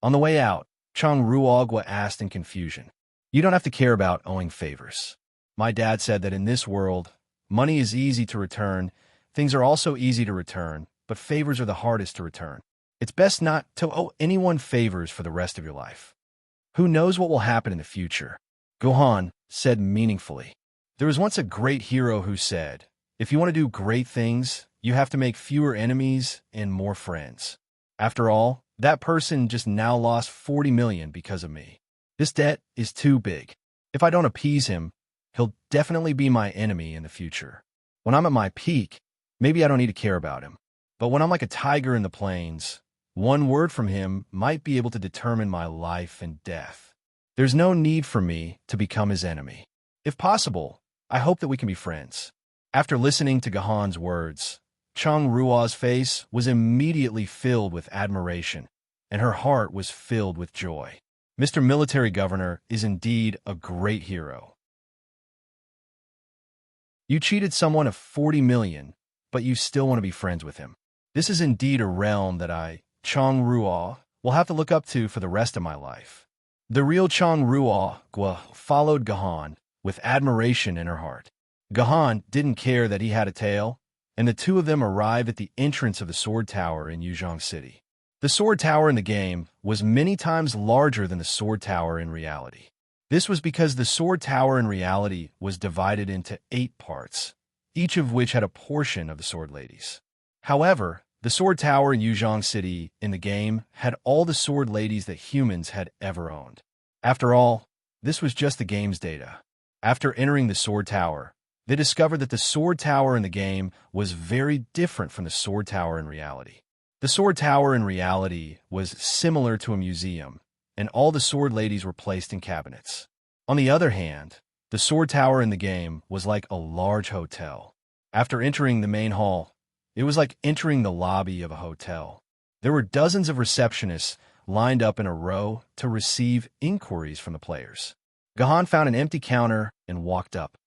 On the way out, Chang Ruogwa asked in confusion. You don't have to care about owing favors. My dad said that in this world, money is easy to return, things are also easy to return, but favors are the hardest to return. It's best not to owe anyone favors for the rest of your life. Who knows what will happen in the future? Gahan said meaningfully. There was once a great hero who said, if you want to do great things, you have to make fewer enemies and more friends. After all, that person just now lost 40 million because of me. This debt is too big. If I don't appease him, he'll definitely be my enemy in the future. When I'm at my peak, maybe I don't need to care about him. But when I'm like a tiger in the plains, one word from him might be able to determine my life and death. There's no need for me to become his enemy. If possible, I hope that we can be friends. After listening to Gahan's words, Chang Ruo's face was immediately filled with admiration, and her heart was filled with joy. Mr. Military Governor is indeed a great hero. You cheated someone of 40 million, but you still want to be friends with him. This is indeed a realm that I, Chang Ruo, will have to look up to for the rest of my life. The real Chang Ruo followed Gahan with admiration in her heart. Gahan didn't care that he had a tail, and the two of them arrived at the entrance of the Sword Tower in Yuzhong City. The Sword Tower in the game was many times larger than the Sword Tower in reality. This was because the Sword Tower in reality was divided into 8 parts, each of which had a portion of the Sword Ladies. However, the Sword Tower in Yuzhong City in the game had all the Sword Ladies that humans had ever owned. After all, this was just the game's data. After entering the Sword Tower, they discovered that the Sword Tower in the game was very different from the Sword Tower in reality. The Sword Tower in reality was similar to a museum, and all the Sword Ladies were placed in cabinets. On the other hand, the Sword Tower in the game was like a large hotel. After entering the main hall, it was like entering the lobby of a hotel. There were dozens of receptionists lined up in a row to receive inquiries from the players. Gahan found an empty counter and walked up.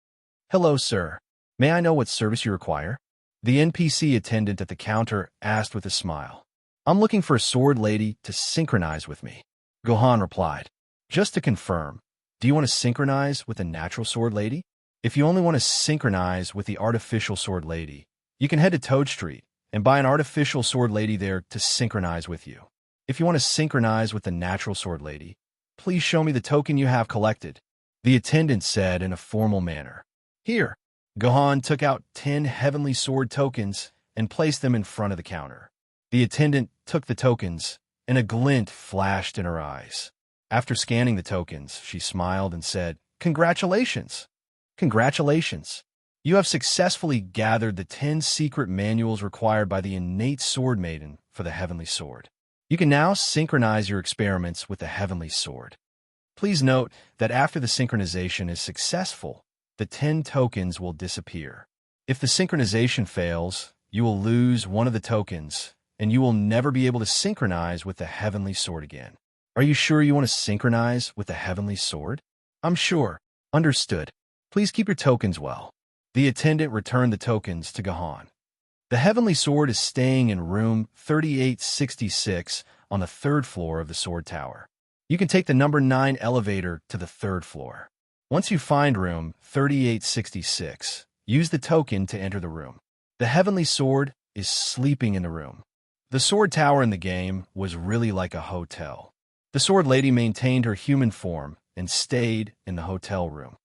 Hello, sir. May I know what service you require? The NPC attendant at the counter asked with a smile. I'm looking for a sword lady to synchronize with me. Gahan replied. Just to confirm, do you want to synchronize with a natural sword lady? If you only want to synchronize with the artificial sword lady, you can head to Toad Street and buy an artificial sword lady there to synchronize with you. If you want to synchronize with the natural sword lady, please show me the token you have collected, the attendant said in a formal manner. Here. Gahan took out 10 heavenly sword tokens and placed them in front of the counter. The attendant took the tokens, and a glint flashed in her eyes. After scanning the tokens, she smiled and said, Congratulations! Congratulations! You have successfully gathered the 10 secret manuals required by the innate sword maiden for the heavenly sword. You can now synchronize your experiments with the heavenly sword. Please note that after the synchronization is successful, the 10 tokens will disappear. If the synchronization fails, you will lose one of the tokens, and you will never be able to synchronize with the heavenly sword again. Are you sure you want to synchronize with the heavenly sword? I'm sure. Understood. Please keep your tokens well. The attendant returned the tokens to Gahan. The heavenly sword is staying in room 3866 on the third floor of the sword tower. You can take the number 9 elevator to the third floor. Once you find room 3866, use the token to enter the room. The heavenly sword is sleeping in the room. The sword tower in the game was really like a hotel. The sword lady maintained her human form and stayed in the hotel room.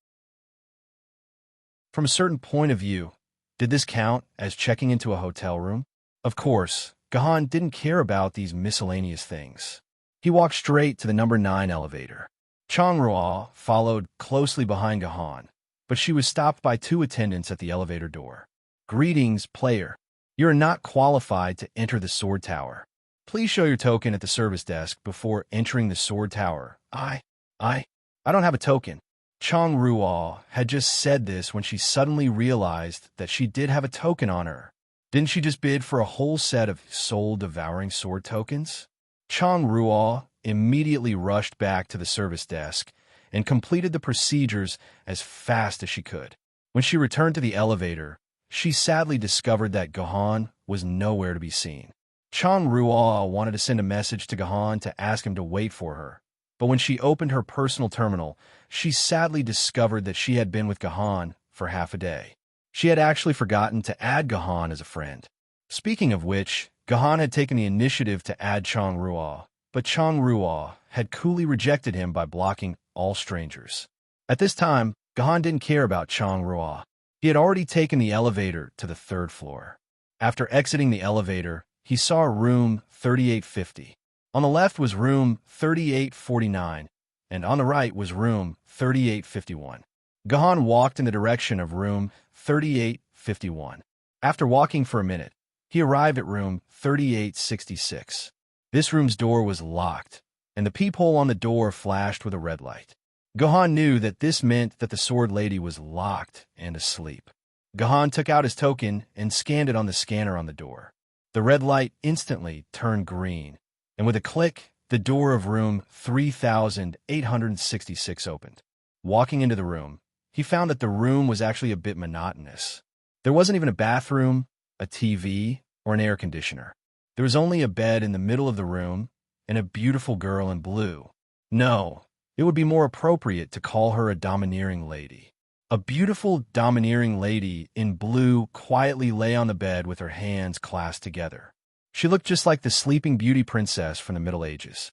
From a certain point of view, did this count as checking into a hotel room? Of course, Gahan didn't care about these miscellaneous things. He walked straight to the number 9 elevator. Changrua followed closely behind Gahan, but she was stopped by 2 attendants at the elevator door. Greetings, player. You are not qualified to enter the sword tower. Please show your token at the service desk before entering the sword tower. I don't have a token. Changrua had just said this when she suddenly realized that she did have a token on her. Didn't she just bid for a whole set of soul-devouring sword tokens? Changrua immediately rushed back to the service desk and completed the procedures as fast as she could. When she returned to the elevator, she sadly discovered that Gahan was nowhere to be seen. Changrua wanted to send a message to Gahan to ask him to wait for her, but when she opened her personal terminal, she sadly discovered that she had been with Gahan for half a day. She had actually forgotten to add Gahan as a friend. Speaking of which, Gahan had taken the initiative to add Changrua, but Changrua had coolly rejected him by blocking all strangers. At this time, Gahan didn't care about Changrua. He had already taken the elevator to the third floor. After exiting the elevator, he saw room 3850. On the left was room 3849, and on the right was room 3851. Gahan walked in the direction of room 3851. After walking for a minute, he arrived at room 3866. This room's door was locked, and the peephole on the door flashed with a red light. Gahan knew that this meant that the sword lady was locked and asleep. Gahan took out his token and scanned it on the scanner on the door. The red light instantly turned green, and with a click, the door of room 3866 opened. Walking into the room, he found that the room was actually a bit monotonous. There wasn't even a bathroom, a TV, or an air conditioner. There was only a bed in the middle of the room and a beautiful girl in blue. No, it would be more appropriate to call her a domineering lady. A beautiful, domineering lady in blue quietly lay on the bed with her hands clasped together. She looked just like the Sleeping Beauty princess from the Middle Ages.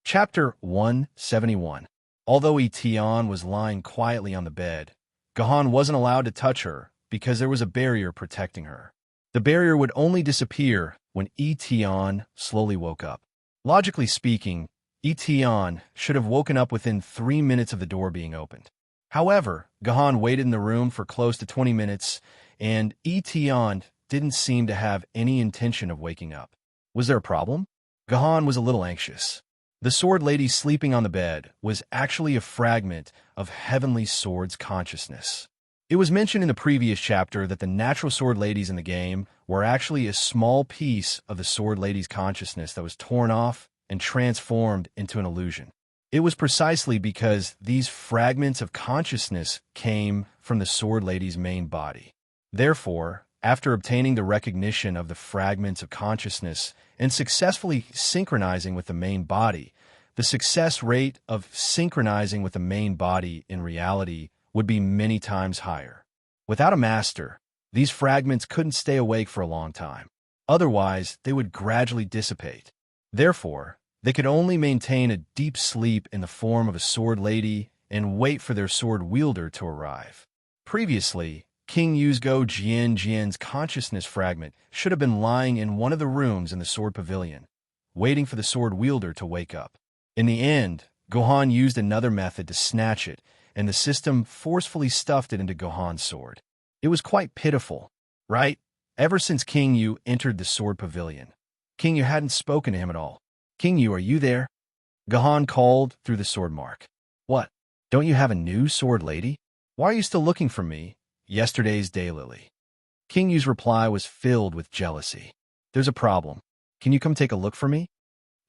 Chapter 171. Although Etion was lying quietly on the bed, Gahan wasn't allowed to touch her because there was a barrier protecting her. The barrier would only disappear when Etion slowly woke up. Logically speaking, Etion should have woken up within 3 minutes of the door being opened. However, Gahan waited in the room for close to 20 minutes, and Etion didn't seem to have any intention of waking up. Was there a problem? Gahan was a little anxious. The sword lady sleeping on the bed was actually a fragment of Heavenly Sword's consciousness. It was mentioned in the previous chapter that the natural sword ladies in the game were actually a small piece of the sword lady's consciousness that was torn off and transformed into an illusion. It was precisely because these fragments of consciousness came from the sword lady's main body. Therefore, after obtaining the recognition of the fragments of consciousness and successfully synchronizing with the main body, the success rate of synchronizing with the main body in reality would be many times higher. Without a master, these fragments couldn't stay awake for a long time. Otherwise, they would gradually dissipate. Therefore, they could only maintain a deep sleep in the form of a sword lady and wait for their sword wielder to arrive. Previously, King Yuzgo Jian's consciousness fragment should have been lying in one of the rooms in the sword pavilion, waiting for the sword wielder to wake up. In the end, Gohan used another method to snatch it, and the system forcefully stuffed it into Gohan's sword. It was quite pitiful, right? Ever since King Yu entered the sword pavilion, King Yu hadn't spoken to him at all. King Yu, are you there? Gohan called through the sword mark. What? Don't you have a new sword lady? Why are you still looking for me? Yesterday's daylily. King Yu's reply was filled with jealousy. There's a problem. Can you come take a look for me?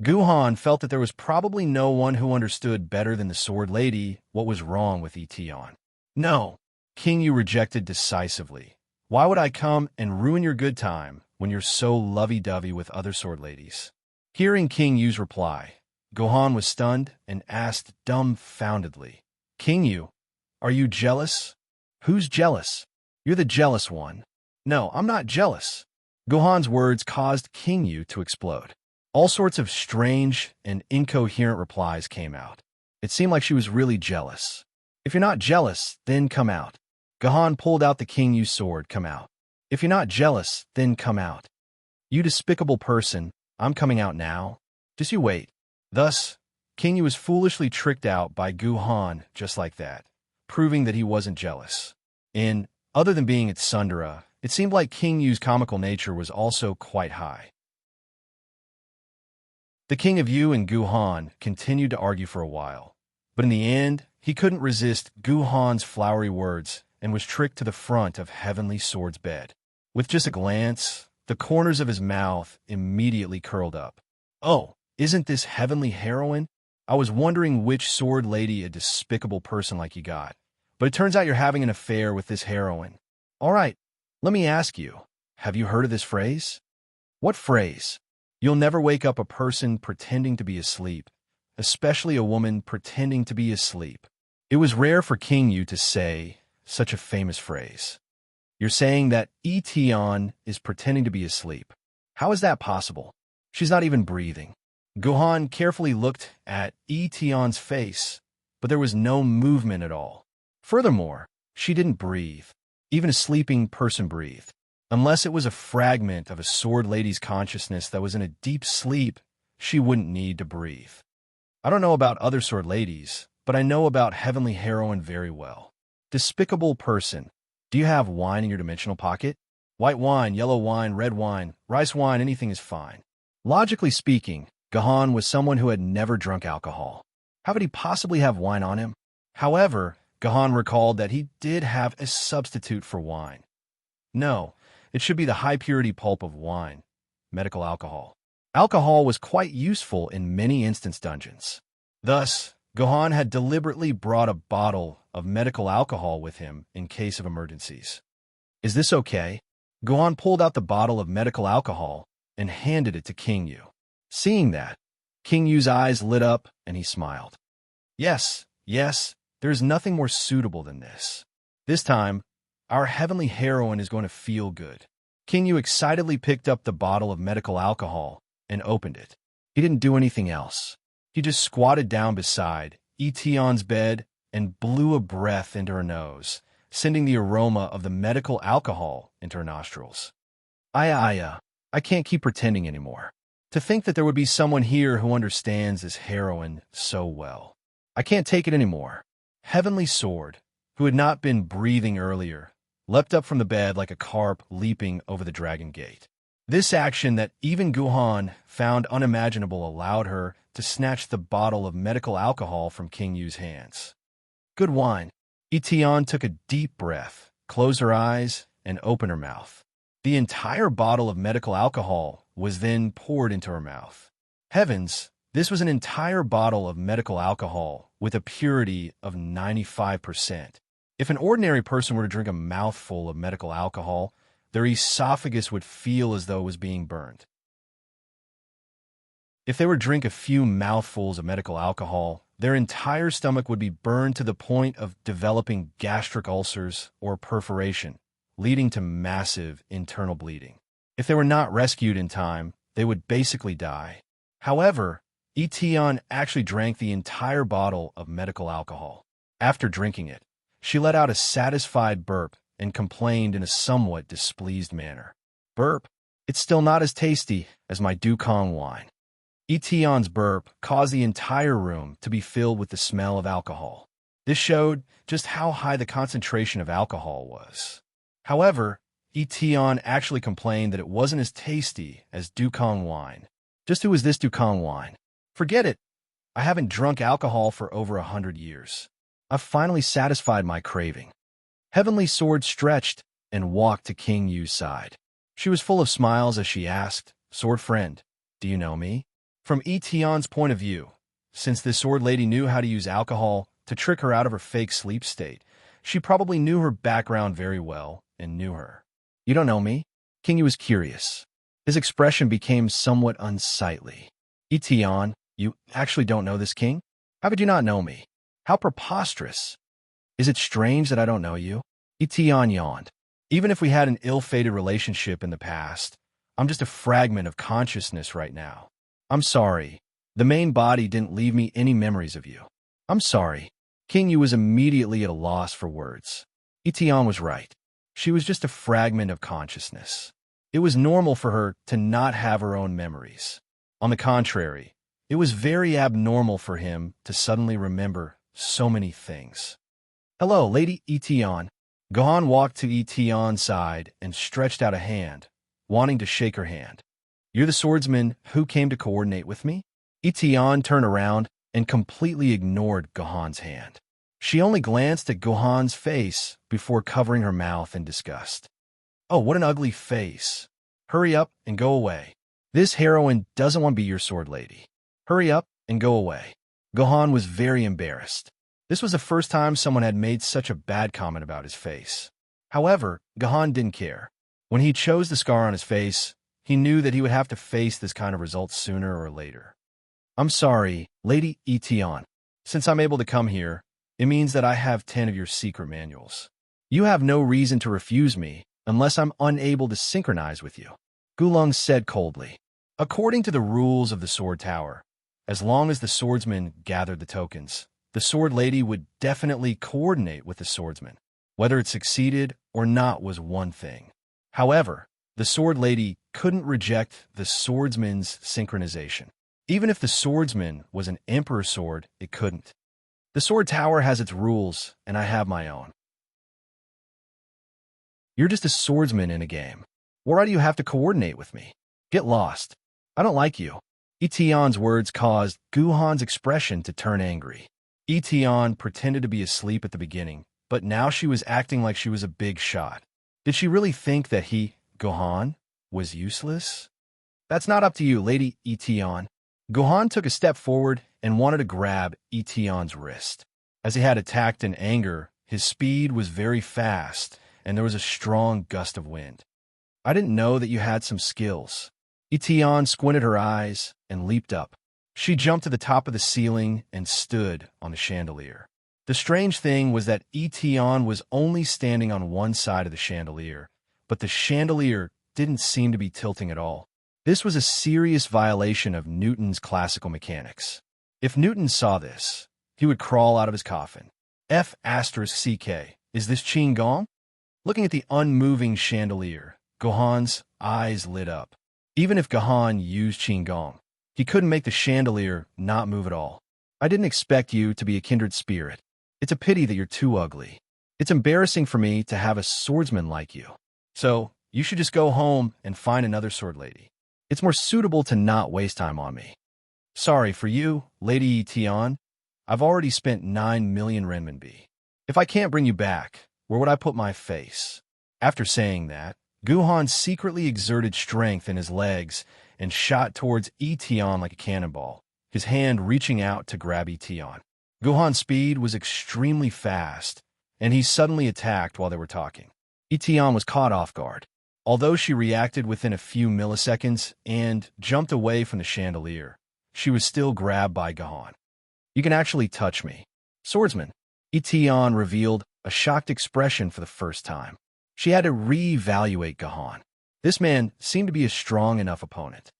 Guhan felt that there was probably no one who understood better than the Sword Lady what was wrong with Etion. No, King Yu rejected decisively. Why would I come and ruin your good time when you're so lovey-dovey with other sword ladies? Hearing King Yu's reply, Gohan was stunned and asked dumbfoundedly, King Yu, are you jealous? Who's jealous? You're the jealous one. No, I'm not jealous. Gohan's words caused King Yu to explode. All sorts of strange and incoherent replies came out. It seemed like she was really jealous. If you're not jealous, then come out. Gohan pulled out the King Yu sword. Come out. If you're not jealous, then come out. You despicable person, I'm coming out now. Just you wait. Thus, King Yu was foolishly tricked out by Guhan just like that, proving that he wasn't jealous. Other than being at Sundara, it seemed like King Yu's comical nature was also quite high. The King of Yu and Guhan continued to argue for a while, but in the end, he couldn't resist Guhan's flowery words and was tricked to the front of Heavenly Sword's bed. With just a glance, the corners of his mouth immediately curled up. Oh, isn't this Heavenly Heroine? I was wondering which sword lady a despicable person like you got. But it turns out you're having an affair with this heroine. All right, let me ask you, have you heard of this phrase? What phrase? You'll never wake up a person pretending to be asleep, especially a woman pretending to be asleep. It was rare for King Yu to say such a famous phrase. You're saying that Etion is pretending to be asleep. How is that possible? She's not even breathing. Gohan carefully looked at Etion's face, but there was no movement at all. Furthermore, she didn't breathe. Even a sleeping person breathed. Unless it was a fragment of a sword lady's consciousness that was in a deep sleep, she wouldn't need to breathe. I don't know about other sword ladies, but I know about Heavenly Heroine very well. Despicable person, do you have wine in your dimensional pocket? White wine, yellow wine, red wine, rice wine, anything is fine. Logically speaking, Gohan was someone who had never drunk alcohol. How could he possibly have wine on him? However, Gohan recalled that he did have a substitute for wine. No, it should be the high-purity pulp of wine, medical alcohol. Alcohol was quite useful in many instance dungeons. Thus, Gohan had deliberately brought a bottle of medical alcohol with him in case of emergencies. Is this okay? Gohan pulled out the bottle of medical alcohol and handed it to King Yu. Seeing that, King Yu's eyes lit up and he smiled. Yes, there's nothing more suitable than this. This time, our heavenly heroine is going to feel good. King Yu excitedly picked up the bottle of medical alcohol and opened it. He didn't do anything else. He just squatted down beside Etion's bed and blew a breath into her nose, sending the aroma of the medical alcohol into her nostrils. I can't keep pretending anymore. To think that there would be someone here who understands this heroine so well. I can't take it anymore. Heavenly Sword, who had not been breathing earlier, leapt up from the bed like a carp leaping over the dragon gate. This action that even Gohan found unimaginable allowed her to snatch the bottle of medical alcohol from King Yu's hands. Good wine. Etion took a deep breath, closed her eyes, and opened her mouth. The entire bottle of medical alcohol was then poured into her mouth. Heavens, this was an entire bottle of medical alcohol with a purity of 95%. If an ordinary person were to drink a mouthful of medical alcohol, their esophagus would feel as though it was being burned. If they were to drink a few mouthfuls of medical alcohol, their entire stomach would be burned to the point of developing gastric ulcers or perforation, leading to massive internal bleeding. If they were not rescued in time, they would basically die. However, Etion actually drank the entire bottle of medical alcohol. After drinking it, she let out a satisfied burp and complained in a somewhat displeased manner. Burp, it's still not as tasty as my Dukong wine. Etion's burp caused the entire room to be filled with the smell of alcohol. This showed just how high the concentration of alcohol was. However, Etion actually complained that it wasn't as tasty as Dukong wine. Just who is this Dukong wine? Forget it. I haven't drunk alcohol for over 100 years. I've finally satisfied my craving. Heavenly Sword stretched and walked to King Yu's side. She was full of smiles as she asked, Sword friend, do you know me? From Etion's point of view, since this sword lady knew how to use alcohol to trick her out of her fake sleep state, she probably knew her background very well and knew her. You don't know me? King Yu was curious. His expression became somewhat unsightly. Etion, you actually don't know this king? How could you not know me? How preposterous. Is it strange that I don't know you? Etion yawned. Even if we had an ill-fated relationship in the past, I'm just a fragment of consciousness right now. I'm sorry. The main body didn't leave me any memories of you. I'm sorry. King Yu was immediately at a loss for words. Etion was right. She was just a fragment of consciousness. It was normal for her to not have her own memories. On the contrary, it was very abnormal for him to suddenly remember so many things. Hello, Lady Etion. Gohan walked to Etion's side and stretched out a hand, wanting to shake her hand. You're the swordsman who came to coordinate with me? Etion turned around and completely ignored Gohan's hand. She only glanced at Gohan's face before covering her mouth in disgust. Oh, what an ugly face. Hurry up and go away. This heroine doesn't want to be your sword lady. Hurry up and go away. Gohan was very embarrassed. This was the first time someone had made such a bad comment about his face. However, Gohan didn't care. When he chose the scar on his face, he knew that he would have to face this kind of result sooner or later. I'm sorry, Lady Etion. Since I'm able to come here, it means that I have 10 of your secret manuals. You have no reason to refuse me unless I'm unable to synchronize with you. Gulong said coldly. According to the rules of the Sword Tower, as long as the swordsman gathered the tokens, the sword lady would definitely coordinate with the swordsman. Whether it succeeded or not was one thing. However, the sword lady couldn't reject the swordsman's synchronization. Even if the swordsman was an emperor sword, it couldn't. The Sword Tower has its rules, and I have my own. You're just a swordsman in a game. Why do you have to coordinate with me? Get lost. I don't like you. Etion's words caused Gohan's expression to turn angry. Etion pretended to be asleep at the beginning, but now she was acting like she was a big shot. Did she really think that Gohan, was useless? That's not up to you, Lady Etion. Gohan took a step forward and wanted to grab Etion's wrist. As he had attacked in anger, his speed was very fast, and there was a strong gust of wind. I didn't know that you had some skills. Etion squinted her eyes and leaped up. She jumped to the top of the ceiling and stood on the chandelier. The strange thing was that Etion was only standing on one side of the chandelier, but the chandelier didn't seem to be tilting at all. This was a serious violation of Newton's classical mechanics. If Newton saw this, he would crawl out of his coffin. F***CK, is this Qin Gong? Looking at the unmoving chandelier, Gohan's eyes lit up. Even if Gohan used Qin Gong, he couldn't make the chandelier not move at all. I didn't expect you to be a kindred spirit. It's a pity that you're too ugly. It's embarrassing for me to have a swordsman like you. So, you should just go home and find another sword lady. It's more suitable to not waste time on me. Sorry for you, Lady Etion. I've already spent 9 million renminbi. If I can't bring you back, where would I put my face? After saying that, Gohan secretly exerted strength in his legs and shot towards Etion like a cannonball, his hand reaching out to grab Etion. Gohan's speed was extremely fast, and he suddenly attacked while they were talking. Etion was caught off guard. Although she reacted within a few milliseconds and jumped away from the chandelier, she was still grabbed by Gohan. You can actually touch me. Swordsman. Etion revealed a shocked expression for the first time. She had to re-evaluate Gohan. This man seemed to be a strong enough opponent.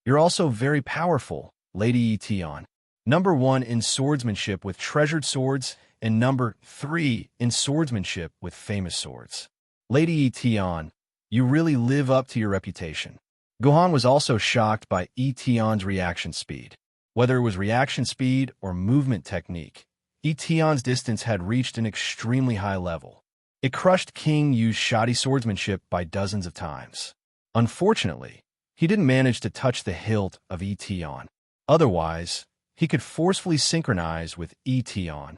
You're also very powerful, Lady Etion. Number 1 in swordsmanship with treasured swords, and number 3 in swordsmanship with famous swords. Lady Etion, you really live up to your reputation. Gohan was also shocked by Etion's reaction speed. Whether it was reaction speed or movement technique, Etion's distance had reached an extremely high level. It crushed King Yu's shoddy swordsmanship by dozens of times. Unfortunately, he didn't manage to touch the hilt of Etion. Otherwise, he could forcefully synchronize with Etion.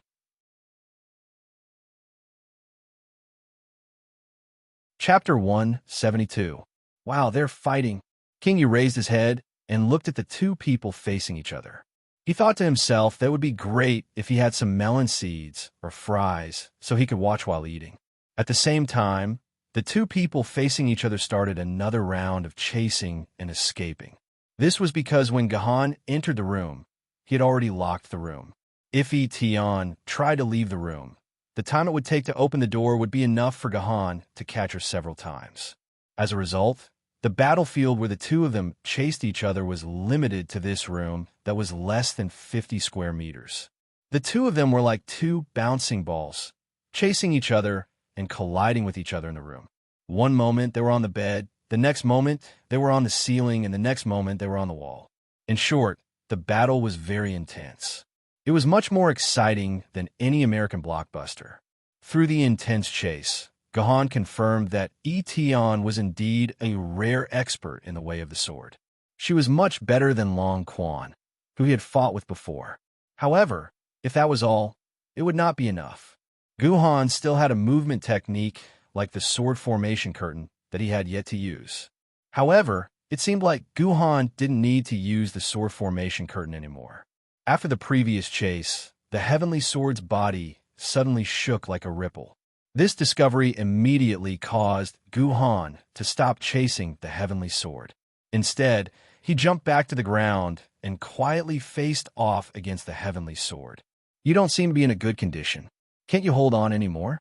Chapter 172. Wow, they're fighting. King Yu raised his head and looked at the two people facing each other. He thought to himself that it would be great if he had some melon seeds or fries so he could watch while eating. At the same time, the two people facing each other started another round of chasing and escaping. This was because when Gahan entered the room, he had already locked the room. If Tian tried to leave the room, the time it would take to open the door would be enough for Gahan to catch her several times. As a result, the battlefield where the two of them chased each other was limited to this room that was less than 50 square meters. The two of them were like two bouncing balls, chasing each other and colliding with each other in the room. One moment they were on the bed, the next moment they were on the ceiling, and the next moment they were on the wall. In short, the battle was very intense. It was much more exciting than any American blockbuster. Through the intense chase, Gahan confirmed that Tian was indeed a rare expert in the way of the sword. She was much better than Long Quan, who he had fought with before. However, if that was all, it would not be enough. Guhan still had a movement technique like the sword formation curtain that he had yet to use. However, it seemed like Guhan didn't need to use the sword formation curtain anymore. After the previous chase, the heavenly sword's body suddenly shook like a ripple. This discovery immediately caused Guhan to stop chasing the heavenly sword. Instead, he jumped back to the ground and quietly faced off against the heavenly sword. "You don't seem to be in a good condition. Can't you hold on anymore?"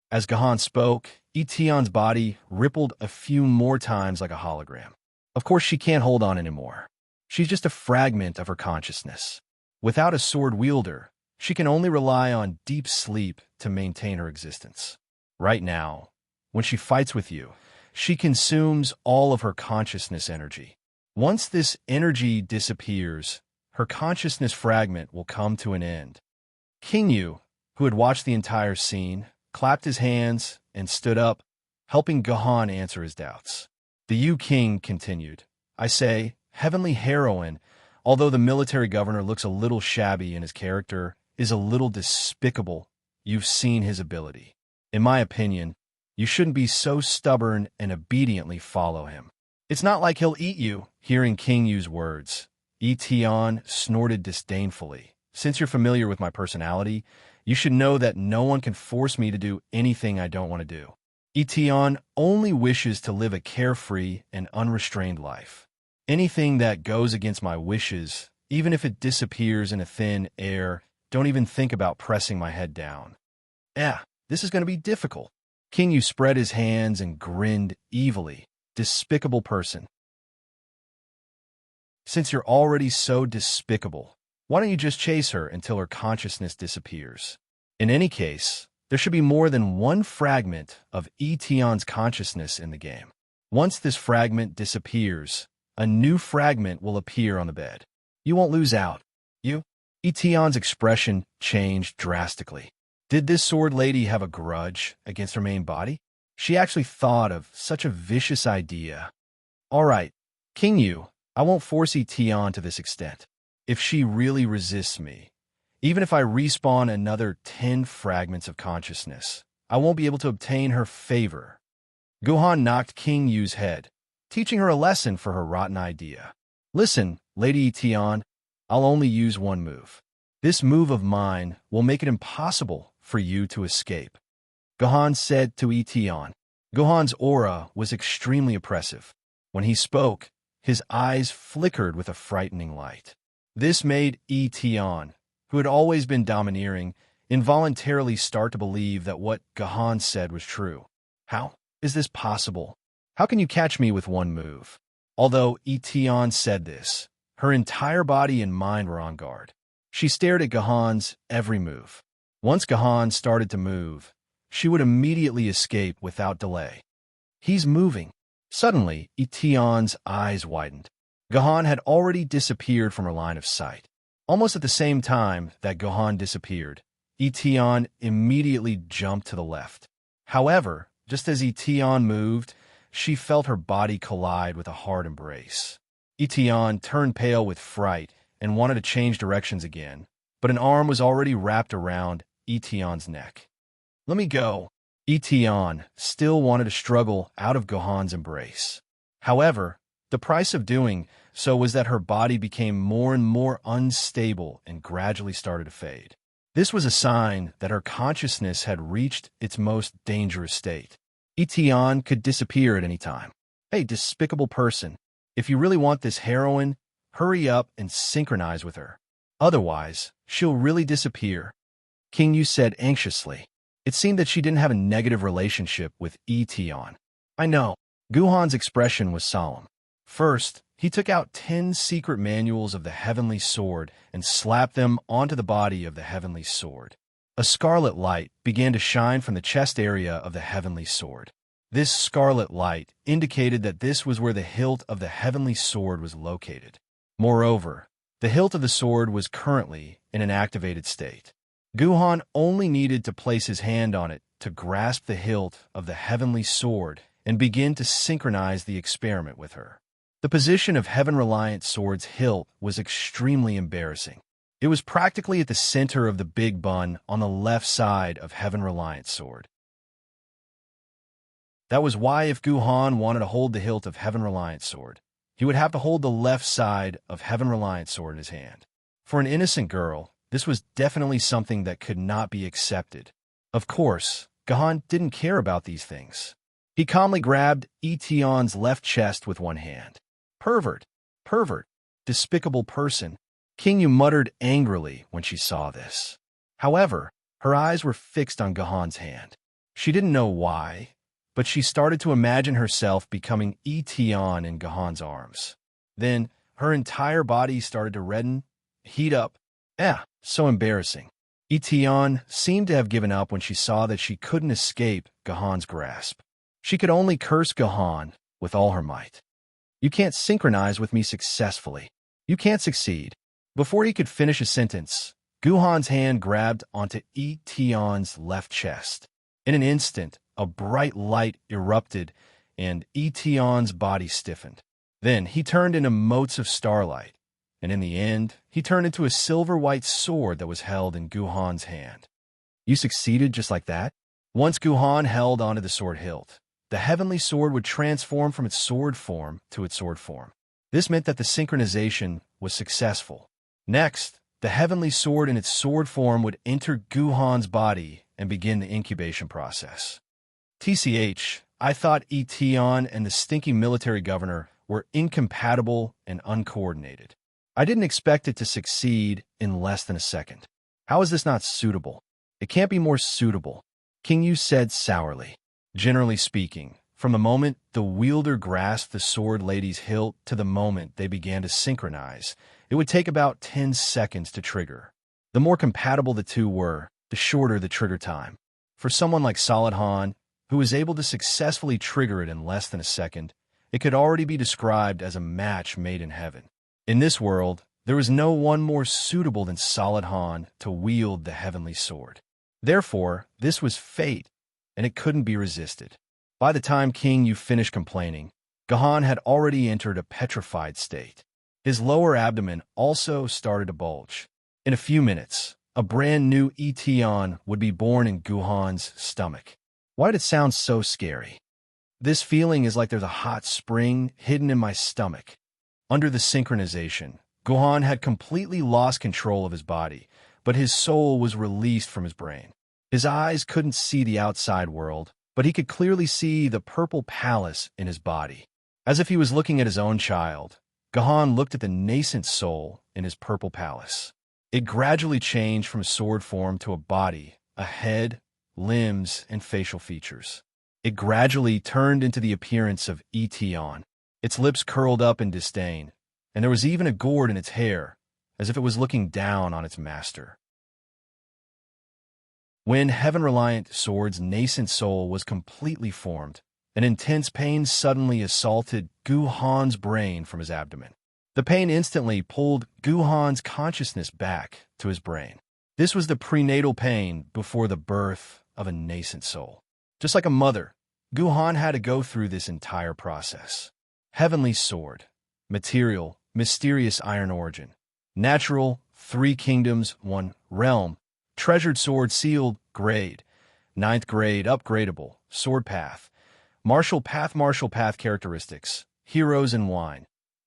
As Gahan spoke, Tian's body rippled a few more times like a hologram. Of course, she can't hold on anymore. She's just a fragment of her consciousness. Without a sword wielder, she can only rely on deep sleep to maintain her existence. Right now, when she fights with you, she consumes all of her consciousness energy. Once this energy disappears, her consciousness fragment will come to an end. King Yu, who had watched the entire scene, clapped his hands and stood up, helping Gahan answer his doubts. The Yu King continued, "I say, heavenly heroine, although the military governor looks a little shabby and his character is a little despicable, you've seen his ability. In my opinion, you shouldn't be so stubborn and obediently follow him. It's not like he'll eat you." Hearing King Yu's words, Tian snorted disdainfully. "Since you're familiar with my personality, you should know that no one can force me to do anything I don't want to do. Tian only wishes to live a carefree and unrestrained life. Anything that goes against my wishes, even if it disappears in a thin air, don't even think about pressing my head down." This is going to be difficult." King Yu spread his hands and grinned evilly. "Despicable person. Since you're already so despicable, why don't you just chase her until her consciousness disappears? In any case, there should be more than one fragment of Tian's consciousness in the game. Once this fragment disappears, a new fragment will appear on the bed. You won't lose out. You?" Tian's expression changed drastically. Did this sword lady have a grudge against her main body? She actually thought of such a vicious idea. "All right, King Yu, I won't force Tian to this extent. If she really resists me, even if I respawn another 10 fragments of consciousness, I won't be able to obtain her favor." Guhan knocked King Yu's head, teaching her a lesson for her rotten idea. "Listen, Lady Tian, I'll only use one move. This move of mine will make it impossible for you to escape," Gahan said to Tian. Gahan's aura was extremely oppressive. When he spoke, his eyes flickered with a frightening light. This made Tian, who had always been domineering, involuntarily start to believe that what Gahan said was true. "How is this possible? How can you catch me with one move?" Although Tian said this, her entire body and mind were on guard. She stared at Gahan's every move. Once Gahan started to move, she would immediately escape without delay. "He's moving." Suddenly, Tian's eyes widened. Gahan had already disappeared from her line of sight. Almost at the same time that Gahan disappeared, Tian immediately jumped to the left. However, just as Tian moved, she felt her body collide with a hard embrace. Tian turned pale with fright and wanted to change directions again, but an arm was already wrapped around Tian's neck. "Let me go." Tian still wanted to struggle out of Gahan's embrace. However, the price of doing so was that her body became more and more unstable and gradually started to fade. This was a sign that her consciousness had reached its most dangerous state. Etion could disappear at any time. Hey, despicable person, if you really want this heroine, hurry up and synchronize with her. Otherwise, she'll really disappear, King Yu said anxiously. It seemed that she didn't have a negative relationship with Etion. I know. Guhan's expression was solemn. First, he took out 10 secret manuals of the Heavenly Sword and slapped them onto the body of the Heavenly Sword. A scarlet light began to shine from the chest area of the Heavenly Sword. This scarlet light indicated that this was where the hilt of the Heavenly Sword was located. Moreover, the hilt of the sword was currently in an activated state. Guhan only needed to place his hand on it to grasp the hilt of the Heavenly Sword and begin to synchronize the experiment with her. The position of Heaven-Reliant Sword's hilt was extremely embarrassing. It was practically at the center of the big bun on the left side of Heaven-Reliant Sword. That was why if Guhan wanted to hold the hilt of Heaven-Reliant Sword, he would have to hold the left side of Heaven-Reliant Sword in his hand. For an innocent girl, this was definitely something that could not be accepted. Of course, Guhan didn't care about these things. He calmly grabbed Etion's left chest with one hand. Pervert, despicable person, King Yu muttered angrily when she saw this. However, her eyes were fixed on Guhan's hand. She didn't know why, but she started to imagine herself becoming Etion in Guhan's arms. Then, her entire body started to redden, heat up. So embarrassing. Etion seemed to have given up when she saw that she couldn't escape Guhan's grasp. She could only curse Guhan with all her might. You can't synchronize with me successfully. You can't succeed. Before he could finish a sentence, Guhan's hand grabbed onto Etion's left chest. In an instant, a bright light erupted and Etion's body stiffened. Then he turned into motes of starlight, and in the end, he turned into a silver-white sword that was held in Guhan's hand. You succeeded just like that? Once Guhan held onto the sword hilt, the Heavenly Sword would transform from its sword form to its sword form. This meant that the synchronization was successful. Next, the Heavenly Sword in its sword form would enter Guhan's body and begin the incubation process. TCH, I thought Etion and the stinky military governor were incompatible and uncoordinated. I didn't expect it to succeed in less than a second. How is this not suitable? It can't be more suitable, King Yu said sourly. Generally speaking, from the moment the wielder grasped the sword lady's hilt to the moment they began to synchronize, it would take about 10 seconds to trigger. The more compatible the two were, the shorter the trigger time. For someone like Solid Han, who was able to successfully trigger it in less than a second, it could already be described as a match made in heaven. In this world, there was no one more suitable than Solid Han to wield the Heavenly Sword. Therefore, this was fate, and it couldn't be resisted. By the time King Yu finished complaining, Guhan had already entered a petrified state. His lower abdomen also started to bulge. In a few minutes, a brand new Etion would be born in Guhan's stomach. Why did it sound so scary? This feeling is like there's a hot spring hidden in my stomach. Under the synchronization, Guhan had completely lost control of his body, but his soul was released from his brain. His eyes couldn't see the outside world, but he could clearly see the purple palace in his body. As if he was looking at his own child, Guhan looked at the nascent soul in his purple palace. It gradually changed from sword form to a body, a head, limbs, and facial features. It gradually turned into the appearance of Etion. Its lips curled up in disdain, and there was even a gourd in its hair, as if it was looking down on its master. When Heaven-Reliant Sword's nascent soul was completely formed, an intense pain suddenly assaulted Guhan's brain from his abdomen. The pain instantly pulled Guhan's consciousness back to his brain. This was the prenatal pain before the birth of a nascent soul. Just like a mother, Guhan had to go through this entire process. Heavenly Sword. Material, mysterious iron origin. Natural, 3 kingdoms, 1 realm. Treasured sword sealed, grade. 9th grade, upgradable. Sword path. Martial path characteristics. Heroes and wine.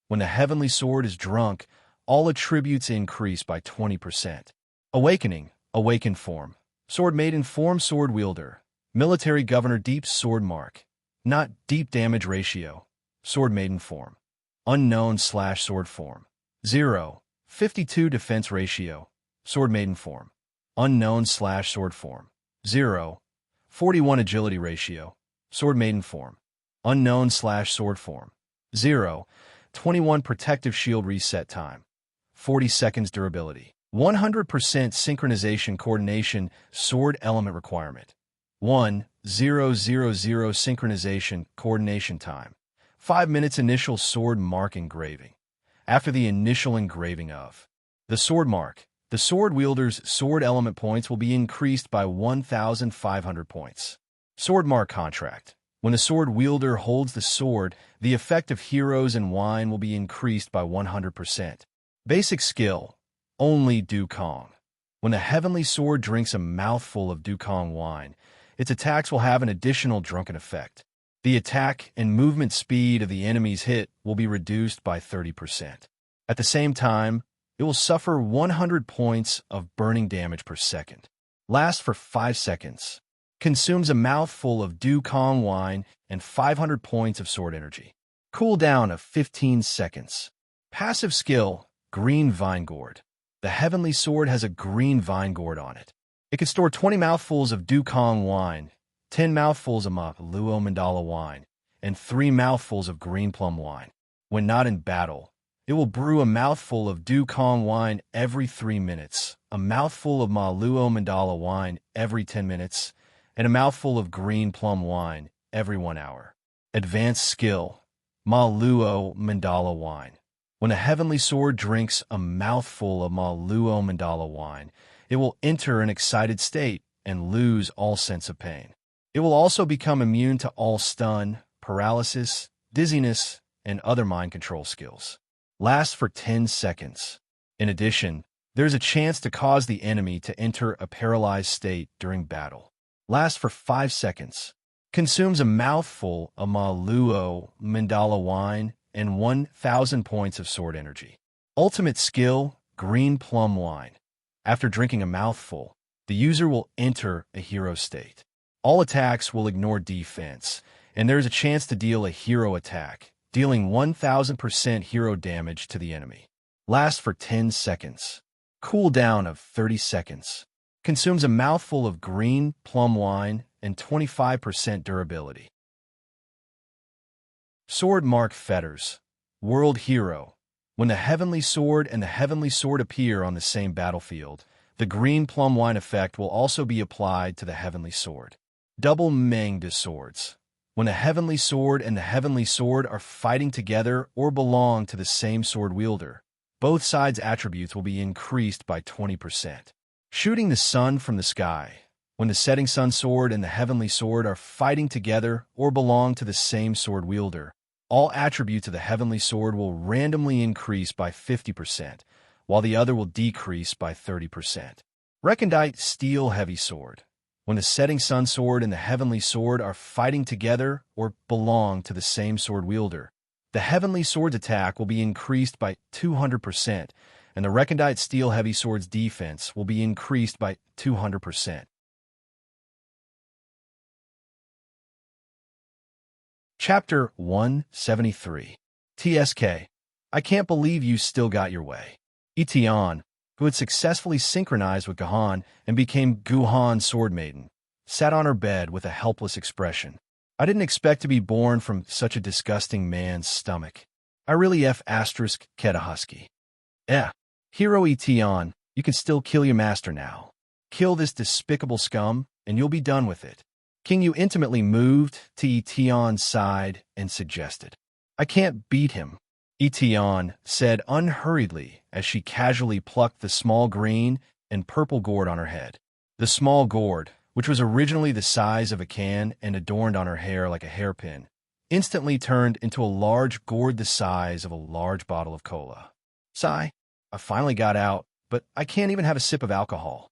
When the heavenly sword is drunk, all attributes increase by 20%. Awakening, awakened form. Sword Maiden form, sword wielder. Military governor, deep sword mark. Not deep damage ratio. Sword Maiden form. Unknown/sword form. 0. 52 defense ratio. Sword Maiden form. Unknown/sword form. 0. 41 agility ratio. Sword Maiden form. Unknown/sword form. 0. 21 protective shield reset time. 40 seconds durability. 100% synchronization coordination sword element requirement. 1,000 synchronization coordination time. 5 minutes initial sword mark engraving. After the initial engraving of the sword mark, the sword wielder's sword element points will be increased by 1,500 points. Sword mark contract. When the sword wielder holds the sword, the effect of heroes and wine will be increased by 100%. Basic skill. Only Dukong. When the heavenly sword drinks a mouthful of Dukong wine, its attacks will have an additional drunken effect. The attack and movement speed of the enemy's hit will be reduced by 30%. At the same time, it will suffer 100 points of burning damage per second. Lasts for 5 seconds. Consumes a mouthful of Dukong wine and 500 points of sword energy. Cooldown of 15 seconds. Passive skill, green vine gourd. The heavenly sword has a green vine gourd on it. It can store 20 mouthfuls of Dukong wine, 10 mouthfuls of Luo Mandala wine, and 3 mouthfuls of green plum wine. When not in battle, it will brew a mouthful of Dukong wine every 3 minutes, a mouthful of Luo Mandala wine every 10 minutes, and a mouthful of green plum wine every 1 hour. Advanced skill, Luo Mandala wine. When a heavenly sword drinks a mouthful of Luo Mandala wine, it will enter an excited state and lose all sense of pain. It will also become immune to all stun, paralysis, dizziness, and other mind control skills. Lasts for 10 seconds. In addition, there's a chance to cause the enemy to enter a paralyzed state during battle. Lasts for 5 seconds. Consumes a mouthful of Luo Mandala wine and 1,000 points of sword energy. Ultimate skill, green plum wine. After drinking a mouthful, the user will enter a hero state. All attacks will ignore defense, and there is a chance to deal a hero attack, dealing 1,000% hero damage to the enemy. Lasts for 10 seconds. Cooldown of 30 seconds. Consumes a mouthful of green plum wine and 25% durability. Sword Mark Fetters. World Hero. When the Heavenly Sword and the Heavenly Sword appear on the same battlefield, the green plum wine effect will also be applied to the Heavenly Sword. Double Mengde Swords. When the Heavenly Sword and the Heavenly Sword are fighting together or belong to the same sword wielder, both sides' attributes will be increased by 20%. Shooting the sun from the sky. When the setting sun sword and the heavenly sword are fighting together or belong to the same sword wielder, all attributes of the heavenly sword will randomly increase by 50%, while the other will decrease by 30%. Recondite steel heavy sword. When the setting sun sword and the heavenly sword are fighting together or belong to the same sword wielder, the heavenly sword's attack will be increased by 200%, and the recondite steel heavy sword's defense will be increased by 200%. Chapter 173. TSK. I can't believe you still got your way. Itian, who had successfully synchronized with Gahan and became Guhan's sword maiden, sat on her bed with a helpless expression. I didn't expect to be born from such a disgusting man's stomach. I really Ketahusky. Hero Itian, you can still kill your master now. Kill this despicable scum, and you'll be done with it. King Yu intimately moved to Itian's side and suggested. I can't beat him, Itian said unhurriedly as she casually plucked the small green and purple gourd on her head. The small gourd, which was originally the size of a can and adorned on her hair like a hairpin, instantly turned into a large gourd the size of a large bottle of cola. Sigh, I finally got out, but I can't even have a sip of alcohol.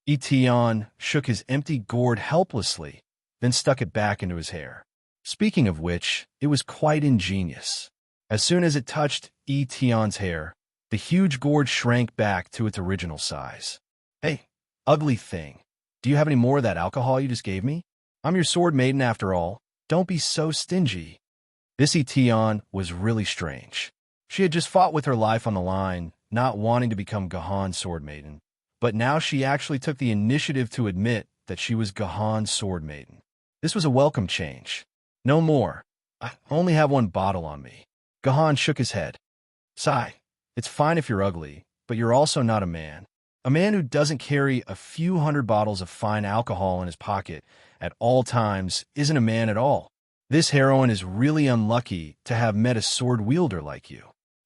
Itian shook his empty gourd helplessly, then stuck it back into his hair. Speaking of which, it was quite ingenious. As soon as it touched Tion's hair, the huge gourd shrank back to its original size. Hey, ugly thing. Do you have any more of that alcohol you just gave me? I'm your sword maiden after all. Don't be so stingy. This Tion was really strange. She had just fought with her life on the line, not wanting to become Gahan's sword maiden. But now she actually took the initiative to admit that she was Gahan's sword maiden. This was a welcome change. No more. I only have one bottle on me. Gahan shook his head. Sigh. It's fine if you're ugly, but you're also not a man. A man who doesn't carry a few hundred bottles of fine alcohol in his pocket at all times isn't a man at all. This heroine is really unlucky to have met a sword wielder like you.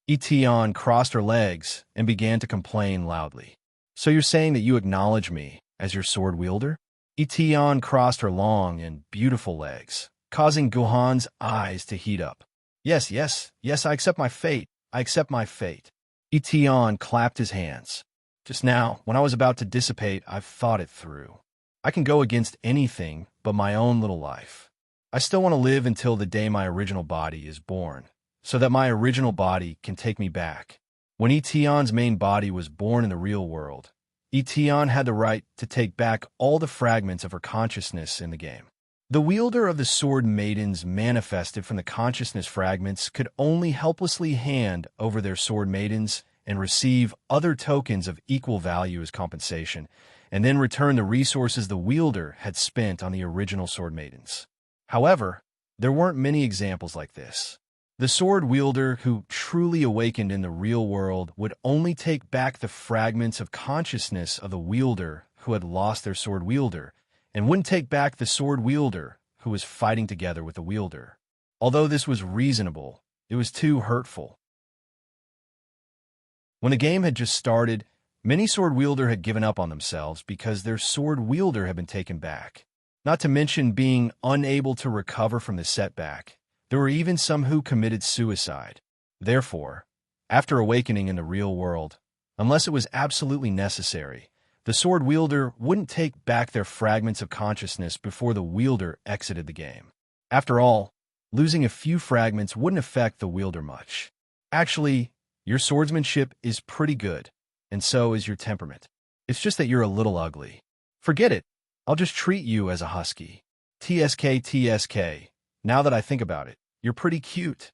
Tion crossed her legs and began to complain loudly. So you're saying that you acknowledge me as your sword wielder? Tion crossed her long and beautiful legs, causing Gahan's eyes to heat up. Yes, I accept my fate. I accept my fate. Tion clapped his hands. Just now, when I was about to dissipate, I've thought it through. I can go against anything but my own little life. I still want to live until the day my original body is born, so that my original body can take me back. When Tion's main body was born in the real world, Tion had the right to take back all the fragments of her consciousness in the game. The wielder of the sword maidens manifested from the consciousness fragments could only helplessly hand over their sword maidens and receive other tokens of equal value as compensation, and then return the resources the wielder had spent on the original sword maidens. However, there weren't many examples like this. The sword wielder who truly awakened in the real world would only take back the fragments of consciousness of the wielder who had lost their sword wielder, and wouldn't take back the sword wielder who was fighting together with the wielder. Although this was reasonable, it was too hurtful. When the game had just started, many sword wielder had given up on themselves because their sword wielder had been taken back. Not to mention being unable to recover from the setback, there were even some who committed suicide. Therefore, after awakening in the real world, unless it was absolutely necessary, the sword wielder wouldn't take back their fragments of consciousness before the wielder exited the game. After all, losing a few fragments wouldn't affect the wielder much. Actually, your swordsmanship is pretty good, and so is your temperament. It's just that you're a little ugly. Forget it. I'll just treat you as a husky. TSK. Now that I think about it, you're pretty cute.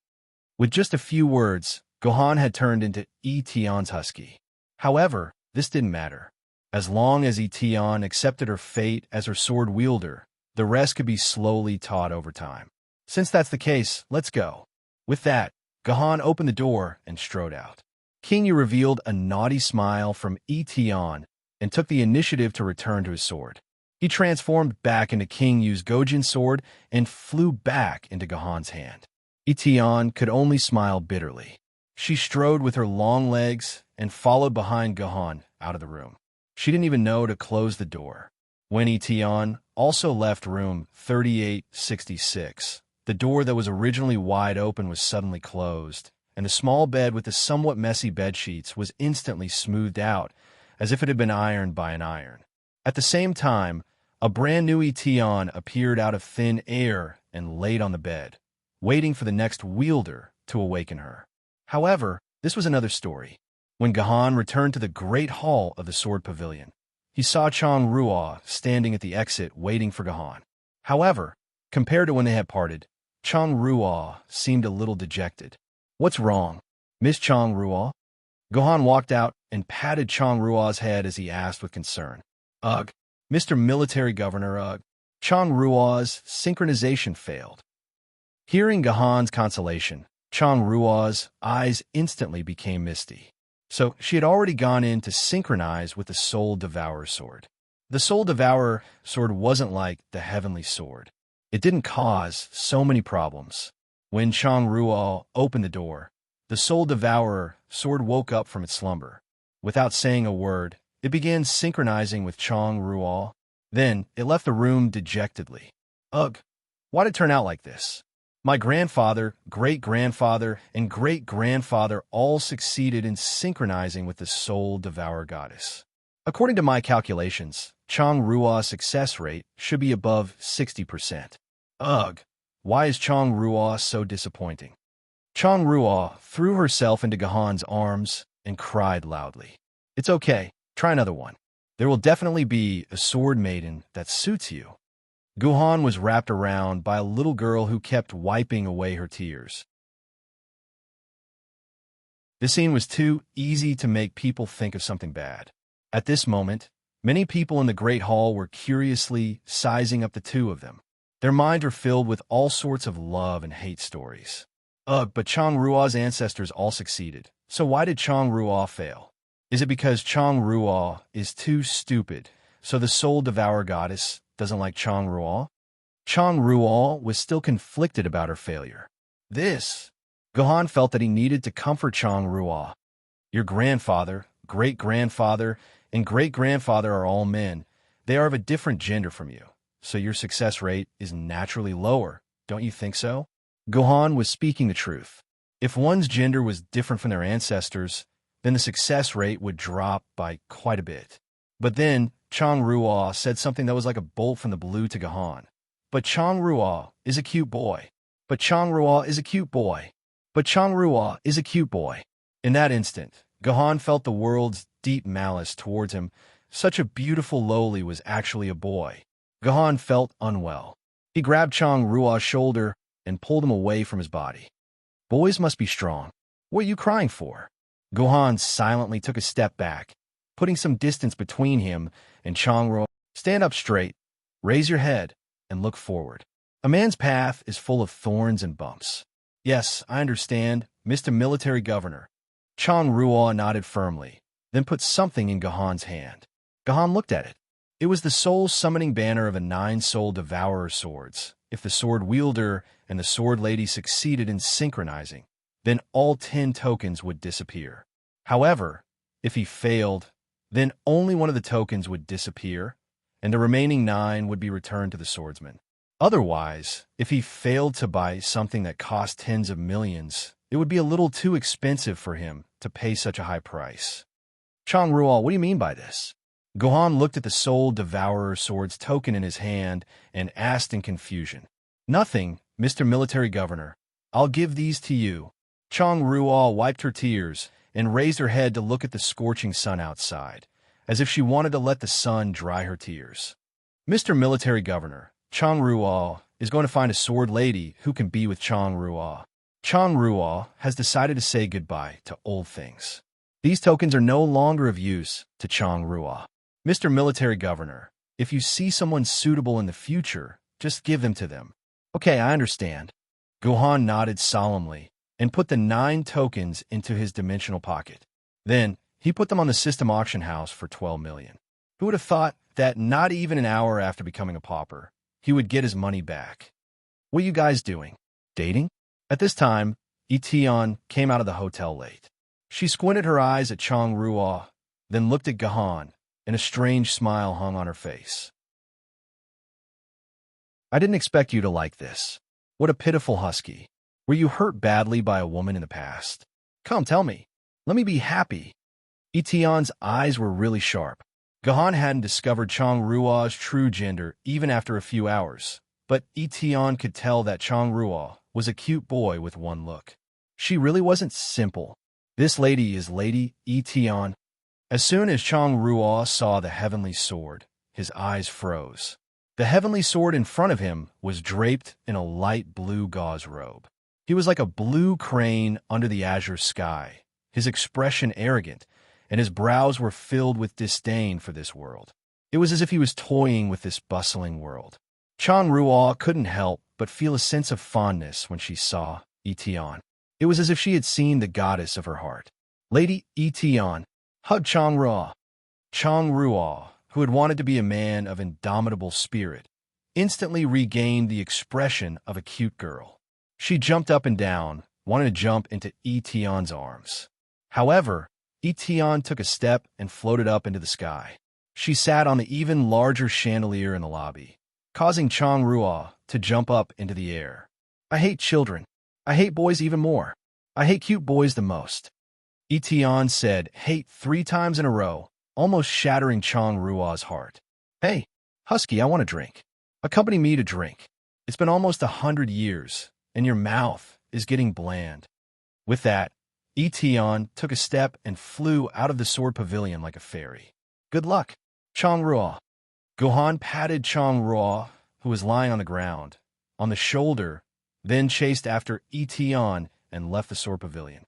With just a few words, Gahan had turned into Tion's husky. However, this didn't matter. As long as Tion accepted her fate as her sword wielder, the rest could be slowly taught over time. Since that's the case, let's go. With that, Gahan opened the door and strode out. King Yu revealed a naughty smile from Tion and took the initiative to return to his sword. He transformed back into King Yu's Gojin sword and flew back into Gahan's hand. Tion could only smile bitterly. She strode with her long legs and followed behind Gahan out of the room. She didn't even know to close the door. When Tion also left room 3866, the door that was originally wide open was suddenly closed, and the small bed with the somewhat messy bedsheets was instantly smoothed out, as if it had been ironed by an iron. At the same time, a brand new Tion appeared out of thin air and laid on the bed, waiting for the next wielder to awaken her. However, this was another story. When Gahan returned to the great hall of the sword pavilion, he saw Chang Ruo standing at the exit waiting for Gahan. However, compared to when they had parted, Chang Ruo seemed a little dejected. What's wrong, Miss Chang Ruo? Gahan walked out and patted Chang Ruo's head as he asked with concern. Ugh, Mr. Military Governor, ugh. Chang Ruo's synchronization failed. Hearing Gahan's consolation, Chang Ruo's eyes instantly became misty. So she had already gone in to synchronize with the Soul Devourer sword. The Soul Devourer sword wasn't like the Heavenly Sword. It didn't cause so many problems. When Chang Ruo opened the door, the Soul Devourer sword woke up from its slumber. Without saying a word, it began synchronizing with Chang Ruo. Then it left the room dejectedly. Ugh, why'd it turn out like this? My grandfather, great-grandfather, and great-grandfather all succeeded in synchronizing with the Soul Devourer goddess. According to my calculations, Chang Ruo's success rate should be above 60%. Ugh, why is Chang Ruo so disappointing? Chang Ruo threw herself into Gahan's arms and cried loudly. It's okay, try another one. There will definitely be a sword maiden that suits you. Guhan was wrapped around by a little girl who kept wiping away her tears. This scene was too easy to make people think of something bad. At this moment, many people in the Great Hall were curiously sizing up the two of them. Their minds were filled with all sorts of love and hate stories. But Chang Ruo's ancestors all succeeded. So why did Chang Ruo fail? Is it because Chang Ruo is too stupid, so the soul devourer goddess doesn't like Chang Ruo? Chang Ruo was still conflicted about her failure. Gohan felt that he needed to comfort Chang Ruo. Your grandfather, great-grandfather, and great-grandfather are all men. They are of a different gender from you, so your success rate is naturally lower. Don't you think so? Gohan was speaking the truth. If one's gender was different from their ancestors, then the success rate would drop by quite a bit. But then, Chang Ruo said something that was like a bolt from the blue to Gohan. But Chang Ruo is a cute boy. But Chang Ruo is a cute boy. But Chang Ruo is a cute boy. In that instant, Gohan felt the world's deep malice towards him. Such a beautiful lowly was actually a boy. Gohan felt unwell. He grabbed Chang Ruo's shoulder and pulled him away from his body. Boys must be strong. What are you crying for? Gohan silently took a step back, putting some distance between him and Chang Ruo. Stand up straight, raise your head, and look forward. A man's path is full of thorns and bumps. Yes, I understand, Mr. Military Governor. Chang Ruo nodded firmly, then put something in Gohan's hand. Gohan looked at it. It was the soul-summoning banner of a 9-soul devourer swords. If the sword wielder and the sword lady succeeded in synchronizing, then all 10 tokens would disappear. However, if he failed, then only one of the tokens would disappear, and the remaining 9 would be returned to the swordsman. Otherwise, if he failed to buy something that cost tens of millions, it would be a little too expensive for him to pay such a high price. Chang Ruo, what do you mean by this? Gohan looked at the Soul Devourer Sword's token in his hand and asked in confusion. Nothing, Mr. Military Governor. I'll give these to you. Chang Ruo wiped her tears and raised her head to look at the scorching sun outside, as if she wanted to let the sun dry her tears. Mr. Military Governor, Chang Ruo is going to find a sword lady who can be with Chang Ruo. Chang Ruo has decided to say goodbye to old things. These tokens are no longer of use to Chang Ruo. Mr. Military Governor, if you see someone suitable in the future, just give them to them. Okay, I understand. Gohan nodded solemnly and put the 9 tokens into his dimensional pocket. Then, he put them on the system auction house for 12 million. Who would have thought that not even an hour after becoming a pauper, he would get his money back? What are you guys doing? Dating? At this time, Etion came out of the hotel late. She squinted her eyes at Chang Ruo, then looked at Gohan, and a strange smile hung on her face. I didn't expect you to like this. What a pitiful husky. Were you hurt badly by a woman in the past? Come, tell me. Let me be happy. Etion's eyes were really sharp. Gohan hadn't discovered Chang Ruo's true gender even after a few hours, but Etion could tell that Chang Ruo was a cute boy with one look. She really wasn't simple. This lady is Lady Etion. As soon as Chang Ruo saw the heavenly sword, his eyes froze. The heavenly sword in front of him was draped in a light blue gauze robe. He was like a blue crane under the azure sky, his expression arrogant, and his brows were filled with disdain for this world. It was as if he was toying with this bustling world. Chang Ruo couldn't help but feel a sense of fondness when she saw Etion. It was as if she had seen the goddess of her heart. Lady Etion hugged Chang Ruo. Chang Ruo, who had wanted to be a man of indomitable spirit, instantly regained the expression of a cute girl. She jumped up and down, wanting to jump into Etion's arms. However, Etion took a step and floated up into the sky. She sat on the even larger chandelier in the lobby, causing Chang Ruo to jump up into the air. I hate children. I hate boys even more. I hate cute boys the most. Etion said hate 3 times in a row, almost shattering Chang Ruo's heart. Hey, Husky, I want a drink. Accompany me to drink. It's been almost 100 years, and your mouth is getting bland. With that, Etion took a step and flew out of the sword pavilion like a fairy. Good luck, Changruo. Gohan patted Changruo, who was lying on the ground, on the shoulder, then chased after Etion and left the sword pavilion.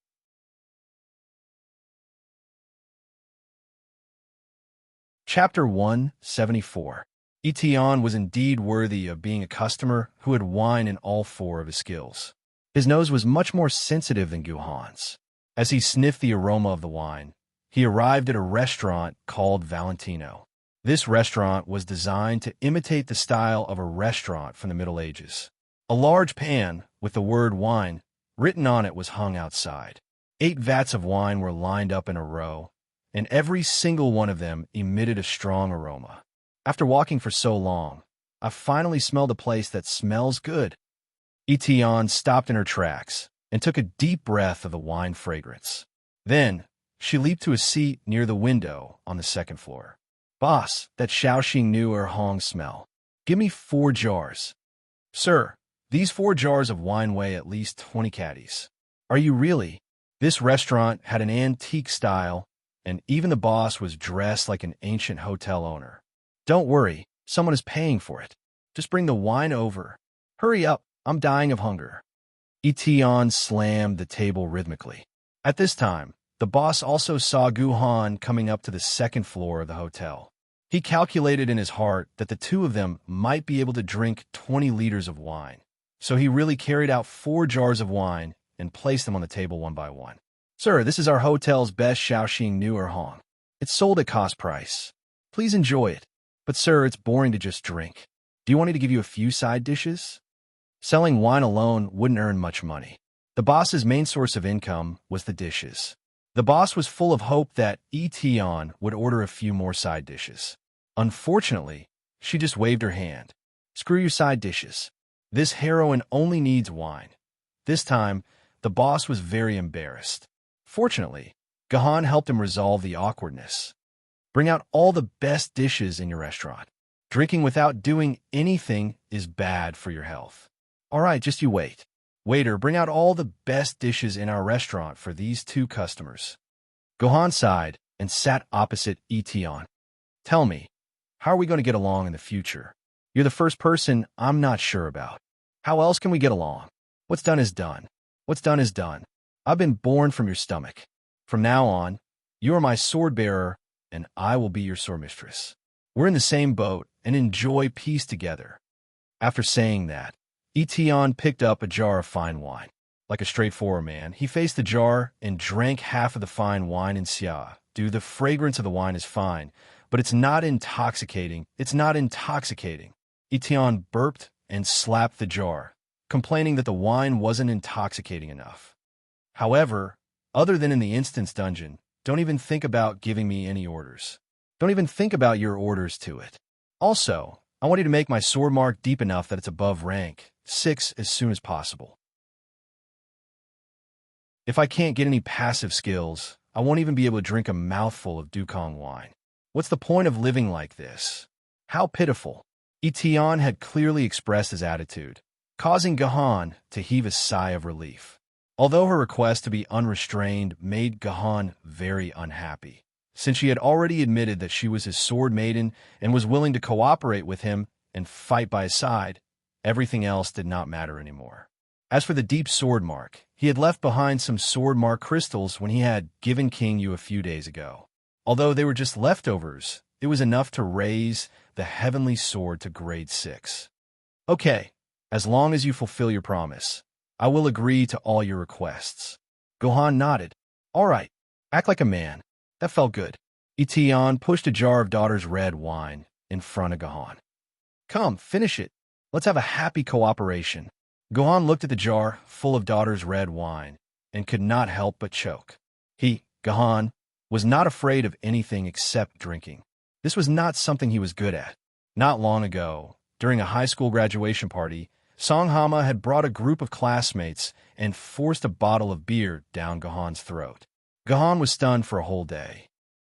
Chapter 174. Etion was indeed worthy of being a customer who had wine in all four of his skills. His nose was much more sensitive than Gohan's. As he sniffed the aroma of the wine, he arrived at a restaurant called Valentino. This restaurant was designed to imitate the style of a restaurant from the Middle Ages. A large pan with the word wine written on it was hung outside. 8 vats of wine were lined up in a row, and every single one of them emitted a strong aroma. After walking for so long, I finally smelled a place that smells good. Etion stopped in her tracks and took a deep breath of the wine fragrance. Then, she leaped to a seat near the window on the second floor. Boss, that Xiaoxing knew her Hong smell. Give me 4 jars. Sir, these 4 jars of wine weigh at least 20 caddies. Are you really? This restaurant had an antique style, and even the boss was dressed like an ancient hotel owner. Don't worry, someone is paying for it. Just bring the wine over. Hurry up, I'm dying of hunger. Etion slammed the table rhythmically. At this time, the boss also saw Gohan coming up to the second floor of the hotel. He calculated in his heart that the two of them might be able to drink 20 liters of wine. So he really carried out 4 jars of wine and placed them on the table one by one. Sir, this is our hotel's best Xiaoxing Newer Hong. It's sold at cost price. Please enjoy it. But sir, it's boring to just drink. Do you want me to give you a few side dishes? Selling wine alone wouldn't earn much money. The boss's main source of income was the dishes. The boss was full of hope that Etion would order a few more side dishes. Unfortunately, she just waved her hand. Screw your side dishes. This heroine only needs wine. This time, the boss was very embarrassed. Fortunately, Gohan helped him resolve the awkwardness. Bring out all the best dishes in your restaurant. Drinking without doing anything is bad for your health. All right, just you wait. Waiter, bring out all the best dishes in our restaurant for these 2 customers. Gohan sighed and sat opposite Etion. Tell me, how are we going to get along in the future? You're the first person I'm not sure about. How else can we get along? What's done is done. What's done is done. I've been born from your stomach. From now on, you are my sword bearer, and I will be your sword mistress. We're in the same boat and enjoy peace together. After saying that, Etion picked up a jar of fine wine. Like a straightforward man, he faced the jar and drank half of the fine wine in xia. The fragrance of the wine is fine, but it's not intoxicating. It's not intoxicating. Etion burped and slapped the jar, complaining that the wine wasn't intoxicating enough. However, other than in the instance dungeon, don't even think about giving me any orders. Don't even think about your orders to it. Also, I want you to make my sword mark deep enough that it's above rank 6 as soon as possible. If I can't get any passive skills, I won't even be able to drink a mouthful of Dukong wine. What's the point of living like this? How pitiful. Etion had clearly expressed his attitude, causing Gohan to heave a sigh of relief. Although her request to be unrestrained made Gohan very unhappy, since she had already admitted that she was his sword maiden and was willing to cooperate with him and fight by his side, everything else did not matter anymore. As for the deep sword mark, he had left behind some sword mark crystals when he had given King Yu a few days ago. Although they were just leftovers, it was enough to raise the heavenly sword to grade 6. Okay, as long as you fulfill your promise, I will agree to all your requests. Gohan nodded. All right, act like a man. That felt good. Etion pushed a jar of daughter's red wine in front of Gohan. Come, finish it. Let's have a happy cooperation. Gohan looked at the jar full of daughter's red wine and could not help but choke. He, Gohan, was not afraid of anything except drinking. This was not something he was good at. Not long ago, during a high school graduation party, Songhama had brought a group of classmates and forced a bottle of beer down Gohan's throat. Gohan was stunned for a whole day.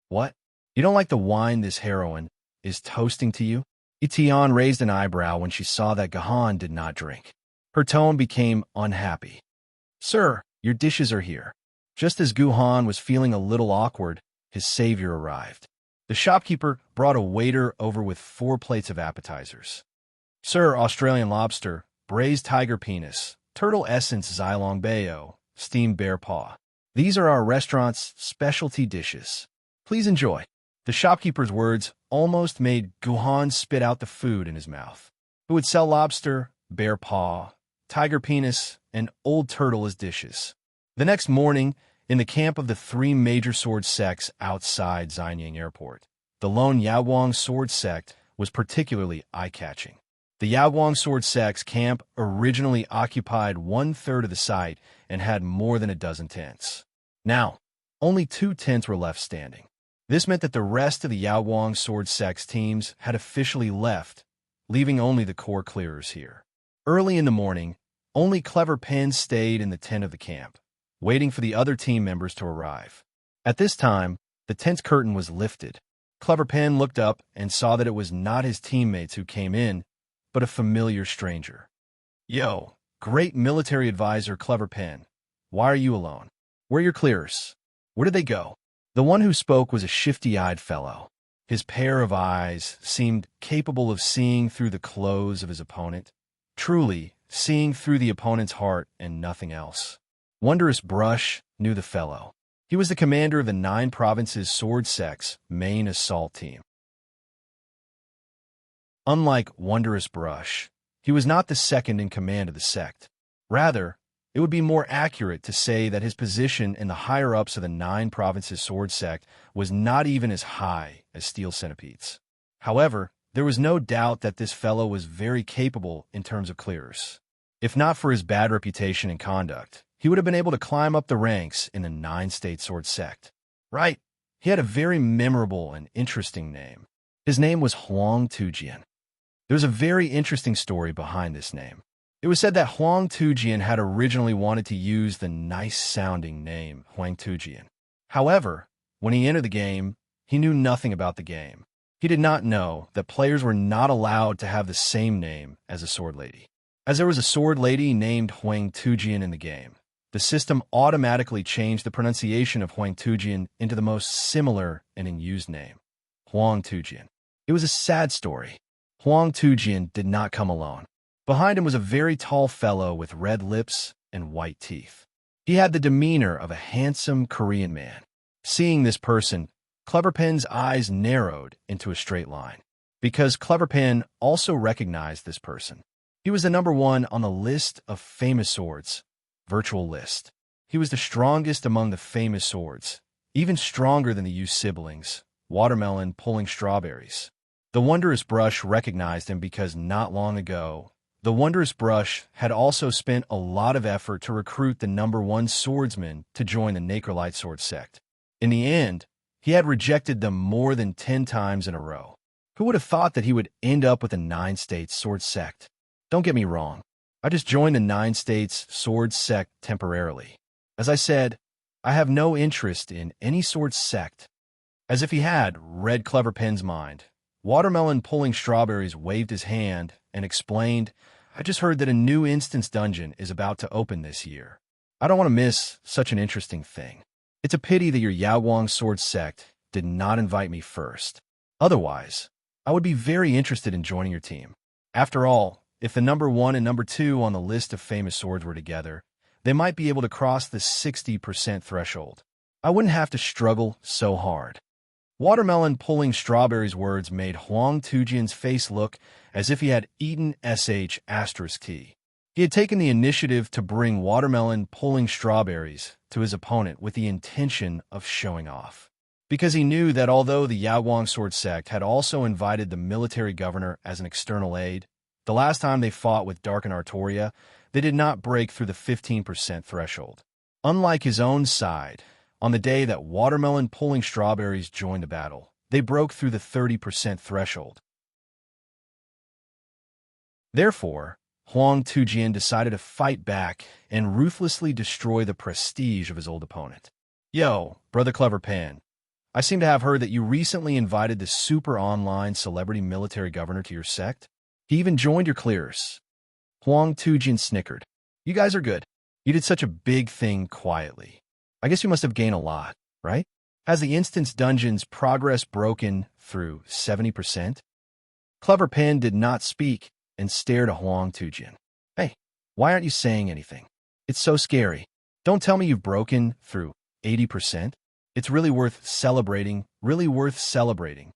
What? You don't like the wine this heroine is toasting to you? Etion raised an eyebrow when she saw that Gohan did not drink. Her tone became unhappy. Sir, Your dishes are here." Just as Guhan was feeling a little awkward, his savior arrived. The shopkeeper brought a waiter over with 4 plates of appetizers. "Sir, Australian lobster, braised tiger penis, turtle essence Xylong Bayo, steamed bear paw. These are our restaurant's specialty dishes. Please enjoy." The shopkeeper's words almost made Guhan spit out the food in his mouth. Who would sell lobster, bear paw, tiger penis, and old turtle as dishes? The next morning, in the camp of the 3 major sword sects outside Xianyang Airport, the lone Yaowang sword sect was particularly eye-catching. The Yaowang sword sect's camp originally occupied 1/3 of the site and had more than a dozen tents. Now, only 2 tents were left standing. This meant that the rest of the Yaowang sword sect's teams had officially left, leaving only the core clearers here. Early in the morning, only Clever Pen stayed in the tent of the camp, waiting for the other team members to arrive. At this time, the tent's curtain was lifted. Clever Pen looked up and saw that it was not his teammates who came in, but a familiar stranger. "Yo, great military advisor Clever Pen. Why are you alone? Where are your clearers? Where did they go?" The one who spoke was a shifty-eyed fellow. His pair of eyes seemed capable of seeing through the clothes of his opponent, truly seeing through the opponent's heart and nothing else. Wondrous Brush knew the fellow. He was the commander of the 9 provinces sword sect's main assault team. Unlike Wondrous Brush, he was not the second in command of the sect. Rather, it would be more accurate to say that his position in the higher-ups of the 9 provinces sword sect was not even as high as Steel Centipede's. However, there was no doubt that this fellow was very capable in terms of clearers. If not for his bad reputation and conduct, he would have been able to climb up the ranks in the 9-state sword sect. Right, he had a very memorable and interesting name. His name was Huang Tujian. There's a very interesting story behind this name. It was said that Huang Tujian had originally wanted to use the nice-sounding name Huang Tujian. However, when he entered the game, he knew nothing about the game. He did not know that players were not allowed to have the same name as a sword lady. As there was a sword lady named Huang Tujian in the game, the system automatically changed the pronunciation of Huang Tujian into the most similar and in-use name, Huang Tujian. It was a sad story. Huang Tujian did not come alone. Behind him was a very tall fellow with red lips and white teeth. He had the demeanor of a handsome Korean man. Seeing this person, Clever Pen's eyes narrowed into a straight line, because Clever Pen also recognized this person. He was the number 1 on the list of famous swords, virtual list. He was the strongest among the famous swords, even stronger than the Yu siblings, Watermelon pulling strawberries. The Wondrous Brush recognized him because not long ago, the Wondrous Brush had also spent a lot of effort to recruit the number 1 swordsman to join the Nacrolite sword sect. In the end, he had rejected them more than 10 times in a row. Who would have thought that he would end up with a 9-state sword sect? Don't get me wrong. I just joined the 9 states sword sect temporarily. As I said, I have no interest in any sword sect. As if he had read Clever Pen's mind, Watermelon pulling strawberries waved his hand and explained, "I just heard that a new instance dungeon is about to open this year. I don't want to miss such an interesting thing. It's a pity that your Yaowang sword sect did not invite me first. Otherwise, I would be very interested in joining your team. After all, if the number 1 and number 2 on the list of famous swords were together, they might be able to cross the 60% threshold. I wouldn't have to struggle so hard." Watermelon pulling strawberries words made Huang Tujian's face look as if he had eaten *T. He had taken the initiative to bring Watermelon pulling strawberries to his opponent with the intention of showing off. Because he knew that although the Yaowang sword sect had also invited the military governor as an external aid, the last time they fought with Dark and Artoria, they did not break through the 15% threshold. Unlike his own side, on the day that Watermelon pulling strawberries joined the battle, they broke through the 30% threshold. Therefore, Huang Tujian decided to fight back and ruthlessly destroy the prestige of his old opponent. "Yo, Brother Clever Pen, I seem to have heard that you recently invited the super online celebrity military governor to your sect. He even joined your clearers." Huang Tujian snickered. "You guys are good. You did such a big thing quietly. I guess you must have gained a lot, right? Has the instance dungeon's progress broken through 70%? Clever Pen did not speak and stared at Huang Tujin. Hey, why aren't you saying anything? It's so scary. Don't tell me you've broken through 80%. It's really worth celebrating, really worth celebrating.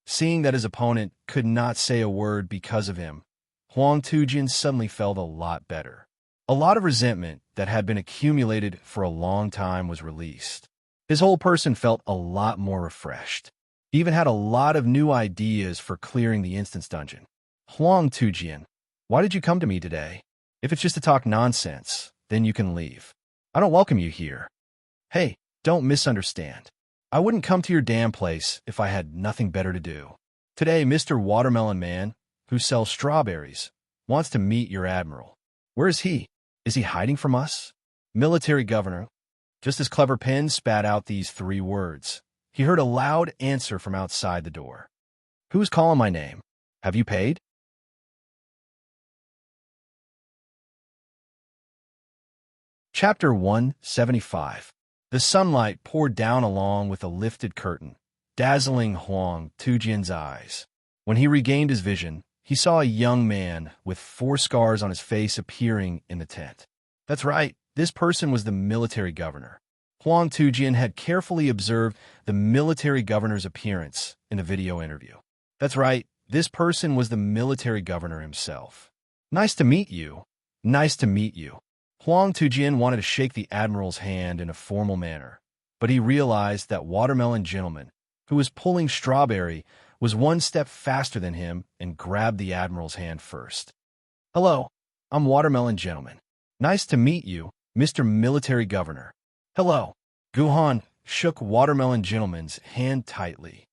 Seeing that his opponent could not say a word because of him, Huang Tujin suddenly felt a lot better. A lot of resentment that had been accumulated for a long time was released. His whole person felt a lot more refreshed. He even had a lot of new ideas for clearing the instance dungeon. Huang Tujin, why did you come to me today? If it's just to talk nonsense, then you can leave. I don't welcome you here. Hey, don't misunderstand. I wouldn't come to your damn place if I had nothing better to do. Today, Mr. Watermelon Man, who sells strawberries, wants to meet your admiral. Where is he? Is he hiding from us? Military governor. Just as Clever Pen spat out these 3 words, he heard a loud answer from outside the door. Who's calling my name? Have you paid? Chapter 175. The sunlight poured down along with a lifted curtain, dazzling Huang Tujin's eyes. When he regained his vision, he saw a young man with 4 scars on his face appearing in the tent. That's right, this person was the military governor. Huang Tujin had carefully observed the military governor's appearance in the video interview. That's right, this person was the military governor himself. Nice to meet you. Nice to meet you. Huang Tujin wanted to shake the admiral's hand in a formal manner, but he realized that Watermelon Gentleman, who was pulling strawberry, was 1 step faster than him and grabbed the admiral's hand first. Hello, I'm Watermelon Gentleman. Nice to meet you, Mr. Military Governor. Hello. Guhan shook Watermelon Gentleman's hand tightly.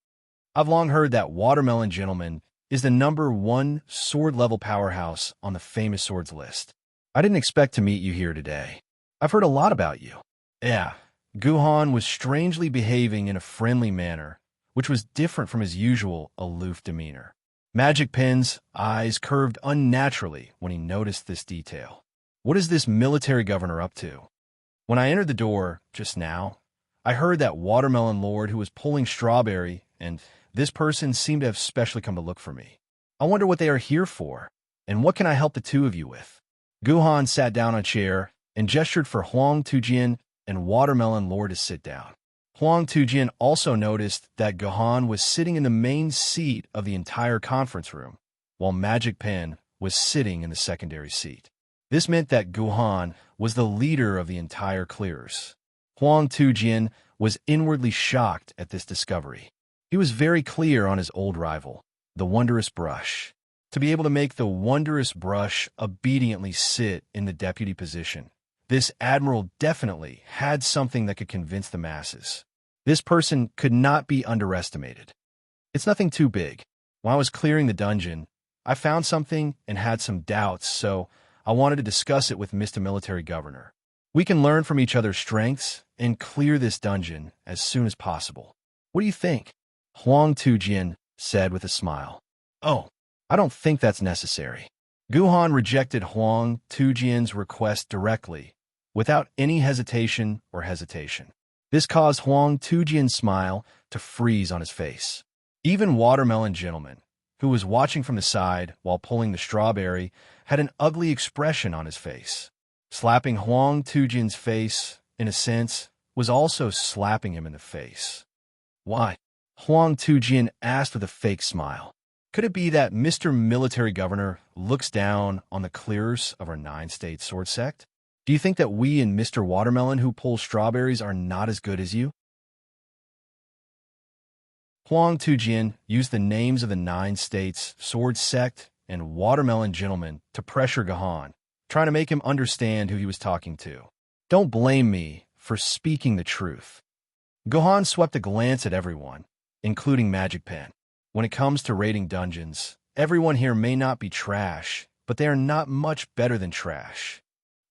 I've long heard that Watermelon Gentleman is the #1 sword-level powerhouse on the famous swords list. I didn't expect to meet you here today. I've heard a lot about you. Yeah, Guhan was strangely behaving in a friendly manner, which was different from his usual aloof demeanor. Magic Pen's eyes curved unnaturally when he noticed this detail. What is this military governor up to? When I entered the door just now, I heard that Watermelon Lord who was pulling strawberry, and this person seemed to have specially come to look for me. I wonder what they are here for, and what can I help the 2 of you with? Guhan sat down on a chair and gestured for Huang Tujin and Watermelon Lord to sit down. Huang Tujin also noticed that Guhan was sitting in the main seat of the entire conference room, while Magic Pen was sitting in the secondary seat. This meant that Guhan was the leader of the entire clearers. Huang Tujin was inwardly shocked at this discovery. He was very clear on his old rival, the Wondrous Brush. To be able to make the Wondrous Brush obediently sit in the deputy position, this admiral definitely had something that could convince the masses. This person could not be underestimated. It's nothing too big. While I was clearing the dungeon, I found something and had some doubts, so I wanted to discuss it with Mr. Military Governor. We can learn from each other's strengths and clear this dungeon as soon as possible. What do you think? Huang Tujin said with a smile. Oh, I don't think that's necessary. Guhan rejected Huang Tujin's request directly, without any hesitation or hesitation. This caused Huang Tujin's smile to freeze on his face. Even Watermelon Gentleman, who was watching from the side while pulling the strawberry, had an ugly expression on his face. Slapping Huang Tujin's face, in a sense, was also slapping him in the face. Why? Huang Tujin asked with a fake smile. Could it be that Mr. Military Governor looks down on the clearers of our 9-state sword sect? Do you think that we and Mr. Watermelon who pulls strawberries are not as good as you? Huang Tujin used the names of the 9 states, sword sect, and Watermelon Gentleman to pressure Guhan, trying to make him understand who he was talking to. Don't blame me for speaking the truth. Guhan swept a glance at everyone, including Magic Pen. When it comes to raiding dungeons, everyone here may not be trash, but they are not much better than trash.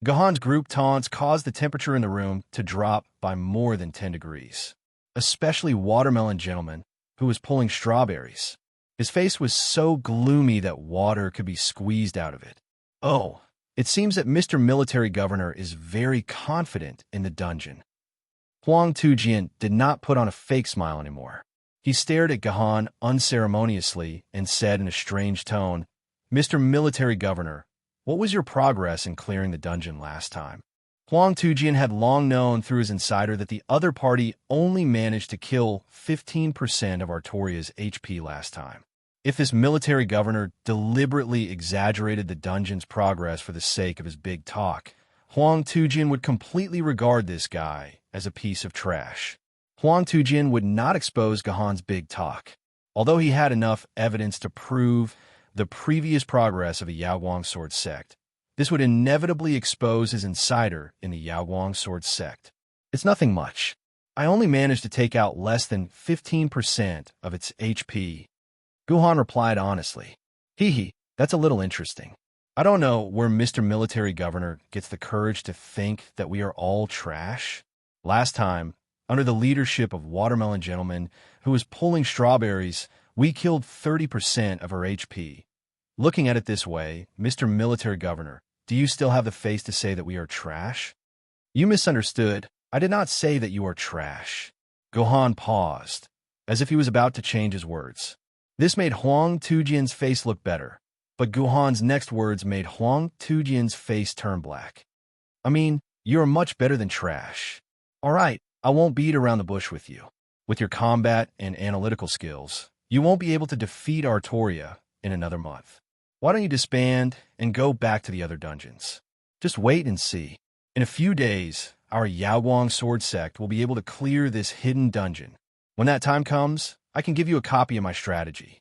Guhan's group taunts caused the temperature in the room to drop by more than 10 degrees, especially Watermelon Gentleman, who was pulling strawberries. His face was so gloomy that water could be squeezed out of it. Oh, It seems that Mr. Military Governor is very confident in the dungeon. Huang Tujian did not put on a fake smile anymore. He stared at Gahan unceremoniously and said in a strange tone, "Mr. Military Governor, what was your progress in clearing the dungeon last time?" Huang Tujian had long known through his insider that the other party only managed to kill 15% of Artoria's HP last time. If this military governor deliberately exaggerated the dungeon's progress for the sake of his big talk, Huang Tujian would completely regard this guy as a piece of trash. Huang Tujian would not expose Gahan's big talk, although he had enough evidence to prove the previous progress of a Yaoguang sword sect. This would inevitably expose his insider in the Yaoguang sword sect. It's nothing much. I only managed to take out less than 15% of its HP. Guhan replied honestly. Hee, that's a little interesting. I don't know where Mr. Military Governor gets the courage to think that we are all trash. Last time, under the leadership of Watermelon Gentleman, who was pulling strawberries, we killed 30% of her HP. Looking at it this way, Mr. Military Governor, do you still have the face to say that we are trash? You misunderstood. I did not say that you are trash. Gohan paused, as if he was about to change his words. This made Huang Tujian's face look better, but Guhan's next words made Huang Tujian's face turn black. I mean, you're much better than trash. All right, I won't beat around the bush with you. With your combat and analytical skills, you won't be able to defeat Artoria in another month. Why don't you disband and go back to the other dungeons? Just wait and see. In a few days, our Yaoguang sword sect will be able to clear this hidden dungeon. When that time comes, I can give you a copy of my strategy.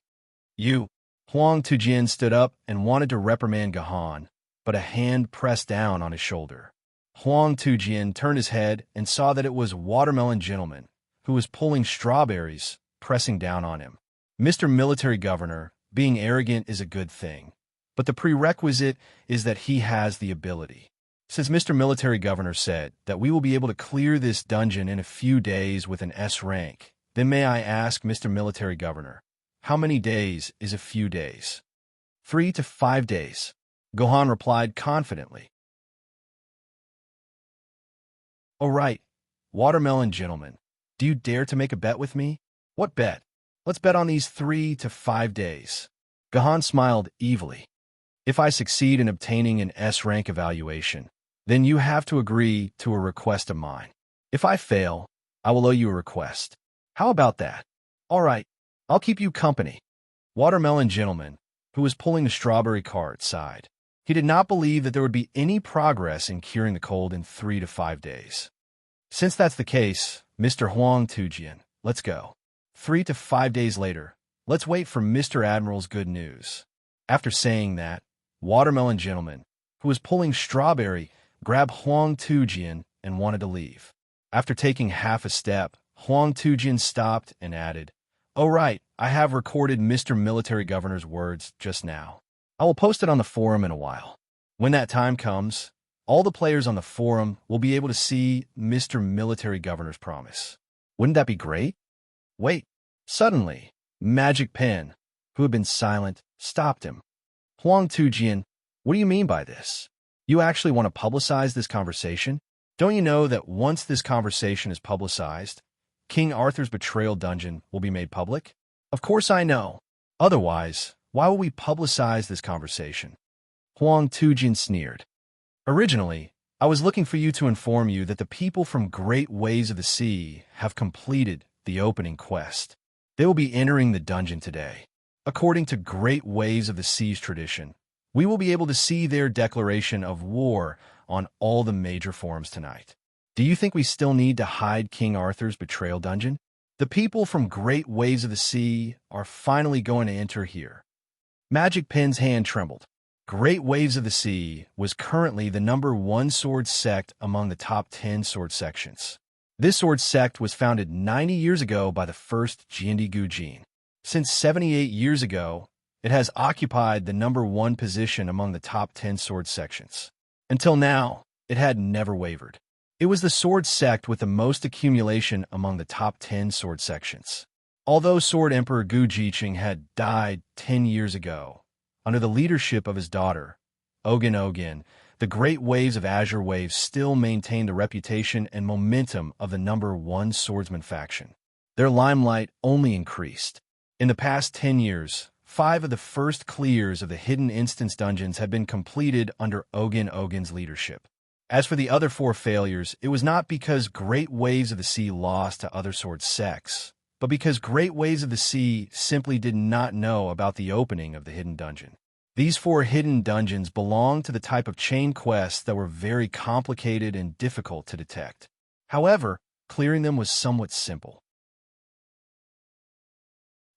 Huang Tujian stood up and wanted to reprimand Gahan, but a hand pressed down on his shoulder. Huang Tujian turned his head and saw that it was Watermelon Gentleman, who was pulling strawberries, pressing down on him. Mr. Military Governor, being arrogant is a good thing, but the prerequisite is that he has the ability. Since Mr. Military Governor said that we will be able to clear this dungeon in a few days with an S rank, then may I ask Mr. Military Governor, how many days is a few days? 3 to 5 days. Gohan replied confidently. All right, Watermelon Gentleman, do you dare to make a bet with me? What bet? Let's bet on these 3 to 5 days. Gahan smiled evilly. If I succeed in obtaining an S rank evaluation, then you have to agree to a request of mine. If I fail, I will owe you a request. How about that? All right, I'll keep you company. Watermelon Gentleman, who was pulling the strawberry cart, sighed. He did not believe that there would be any progress in curing the cold in 3 to 5 days. Since that's the case, Mr. Huang Tujian, let's go. 3 to 5 days later, let's wait for Mr. Admiral's good news. After saying that, Watermelon Gentleman, who was pulling strawberry, grabbed Huang Tujian and wanted to leave. After taking half a step, Huang Tujian stopped and added, "Oh right, I have recorded Mr. Military Governor's words just now. I will post it on the forum in a while. When that time comes, all the players on the forum will be able to see Mr. Military Governor's promise. Wouldn't that be great?" Wait. Suddenly, Magic Pen, who had been silent, stopped him. Huang Tujian, what do you mean by this? You actually want to publicize this conversation? Don't you know that once this conversation is publicized, King Arthur's betrayal dungeon will be made public? Of course I know. Otherwise, why will we publicize this conversation? Huang Tujian sneered. Originally, I was looking for you to inform you that the people from Great Waves of the Sea have completed the opening quest. They will be entering the dungeon today. According to Great Waves of the Sea's tradition, we will be able to see their declaration of war on all the major forums tonight. Do you think we still need to hide King Arthur's betrayal dungeon? The people from Great Waves of the Sea are finally going to enter here. Magic Pen's hand trembled. Great Waves of the Sea was currently the #1 sword sect among the top 10 sword sections. This sword sect was founded 90 years ago by the first Jiandi Gujin. Since 78 years ago, it has occupied the #1 position among the top 10 sword sections. Until now, it had never wavered. It was the sword sect with the most accumulation among the top 10 sword sections. Although Sword Emperor Gu Jiqing had died 10 years ago, under the leadership of his daughter, Ogan, the great waves of Azure Waves still maintained the reputation and momentum of the #1 swordsman faction. Their limelight only increased. In the past 10 years, 5 of the first clears of the hidden instance dungeons had been completed under Ogan's leadership. As for the other 4 failures, it was not because Great Waves of the Sea lost to other sword sects, but because Great Waves of the Sea simply did not know about the opening of the hidden dungeon. These 4 hidden dungeons belonged to the type of chain quests that were very complicated and difficult to detect. However, clearing them was somewhat simple.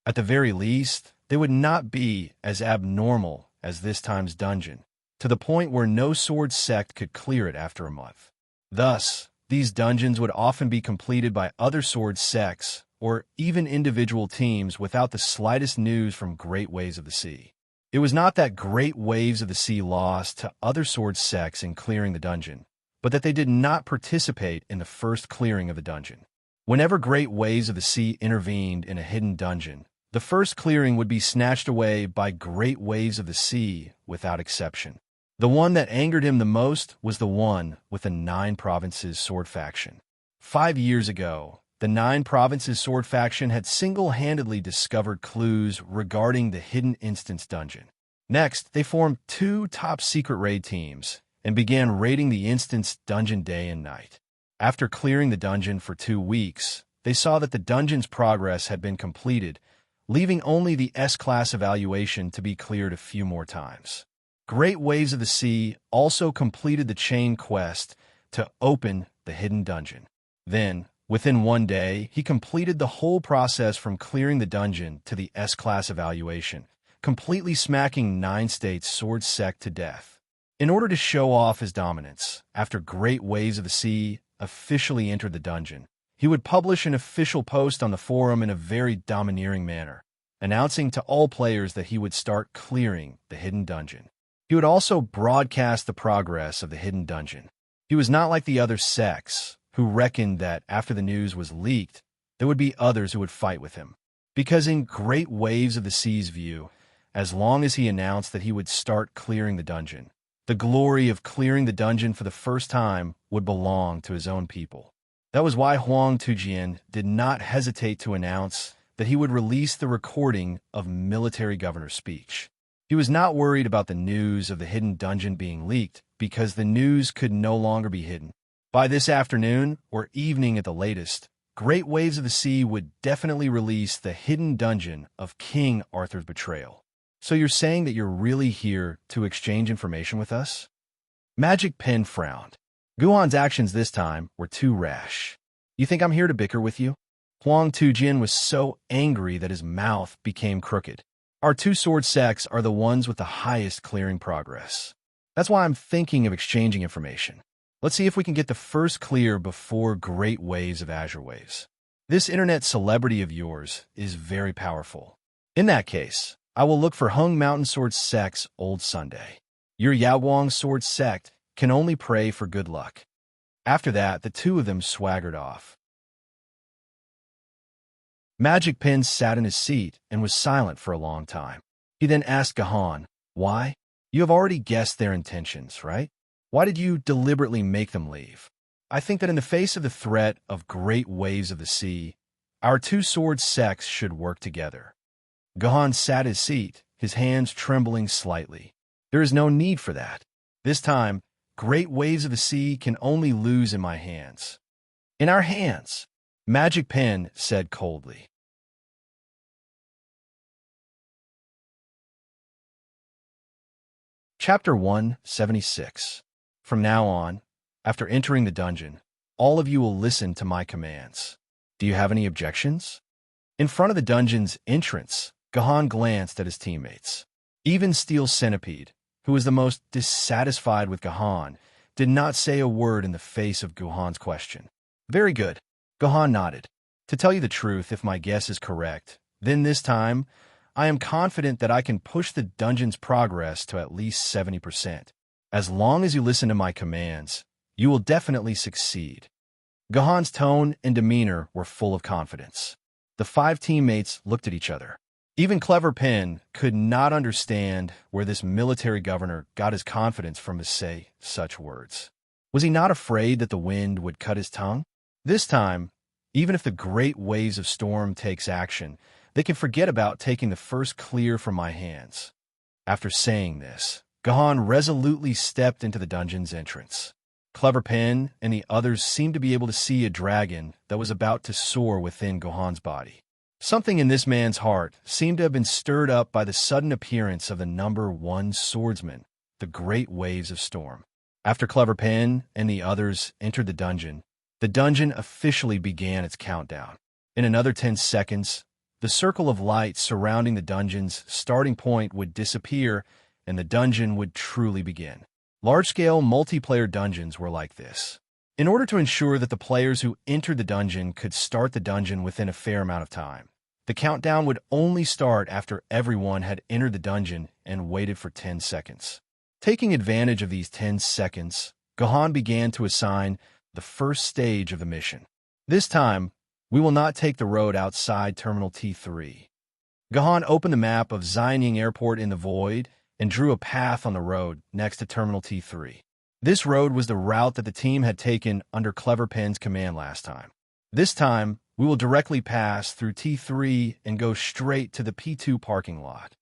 At the very least, they would not be as abnormal as this time's dungeon, to the point where no sword sect could clear it after a month. Thus, these dungeons would often be completed by other sword sects or even individual teams without the slightest news from Great Waves of the Sea. It was not that Great Waves of the Sea lost to other sword sects in clearing the dungeon, but that they did not participate in the first clearing of the dungeon. Whenever Great Waves of the Sea intervened in a hidden dungeon, the first clearing would be snatched away by Great Waves of the Sea without exception. The one that angered him the most was the one with the 9 Provinces sword faction. 5 years ago, the 9 Provinces sword faction had single-handedly discovered clues regarding the hidden instance dungeon. Next, they formed 2 top-secret raid teams and began raiding the instance dungeon day and night. After clearing the dungeon for 2 weeks, they saw that the dungeon's progress had been completed, leaving only the S-class evaluation to be cleared a few more times. Great Waves of the Sea also completed the chain quest to open the hidden dungeon. Then, within 1 day, he completed the whole process from clearing the dungeon to the S-class evaluation, completely smacking 9 states sword sect to death. In order to show off his dominance, after Great Waves of the Sea officially entered the dungeon, he would publish an official post on the forum in a very domineering manner, announcing to all players that he would start clearing the hidden dungeon. He would also broadcast the progress of the hidden dungeon. He was not like the other sects, who reckoned that after the news was leaked, there would be others who would fight with him. Because in Great Waves of the Sea's view, as long as he announced that he would start clearing the dungeon, the glory of clearing the dungeon for the first time would belong to his own people. That was why Huang Tujian did not hesitate to announce that he would release the recording of military governor's speech. He was not worried about the news of the hidden dungeon being leaked because the news could no longer be hidden. By this afternoon, or evening at the latest, Great Waves of the Sea would definitely release the hidden dungeon of King Arthur's betrayal. So you're saying that you're really here to exchange information with us? Magic Pen frowned. Guan's actions this time were too rash. You think I'm here to bicker with you? Huang Tujin was so angry that his mouth became crooked. Our 2 sword sects are the ones with the highest clearing progress. That's why I'm thinking of exchanging information. Let's see if we can get the first clear before Great Waves of Azure Waves. This internet celebrity of yours is very powerful. In that case, I will look for Hung Mountain Sword Sect's Old Sunday. Your Yaowang Sword Sect can only pray for good luck. After that, the 2 of them swaggered off. Magic Pen sat in his seat and was silent for a long time. He then asked Gahan, "Why? You have already guessed their intentions, right? Why did you deliberately make them leave?" I think that in the face of the threat of Great Waves of the Sea, our 2 sword sects should work together. Gahan sat his seat, his hands trembling slightly. There is no need for that. This time, Great Waves of the Sea can only lose in my hands. In our hands, Magic Pen said coldly. Chapter 176. From now on, after entering the dungeon, all of you will listen to my commands. Do you have any objections? In front of the dungeon's entrance, Gahan glanced at his teammates. Even Steel Centipede, who was the most dissatisfied with Gahan, did not say a word in the face of Gahan's question. Very good. Gahan nodded. To tell you the truth, if my guess is correct, then this time, I am confident that I can push the dungeon's progress to at least 70%. As long as you listen to my commands, you will definitely succeed. Gahan's tone and demeanor were full of confidence. The 5 teammates looked at each other. Even Clever Pin could not understand where this military governor got his confidence from to say such words. Was he not afraid that the wind would cut his tongue? This time, even if the great waves of storm takes action, they can forget about taking the first clear from my hands. After saying this, Gahan resolutely stepped into the dungeon's entrance. Clever Pin and the others seemed to be able to see a dragon that was about to soar within Gohan's body. Something in this man's heart seemed to have been stirred up by the sudden appearance of the number 1 swordsman, the great waves of storm. After Clever Pin and the others entered the dungeon officially began its countdown. In another 10 seconds, the circle of light surrounding the dungeon's starting point would disappear, and the dungeon would truly begin. Large-scale multiplayer dungeons were like this. In order to ensure that the players who entered the dungeon could start the dungeon within a fair amount of time, the countdown would only start after everyone had entered the dungeon and waited for 10 seconds. Taking advantage of these 10 seconds, Gahan began to assign the first stage of the mission. This time, we will not take the road outside Terminal T3. Gahan opened the map of Xianying Airport in the void and drew a path on the road next to Terminal T3. This road was the route that the team had taken under Clever Pin's command last time. This time, we will directly pass through T3 and go straight to the P2 parking lot.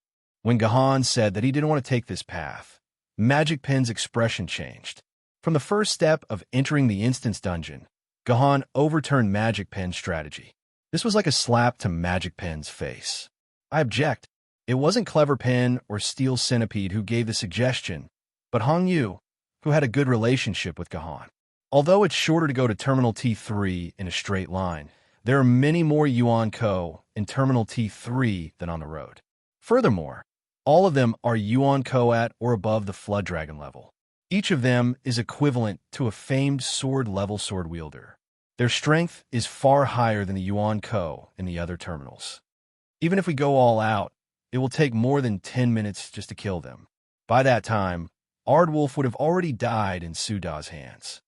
When Gahan said that he didn't want to take this path, Magic Pin's expression changed. From the first step of entering the instance dungeon, Gahan overturned Magic Pin's strategy. This was like a slap to Magic Pin's face. I object. It wasn't Clever Pin or Steel Centipede who gave the suggestion, but Hong Yu, who had a good relationship with Gahan. Although it's shorter to go to Terminal T3 in a straight line, there are many more Yuan Ko in Terminal T3 than on the road. Furthermore, all of them are Yuan Ko at or above the Flood Dragon level. Each of them is equivalent to a famed sword-level sword wielder. Their strength is far higher than the Yuan Ko in the other terminals. Even if we go all out, it will take more than 10 minutes just to kill them. By that time, Ardwolf would have already died in Suda's hands.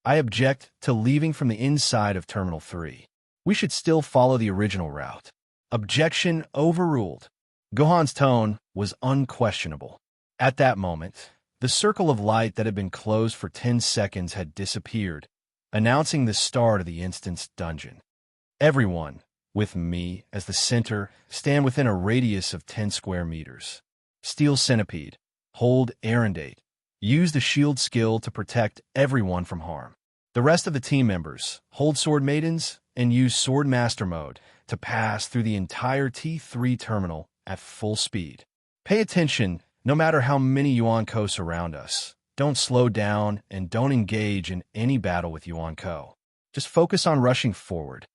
I object to leaving from the inside of Terminal 3. We should still follow the original route. Objection overruled. Gohan's tone was unquestionable. At that moment, the circle of light that had been closed for 10 seconds had disappeared, announcing the start of the instance dungeon. Everyone, with me as the center, stand within a radius of 10 square meters. Steel Centipede, hold Arendate. Use the shield skill to protect everyone from harm. The rest of the team members, hold Sword Maidens and use Sword Master mode to pass through the entire T3 terminal at full speed. Pay attention no matter how many Yuan Ko surround us. Don't slow down and don't engage in any battle with Yuan Ko. Just focus on rushing forward.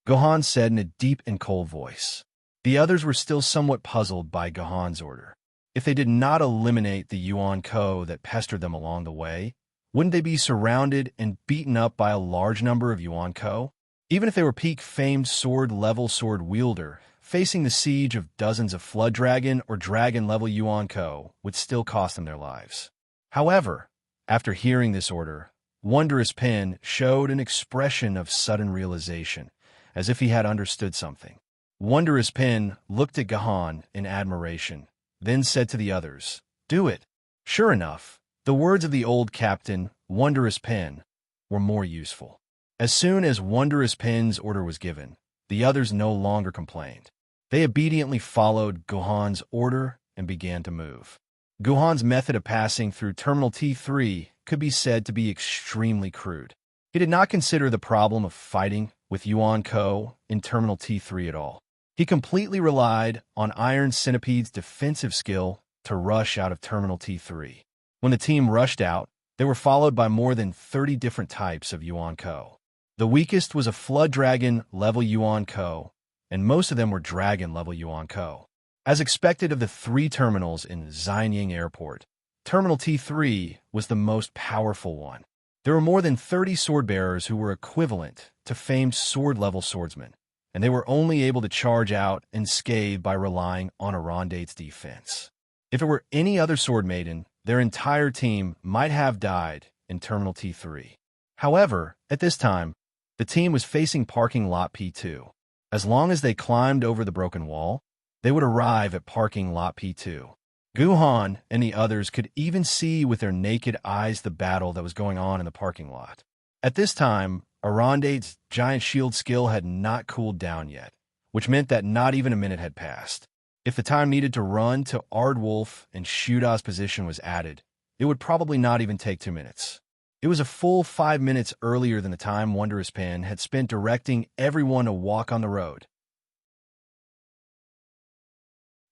Gahan said in a deep and cold voice. The others were still somewhat puzzled by Gahan's order. If they did not eliminate the Yuan Ko that pestered them along the way, wouldn't they be surrounded and beaten up by a large number of Yuan Ko? Even if they were peak famed sword-level sword wielder, facing the siege of dozens of Flood Dragon or Dragon-level Yuan Ko would still cost them their lives. However, after hearing this order, Wondrous Pin showed an expression of sudden realization, as if he had understood something. Wondrous Pin looked at Gahan in admiration, then said to the others, "Do it." Sure enough, the words of the old captain, Wondrous Pin, were more useful. As soon as Wondrous Pin's order was given, the others no longer complained. They obediently followed Gahan's order and began to move. Gahan's method of passing through Terminal T3 could be said to be extremely crude. He did not consider the problem of fighting with Yuan Ko in Terminal T3 at all. He completely relied on Iron Centipede's defensive skill to rush out of Terminal T3. When the team rushed out, they were followed by more than 30 different types of Yuan Ko. The weakest was a Flood Dragon level Yuan Ko, and most of them were Dragon level Yuan Ko. As expected of the 3 terminals in Xianying Airport, Terminal T3 was the most powerful one. There were more than 30 sword-bearers who were equivalent to famed sword-level swordsmen, and they were only able to charge out and scathe by relying on Arendate's defense. If it were any other Sword Maiden, their entire team might have died in Terminal T3. However, at this time, the team was facing Parking Lot P2. As long as they climbed over the broken wall, they would arrive at parking lot P2. Guhan and the others could even see with their naked eyes the battle that was going on in the parking lot. At this time, Arondade's giant shield skill had not cooled down yet, which meant that not even a minute had passed. If the time needed to run to Ardwolf and Shuda's position was added, it would probably not even take 2 minutes. It was a full 5 minutes earlier than the time Wondrous Pen had spent directing everyone to walk on the road.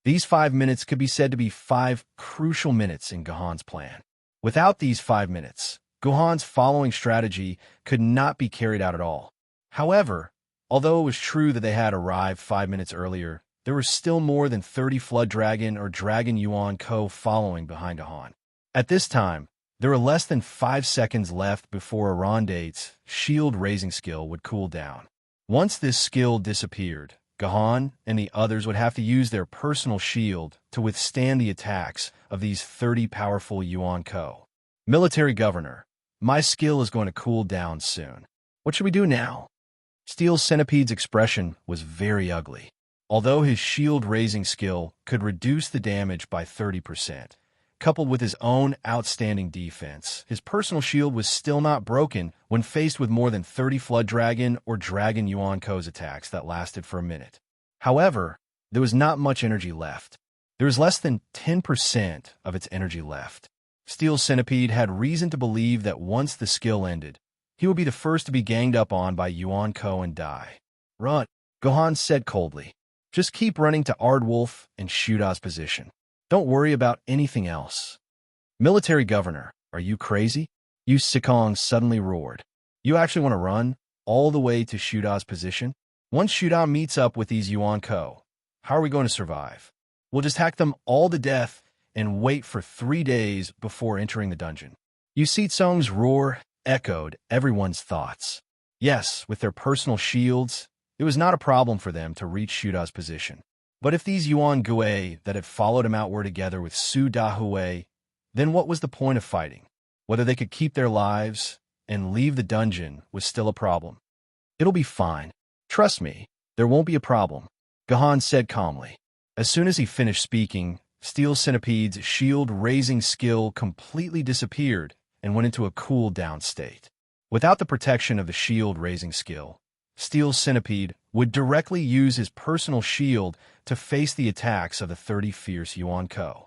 These 5 minutes could be said to be 5 crucial minutes in Guhan's plan. Without these 5 minutes, Guhan's following strategy could not be carried out at all. However, although it was true that they had arrived 5 minutes earlier, there were still more than 30 Flood Dragon or Dragon Yuan Ko following behind Guhan. At this time, there were less than 5 seconds left before Arondade's shield raising skill would cool down. Once this skill disappeared, Guhan and the others would have to use their personal shield to withstand the attacks of these 30 powerful Yuan Ko. Military Governor, my skill is going to cool down soon. What should we do now? Steel Centipede's expression was very ugly. Although his shield-raising skill could reduce the damage by 30%, coupled with his own outstanding defense, his personal shield was still not broken when faced with more than 30 Flood Dragon or Dragon Yuan Ko's attacks that lasted for a minute. However, there was not much energy left. There was less than 10% of its energy left. Steel Centipede had reason to believe that once the skill ended, he would be the first to be ganged up on by Yuan Ko and die. Run, Guhan said coldly. Just keep running to Ardwolf and Shuda's position. Don't worry about anything else. Military Governor, are you crazy? Yu Sikong suddenly roared. You actually want to run all the way to Shuda's position? Once Shuda meets up with these Yuan Ko, how are we going to survive? We'll just hack them all to death and wait for 3 days before entering the dungeon. Yu Sitsong's roar echoed everyone's thoughts. Yes, with their personal shields, it was not a problem for them to reach Shuda's position. But if these Yuan Gue that had followed him out were together with Su Dahue, then what was the point of fighting? Whether they could keep their lives and leave the dungeon was still a problem. It'll be fine. Trust me, there won't be a problem, Guhan said calmly. As soon as he finished speaking, Steel Centipede's shield-raising skill completely disappeared and went into a cool-down state. Without the protection of the shield-raising skill, Steel Centipede would directly use his personal shield to face the attacks of the 30 fierce Yuan Ko.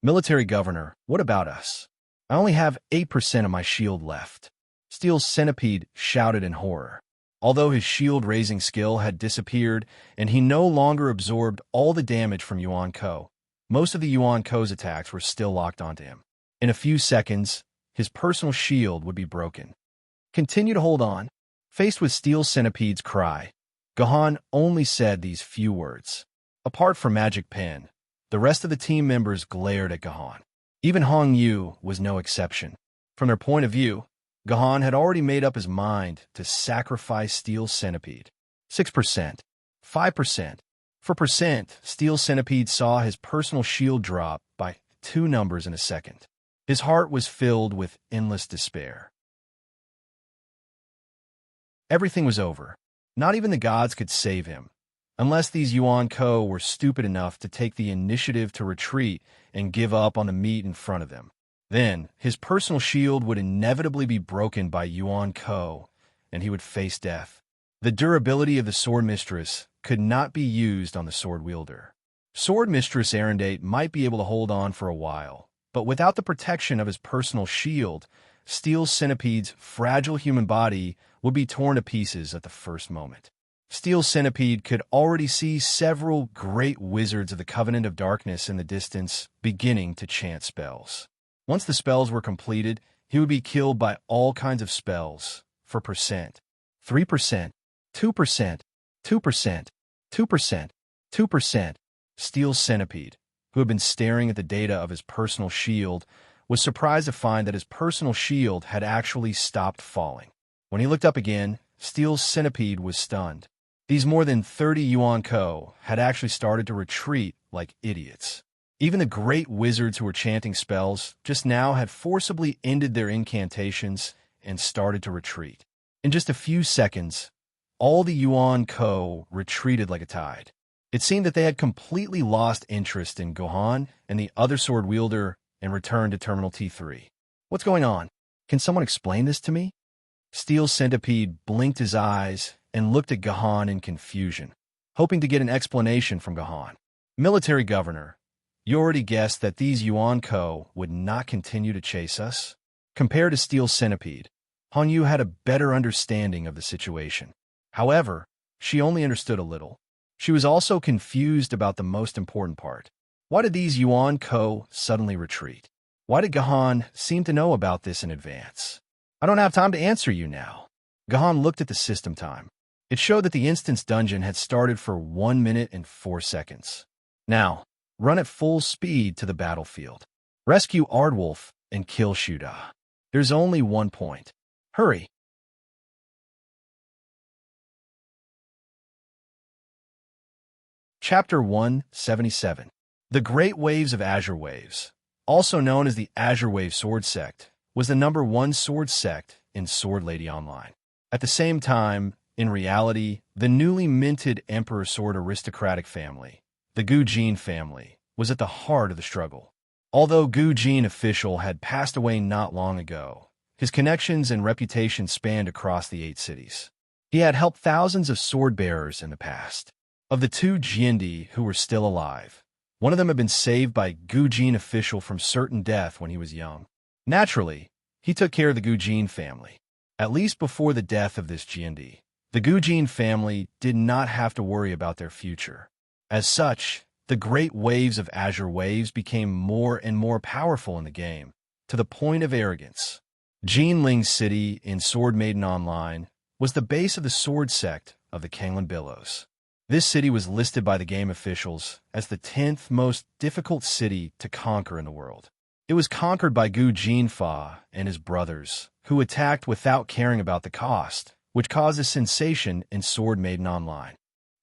Military Governor, what about us? I only have 8% of my shield left. Steel Centipede shouted in horror. Although his shield-raising skill had disappeared and he no longer absorbed all the damage from Yuan Ko, most of the Yuan Ko's attacks were still locked onto him. In a few seconds, his personal shield would be broken. Continue to hold on. Faced with Steel Centipede's cry, Guhan only said these few words. Apart from Magic Pen, the rest of the team members glared at Guhan. Even Hong Yu was no exception. From their point of view, Guhan had already made up his mind to sacrifice Steel Centipede. 6%, 5%, 4%, Steel Centipede saw his personal shield drop by 2 numbers in a second. His heart was filled with endless despair. Everything was over. Not even the gods could save him, unless these Yuan Ko were stupid enough to take the initiative to retreat and give up on the meat in front of them. Then, his personal shield would inevitably be broken by Yuan Ko, and he would face death. The durability of the Sword Mistress could not be used on the Sword Wielder. Sword Mistress Arendate might be able to hold on for a while, but without the protection of his personal shield, Steel Centipede's fragile human body would be torn to pieces at the first moment. Steel Centipede could already see several great wizards of the Covenant of Darkness in the distance beginning to chant spells. Once the spells were completed, he would be killed by all kinds of spells for percent. 3%, 2%, 2%, 2%, 2%. Steel Centipede, who had been staring at the data of his personal shield, was surprised to find that his personal shield had actually stopped falling. When he looked up again, Steel Centipede was stunned. These more than 30 Yuan Ko had actually started to retreat like idiots. Even the great wizards who were chanting spells just now had forcibly ended their incantations and started to retreat. In just a few seconds, all the Yuan Ko retreated like a tide. It seemed that they had completely lost interest in Gohan and the other sword wielder and returned to Terminal T3. What's going on? Can someone explain this to me? Steel Centipede blinked his eyes and looked at Gohan in confusion, hoping to get an explanation from Gohan. Military Governor, you already guessed that these Yuan Ko would not continue to chase us? Compared to Steel Centipede, Han Yu had a better understanding of the situation. However, she only understood a little. She was also confused about the most important part. Why did these Yuan Ko suddenly retreat? Why did Gohan seem to know about this in advance? I don't have time to answer you now. Gohan looked at the system time. It showed that the instance dungeon had started for 1 minute and 4 seconds. Now, run at full speed to the battlefield. Rescue Aardwolf and kill Shuda. There's only one point. Hurry. Chapter 177. The Great Waves of Azure Waves, also known as the Azure Wave Sword Sect, was the #1 sword sect in Sword Lady Online. At the same time, in reality, the newly minted Emperor Sword aristocratic family, the Gu Jin family, was at the heart of the struggle. Although Gu Jin official had passed away not long ago, his connections and reputation spanned across the 8 cities. He had helped thousands of sword bearers in the past. Of the 2 Jiendi who were still alive, one of them had been saved by Gu Jin official from certain death when he was young. Naturally, he took care of the Gu Jin family. At least before the death of this Jiendi, the Gu Jin family did not have to worry about their future. As such, the great waves of Azure Waves became more and more powerful in the game, to the point of arrogance. Jinling City in Sword Maiden Online was the base of the sword sect of the Kanglan Billows. This city was listed by the game officials as the 10th most difficult city to conquer in the world. It was conquered by Gu Jinfa and his brothers, who attacked without caring about the cost, which caused a sensation in Sword Maiden Online.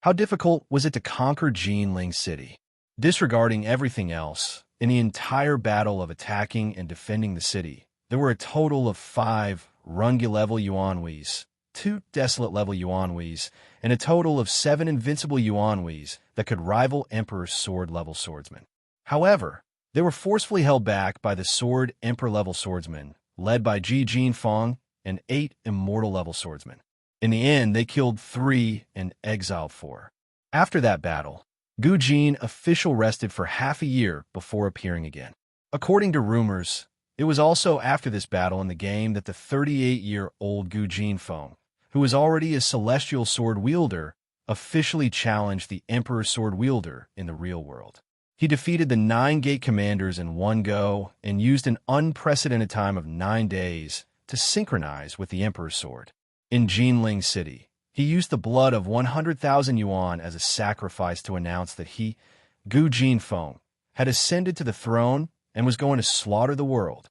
How difficult was it to conquer Jinling City? Disregarding everything else, in the entire battle of attacking and defending the city, there were a total of 5 Rungi-level Yuanwis, 2 Desolate-level Yuanwis, and a total of 7 Invincible Yuanwis that could rival Emperor's Sword-level swordsmen. However, they were forcefully held back by the Sword Emperor-level swordsmen, led by Ji Jinfeng and 8 Immortal-level swordsmen. In the end, they killed 3 and exiled 4. After that battle, Gu Jin official rested for half a year before appearing again. According to rumors, it was also after this battle in the game that the 38-year-old Gu Jinfeng, who was already a celestial sword wielder, officially challenged the Emperor sword wielder in the real world. He defeated the 9 gate commanders in one go and used an unprecedented time of 9 days to synchronize with the Emperor's sword. In Jinling City, he used the blood of 100,000 yuan as a sacrifice to announce that he, Gu Jinfeng, had ascended to the throne and was going to slaughter the world.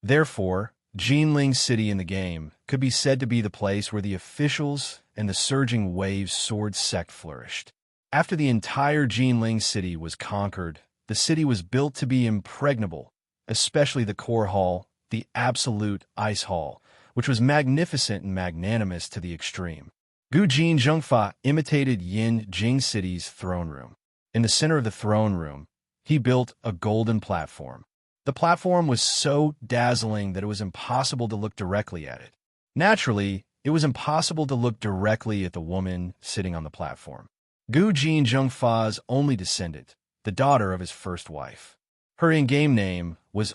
Therefore, Jinling City in the game could be said to be the place where the officials and the surging waves sword sect flourished. After the entire Jinling City was conquered, the city was built to be impregnable, especially the core hall, the absolute ice hall, which was magnificent and magnanimous to the extreme. Gu Jin Zhengfa imitated Yin Jing City's throne room. In the center of the throne room, he built a golden platform. The platform was so dazzling that it was impossible to look directly at it. Naturally, it was impossible to look directly at the woman sitting on the platform. Gu Jin Zhengfa's only descendant, the daughter of his first wife. Her in-game name was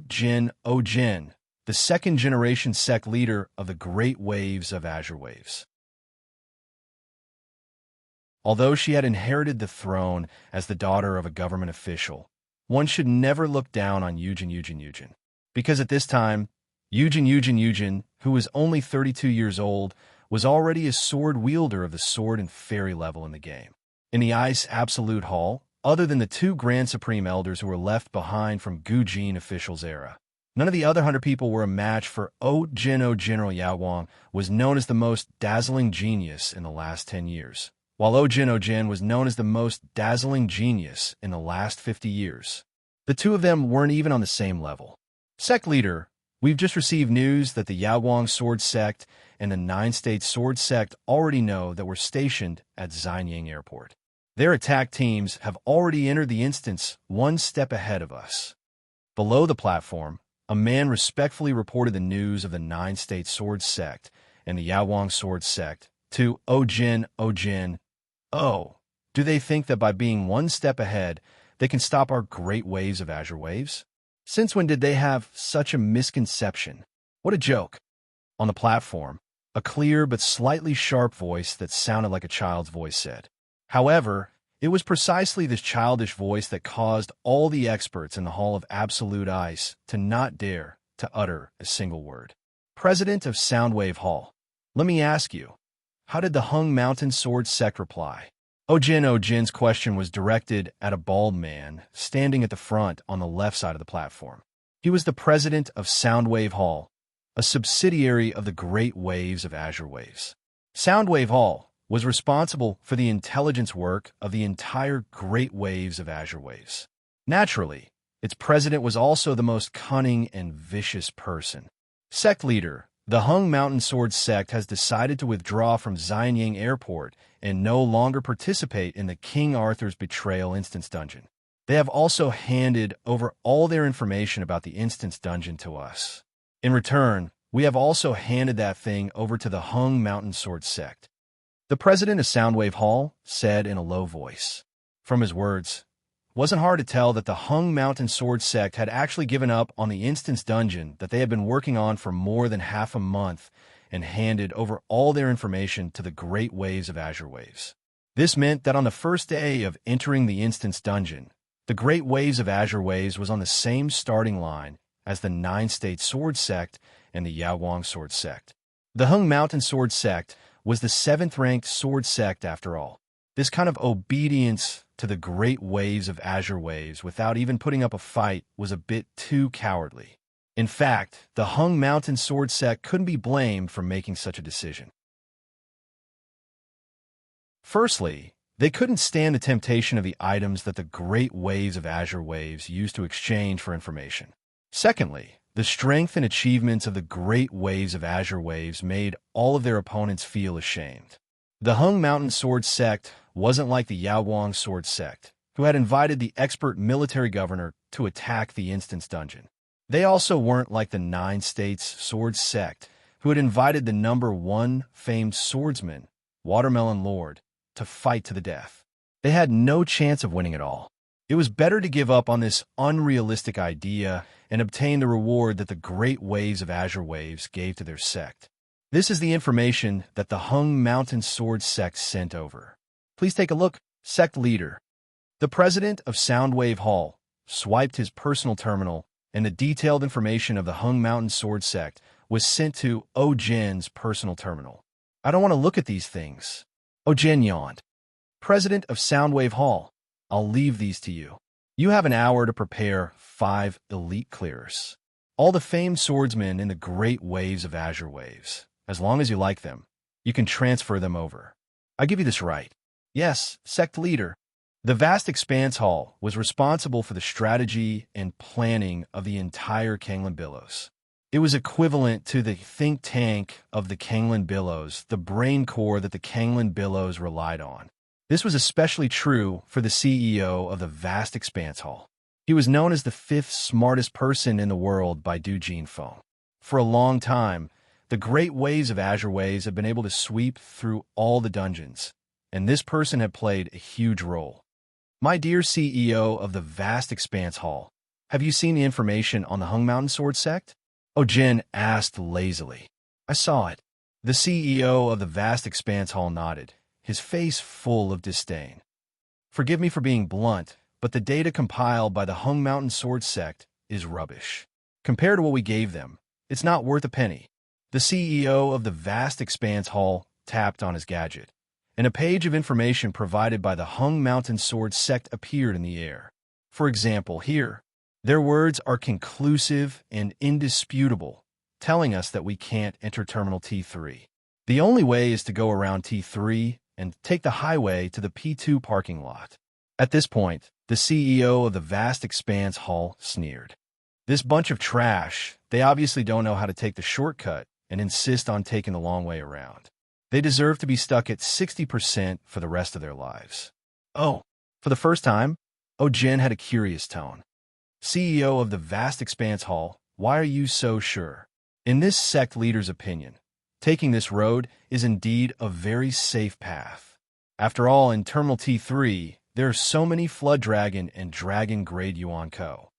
Jin, the second-generation sect leader of the Great Waves of Azure Waves. Although she had inherited the throne as the daughter of a government official, one should never look down on Eugen, because at this time, Eugen, who was only 32 years old, was already a sword wielder of the sword and fairy level in the game. In the Ice Absolute Hall, other than the 2 Grand Supreme Elders who were left behind from Gu Jin officials era, none of the other 100 people were a match for General Yaowang, was known as the most dazzling genius in the last 10 years. While Jin was known as the most dazzling genius in the last 50 years. The 2 of them weren't even on the same level. Sect leader We've just received news that the Yaoguang Sword Sect and the Nine-State Sword Sect already know that we're stationed at Xianyang Airport. Their attack teams have already entered the instance one step ahead of us. Below the platform, a man respectfully reported the news of the Nine-State Sword Sect and the Yaoguang Sword Sect to Ojin. Oh, do they think that by being one step ahead, they can stop our great waves of azure waves? Since when did they have such a misconception? What a joke. On the platform, a clear but slightly sharp voice that sounded like a child's voice said. However, it was precisely this childish voice that caused all the experts in the Hall of Absolute Ice to not dare to utter a single word. President of Soundwave Hall, let me ask you, how did the Hung Mountain Sword Sect reply? Ojin's question was directed at a bald man standing at the front on the left side of the platform. He was the president of Soundwave Hall, a subsidiary of the Great Waves of Azure Waves. Soundwave Hall was responsible for the intelligence work of the entire Great Waves of Azure Waves. Naturally, its president was also the most cunning and vicious person. Sect leader, the Hung Mountain Sword Sect has decided to withdraw from Xianyang Airport and no longer participate in the King Arthur's Betrayal Instance Dungeon. They have also handed over all their information about the Instance Dungeon to us. In return, we have also handed that thing over to the Hung Mountain Sword Sect. The president of Soundwave Hall said in a low voice. From his words, it wasn't hard to tell that the Hung Mountain Sword Sect had actually given up on the Instance Dungeon that they had been working on for more than half a month and handed over all their information to the Great Waves of Azure Waves. This meant that on the first day of entering the Instance Dungeon, the Great Waves of Azure Waves was on the same starting line as the Nine-State Sword Sect and the Yaoguang Sword Sect. The Hung Mountain Sword Sect was the 7th-ranked sword sect after all. This kind of obedience to the Great Waves of Azure Waves without even putting up a fight was a bit too cowardly. In fact, the Hung Mountain Sword Sect couldn't be blamed for making such a decision. Firstly, they couldn't stand the temptation of the items that the Great Waves of Azure Waves used to exchange for information. Secondly, the strength and achievements of the Great Waves of Azure Waves made all of their opponents feel ashamed. The Hung Mountain Sword Sect wasn't like the Yaoguang Sword Sect, who had invited the expert military governor to attack the Instance Dungeon. They also weren't like the Nine States Sword Sect, who had invited the #1 famed swordsman, Watermelon Lord, to fight to the death. They had no chance of winning at all. It was better to give up on this unrealistic idea and obtain the reward that the Great Waves of Azure Waves gave to their sect. This is the information that the Hung Mountain Sword Sect sent over. Please take a look. Sect leader. The president of Soundwave Hall swiped his personal terminal, and the detailed information of the Hung Mountain Sword Sect was sent to Ojin's personal terminal. I don't want to look at these things. Ojin yawned. President of Soundwave Hall, I'll leave these to you. You have an hour to prepare 5 elite clearers. All the famed swordsmen in the Great Waves of Azure Waves. As long as you like them, you can transfer them over. I give you this right. Yes, sect leader. The vast Expanse Hall was responsible for the strategy and planning of the entire Kanglan Billows. It was equivalent to the think tank of the Kanglan Billows, the brain core that the Kanglan Billows relied on. This was especially true for the CEO of the vast Expanse Hall. He was known as the 5th smartest person in the world by Dujin Feng. For a long time, the Great Waves of Azure Waves have been able to sweep through all the dungeons, and this person had played a huge role. My dear CEO of the vast Expanse Hall, have you seen the information on the Hung Mountain Sword Sect? Ojin asked lazily. I saw it. The CEO of the vast Expanse Hall nodded, his face full of disdain. Forgive me for being blunt, but the data compiled by the Hung Mountain Sword Sect is rubbish. Compared to what we gave them, it's not worth a penny. The CEO of the vast Expanse Hall tapped on his gadget, and a page of information provided by the Hung Mountain Sword Sect appeared in the air. For example, here, their words are conclusive and indisputable, telling us that we can't enter Terminal T3. The only way is to go around T3 and take the highway to the P2 parking lot. At this point, the CEO of the vast Expanse Hall sneered. This bunch of trash, they obviously don't know how to take the shortcut and insist on taking the long way around. They deserve to be stuck at 60% for the rest of their lives. Oh, for the first time, Jin had a curious tone. CEO of the vast expanse hall, why are you so sure? In this sect leader's opinion, taking this road is indeed a very safe path. After all, in Terminal T3, there are so many Flood Dragon and Dragon Grade Yuan Co.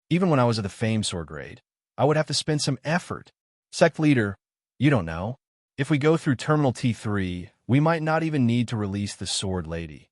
Even when I was at the Fame Sword grade, I would have to spend some effort. Sect leader, you don't know. If we go through Terminal T3, we might not even need to release the Sword Lady.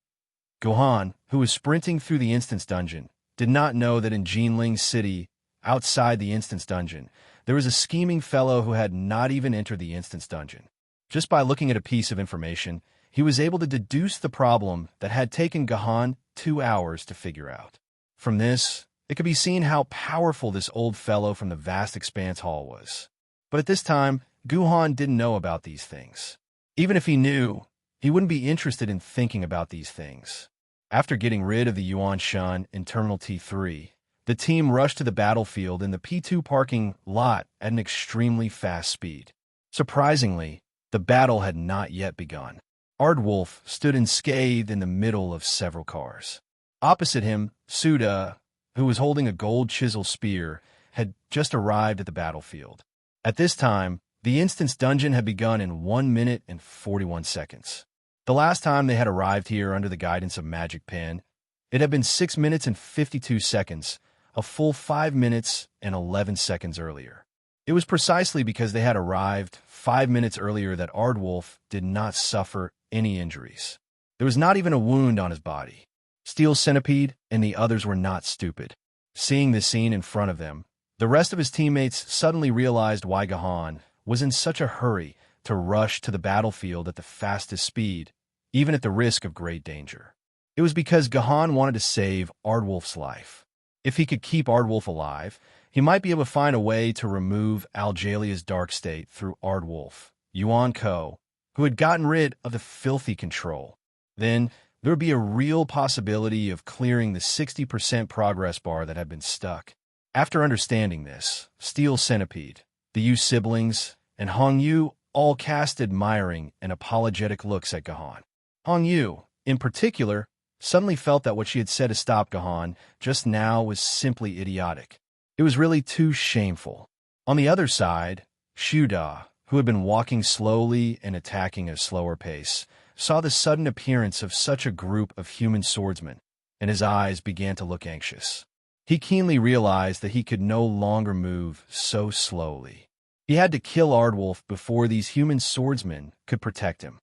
Gohan, who was sprinting through the Instance Dungeon, did not know that in Jinling City, outside the Instance Dungeon, there was a scheming fellow who had not even entered the Instance Dungeon. Just by looking at a piece of information, he was able to deduce the problem that had taken Gohan 2 hours to figure out. From this, it could be seen how powerful this old fellow from the vast expanse hall was. But at this time, Gohan didn't know about these things. Even if he knew, he wouldn't be interested in thinking about these things. After getting rid of the Yuan Shun in Terminal T3, the team rushed to the battlefield in the P2 parking lot at an extremely fast speed. Surprisingly, the battle had not yet begun. Aardwolf stood unscathed in the middle of several cars. Opposite him, Suda, who was holding a gold chisel spear, had just arrived at the battlefield. At this time, the Instance Dungeon had begun in 1 minute and 41 seconds. The last time they had arrived here under the guidance of Magic Pen, it had been 6 minutes and 52 seconds, a full 5 minutes and 11 seconds earlier. It was precisely because they had arrived 5 minutes earlier that Aardwolf did not suffer any injuries. There was not even a wound on his body. Steel Centipede and the others were not stupid. Seeing this scene in front of them, the rest of his teammates suddenly realized why Gohan was in such a hurry to rush to the battlefield at the fastest speed, even at the risk of great danger. It was because Gohan wanted to save Aardwolf's life. If he could keep Aardwolf alive, he might be able to find a way to remove Algalia's dark state through Aardwolf, Yuan Ko, who had gotten rid of the filthy control. Then, there would be a real possibility of clearing the 60% progress bar that had been stuck. After understanding this, Steel Centipede, the Yu siblings, and Hong Yu all cast admiring and apologetic looks at Gohan. Hong Yu, in particular, suddenly felt that what she had said to stop Gohan just now was simply idiotic. It was really too shameful. On the other side, Shuda, who had been walking slowly and attacking at a slower pace, saw the sudden appearance of such a group of human swordsmen, and his eyes began to look anxious. He keenly realized that he could no longer move so slowly. He had to kill Aardwolf before these human swordsmen could protect him.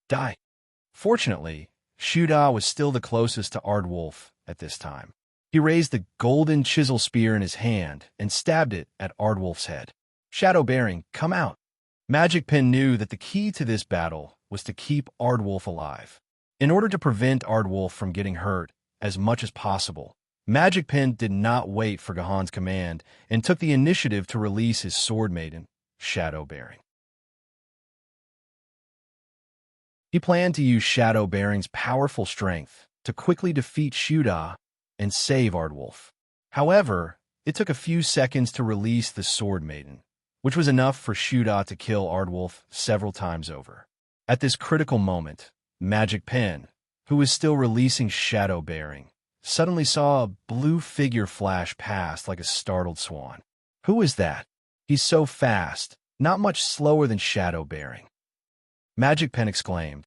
Die. Fortunately, Shuda was still the closest to Aardwolf at this time. He raised the golden chisel spear in his hand and stabbed it at Aardwolf's head. Shadow Bearing, come out. Magic Pen knew that the key to this battle was to keep Aardwolf alive. In order to prevent Aardwolf from getting hurt as much as possible, Magic Pen did not wait for Gohan's command and took the initiative to release his Sword Maiden, Shadow Bearing. He planned to use Shadow Bearing's powerful strength to quickly defeat Shuda and save Aardwolf. However, it took a few seconds to release the Sword Maiden, which was enough for Shuda to kill Aardwolf several times over. At this critical moment, Magic Pen, who was still releasing Shadow Bearing, suddenly saw a blue figure flash past like a startled swan. Who is that? He's so fast, not much slower than Shadow Bearing. Magic Pen exclaimed.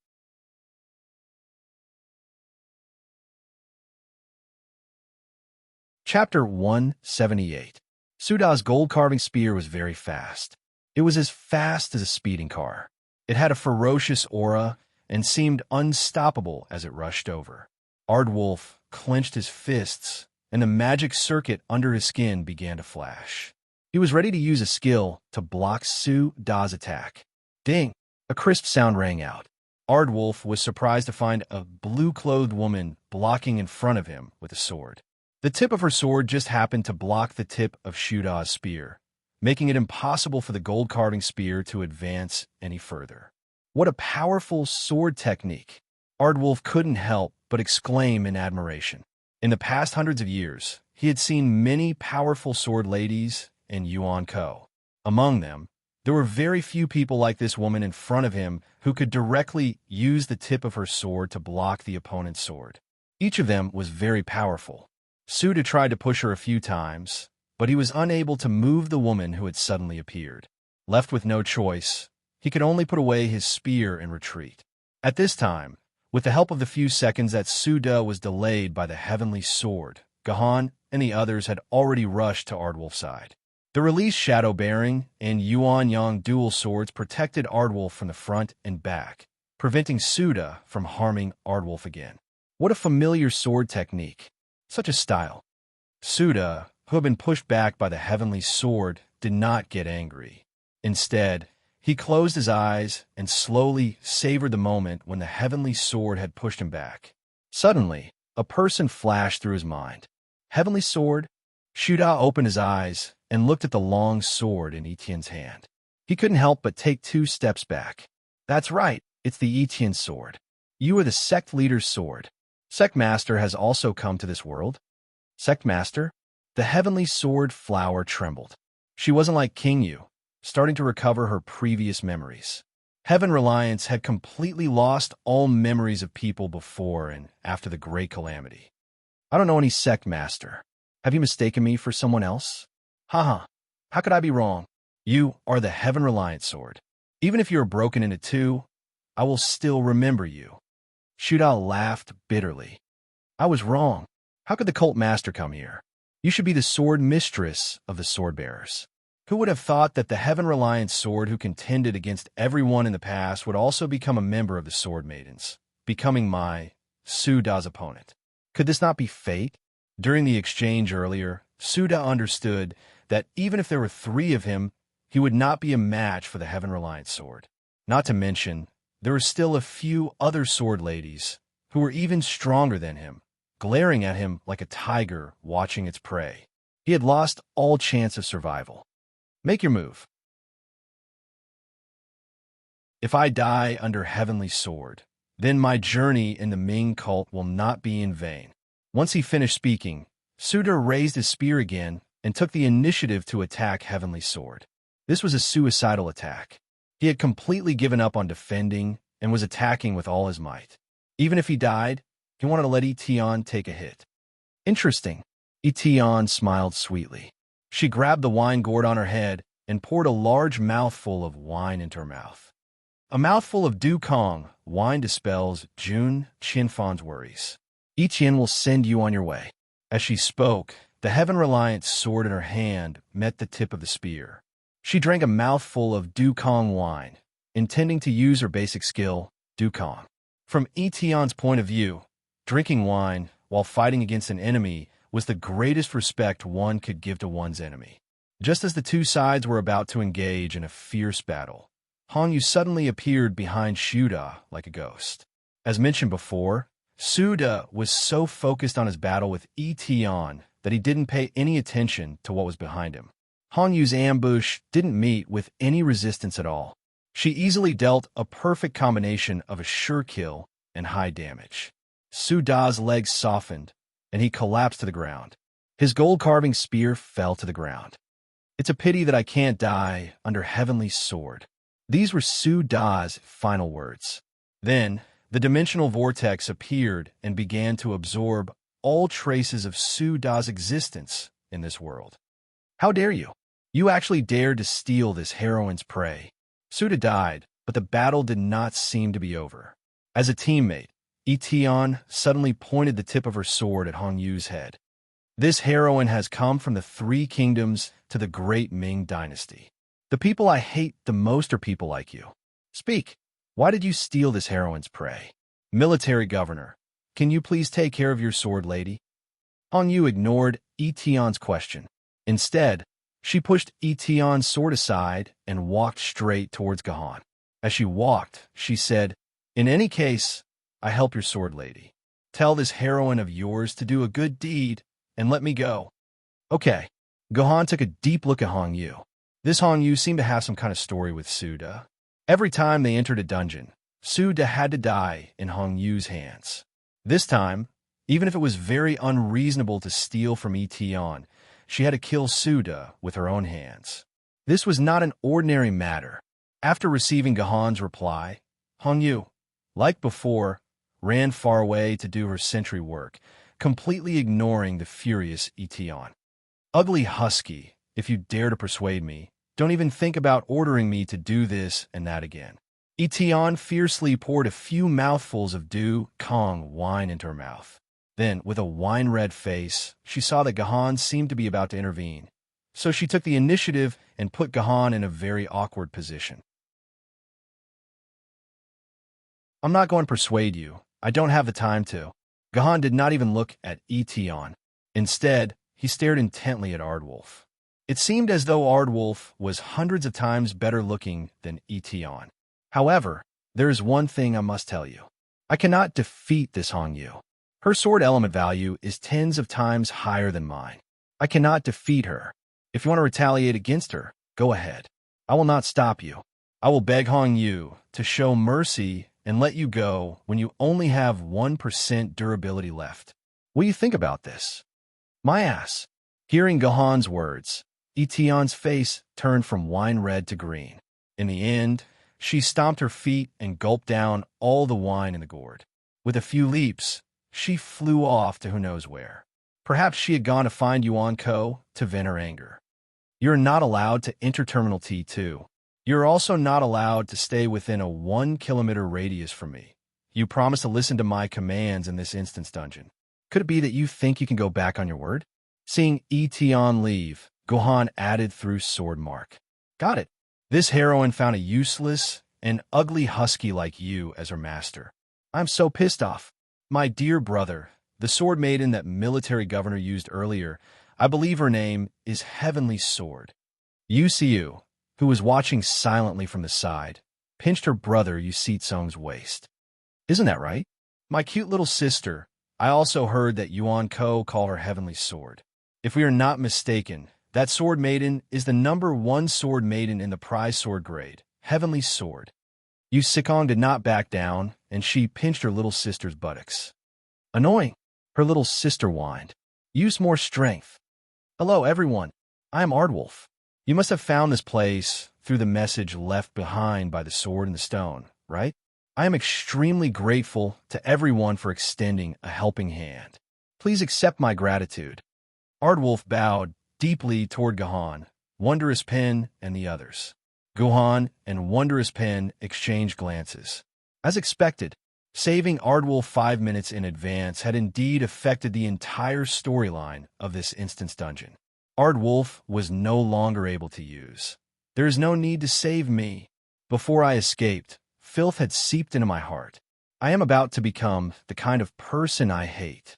Chapter 178. Suda's gold-carving spear was very fast. It was as fast as a speeding car. It had a ferocious aura and seemed unstoppable as it rushed over. Aardwolf clenched his fists, and the magic circuit under his skin began to flash. He was ready to use a skill to block Su-Da's attack. Ding! A crisp sound rang out. Aardwolf was surprised to find a blue-clothed woman blocking in front of him with a sword. The tip of her sword just happened to block the tip of Shuda's spear, making it impossible for the gold-carving spear to advance any further. What a powerful sword technique! Aardwolf couldn't help but exclaim in admiration. In the past hundreds of years, he had seen many powerful sword ladies in Yuan Ko. Among them, there were very few people like this woman in front of him who could directly use the tip of her sword to block the opponent's sword. Each of them was very powerful. Suda tried to push her a few times, but he was unable to move the woman who had suddenly appeared. Left with no choice, he could only put away his spear and retreat. At this time, with the help of the few seconds that Suda was delayed by the heavenly sword, Gahan and the others had already rushed to Ardwolf's side. The released Shadow-bearing and Yuan Yang dual swords protected Ardwolf from the front and back, preventing Suda from harming Ardwolf again. What a familiar sword technique. Such a style. Suda, who had been pushed back by the heavenly sword, did not get angry. Instead, he closed his eyes and slowly savored the moment when the heavenly sword had pushed him back. Suddenly, a person flashed through his mind. Heavenly sword? Shuda opened his eyes and looked at the long sword in Etienne's hand. He couldn't help but take 2 steps back. That's right, it's the Etienne sword. You are the sect leader's sword. Sect Master has also come to this world. Sect Master? The heavenly sword flower trembled. She wasn't like King Yu, starting to recover her previous memories. Heaven Reliance had completely lost all memories of people before and after the Great Calamity. I don't know any Sect Master. Have you mistaken me for someone else? Haha, how could I be wrong? You are the Heaven Reliance sword. Even if you are broken into 2, I will still remember you. Shuda laughed bitterly. I was wrong. How could the cult master come here? You should be the sword mistress of the sword bearers. Who would have thought that the Heaven Reliance sword who contended against everyone in the past would also become a member of the Sword Maidens, becoming my, Suda's opponent? Could this not be fate? During the exchange earlier, Suda understood that even if there were 3 of him, he would not be a match for the Heaven Reliance sword. Not to mention, there were still a few other sword ladies who were even stronger than him, glaring at him like a tiger watching its prey. He had lost all chance of survival. Make your move. If I die under Heavenly Sword, then my journey in the Ming cult will not be in vain. Once he finished speaking, Suda raised his spear again and took the initiative to attack Heavenly Sword. This was a suicidal attack. He had completely given up on defending and was attacking with all his might. Even if he died, he wanted to let Etienne take a hit. Interesting. Etienne smiled sweetly. She grabbed the wine gourd on her head and poured a large mouthful of wine into her mouth. A mouthful of Dukong wine dispels Jun Qinfan's worries. Etienne will send you on your way. As she spoke, the Heaven Reliance sword in her hand met the tip of the spear. She drank a mouthful of Dukong wine, intending to use her basic skill, Dukong. From Etienne's point of view, drinking wine while fighting against an enemy was the greatest respect one could give to one's enemy. Just as the 2 sides were about to engage in a fierce battle, Hong Yu suddenly appeared behind Shuda like a ghost. As mentioned before, Suda was so focused on his battle with Etienne that he didn't pay any attention to what was behind him. Hong Yu's ambush didn't meet with any resistance at all. She easily dealt a perfect combination of a sure kill and high damage. Suda's legs softened, and he collapsed to the ground. His gold-carving spear fell to the ground. It's a pity that I can't die under Heavenly Sword. These were Suda's final words. Then, the dimensional vortex appeared and began to absorb all traces of Suda's existence in this world. How dare you? You actually dared to steal this heroine's prey. Suda died, but the battle did not seem to be over. As a teammate, Etienne suddenly pointed the tip of her sword at Hong Yu's head. This heroine has come from the 3 kingdoms to the great Ming dynasty. The people I hate the most are people like you. Speak. Why did you steal this heroine's prey? Military governor, can you please take care of your sword lady? Hong Yu ignored Etienne's question. Instead, she pushed Etienne's sword aside and walked straight towards Gahan. As she walked, she said, "In any case, I help your sword lady. Tell this heroine of yours to do a good deed and let me go." Okay. Gahan took a deep look at Hong Yu. This Hong Yu seemed to have some kind of story with Suda. Every time they entered a dungeon, Suda had to die in Hong Yu's hands. This time, Even if it was very unreasonable to steal from Etion, she had to kill Suda with her own hands. This was not an ordinary matter. After receiving Gahan's reply, Hongyu, like before, ran far away to do her sentry work, completely ignoring the furious Etion. Ugly husky, if you dare to persuade me, don't even think about ordering me to do this and that again. Etion fiercely poured a few mouthfuls of Du Kong wine into her mouth. Then, with a wine-red face, she saw that Gahan seemed to be about to intervene. So she took the initiative and put Gahan in a very awkward position. I'm not going to persuade you. I don't have the time to. Gahan did not even look at Etion. Instead, he stared intently at Ardwolf. It seemed as though Ardwolf was hundreds of times better looking than Etion. However, there is one thing I must tell you. I cannot defeat this Hongyu. Her sword element value is tens of times higher than mine. I cannot defeat her. If you want to retaliate against her, go ahead. I will not stop you. I will beg Hongyu to show mercy and let you go when you only have 1% durability left. What do you think about this? My ass. Hearing Gahan's words, Etion's face turned from wine red to green. In the end, she stomped her feet and gulped down all the wine in the gourd. With a few leaps, she flew off to who knows where. Perhaps she had gone to find Yuan Ko to vent her anger. You're not allowed to enter Terminal T2. You're also not allowed to stay within a 1-kilometer radius from me. You promise to listen to my commands in this instance dungeon. Could it be that you think you can go back on your word? Seeing Etion leave, Gahan added through sword mark. Got it. This heroine found a useless and ugly husky like you as her master. I'm so pissed off. My dear brother, the sword maiden that military governor used earlier, I believe her name is Heavenly Sword. Yusiu, who was watching silently from the side, pinched her brother Yusitsung's waist. Isn't that right? My cute little sister, I also heard that Yuan Ko call her Heavenly Sword. If we are not mistaken, that sword maiden is the #1 sword maiden in the prize sword grade, Heavenly Sword. Yusikong did not back down, and she pinched her little sister's buttocks. Annoying, her little sister whined. Use more strength. Hello, everyone. I am Ardwolf. You must have found this place through the message left behind by the sword and the stone, right? I am extremely grateful to everyone for extending a helping hand. Please accept my gratitude. Ardwolf bowed deeply toward Gahan, Wondrous Pen, and the others. Gahan and Wondrous Pen exchanged glances. As expected, saving Ardwolf 5 minutes in advance had indeed affected the entire storyline of this instance dungeon. Ardwolf was no longer able to use. There is no need to save me. Before I escaped, filth had seeped into my heart. I am about to become the kind of person I hate.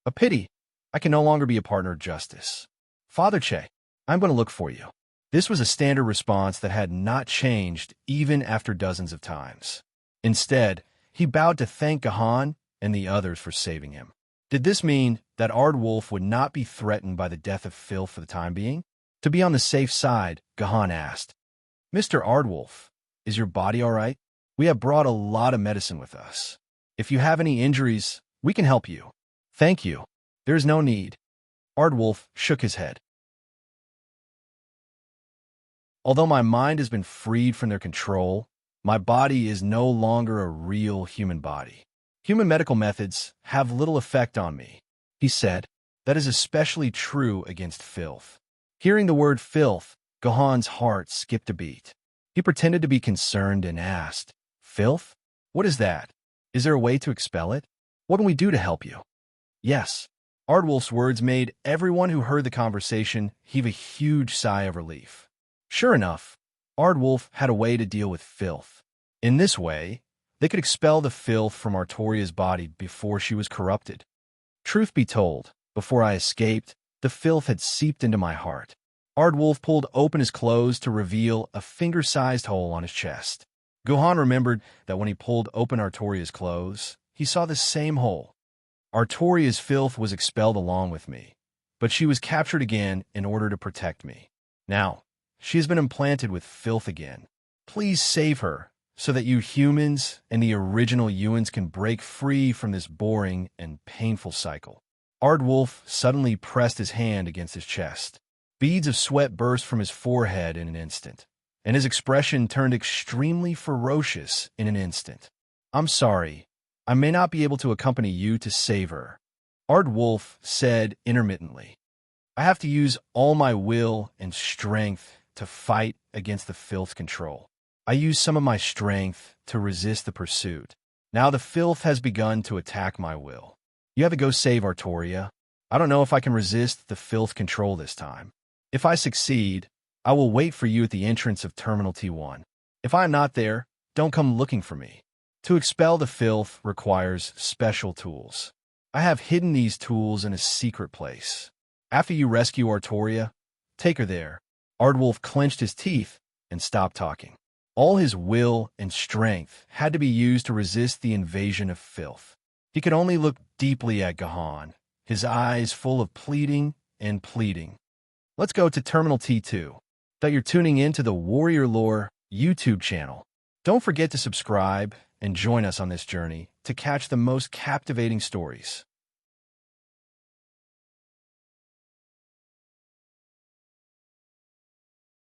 A pity. I can no longer be a partner of justice. Father Che, I'm going to look for you. This was a standard response that had not changed even after dozens of times. Instead, he bowed to thank Gahan and the others for saving him. Did this mean that Ardwolf would not be threatened by the death of Filth for the time being? To be on the safe side, Gahan asked, Mr. Ardwolf, is your body all right? We have brought a lot of medicine with us. If you have any injuries, we can help you. Thank you. There is no need. Ardwolf shook his head. Although my mind has been freed from their control, my body is no longer a real human body. Human medical methods have little effect on me, he said. That is especially true against filth. Hearing the word filth, Gahan's heart skipped a beat. He pretended to be concerned and asked, Filth? What is that? Is there a way to expel it? What can we do to help you? Yes. Ardwolf's words made everyone who heard the conversation heave a huge sigh of relief. Sure enough, Ardwolf had a way to deal with filth. In this way, they could expel the filth from Artoria's body before she was corrupted. Truth be told, before I escaped, the filth had seeped into my heart. Ardwolf pulled open his clothes to reveal a finger-sized hole on his chest. Gahan remembered that when he pulled open Artoria's clothes, he saw the same hole. Artoria's filth was expelled along with me, but she was captured again in order to protect me. Now, she has been implanted with filth again. Please save her, so that you humans and the original Ewans can break free from this boring and painful cycle. Ardwolf suddenly pressed his hand against his chest. Beads of sweat burst from his forehead in an instant, and his expression turned extremely ferocious in an instant. I'm sorry, I may not be able to accompany you to save her, Ardwolf said intermittently. I have to use all my will and strength to fight against the filth's control. I use some of my strength to resist the pursuit. Now the filth has begun to attack my will. You have to go save Artoria. I don't know if I can resist the filth control this time. If I succeed, I will wait for you at the entrance of Terminal T1. If I am not there, don't come looking for me. To expel the filth requires special tools. I have hidden these tools in a secret place. After you rescue Artoria, take her there. Ardwolf clenched his teeth and stopped talking. All his will and strength had to be used to resist the invasion of filth. He could only look deeply at Gahan, his eyes full of pleading and pleading. Let's go to Terminal T2. That you're tuning in to the Warrior Lore YouTube channel. Don't forget to subscribe and join us on this journey to catch the most captivating stories.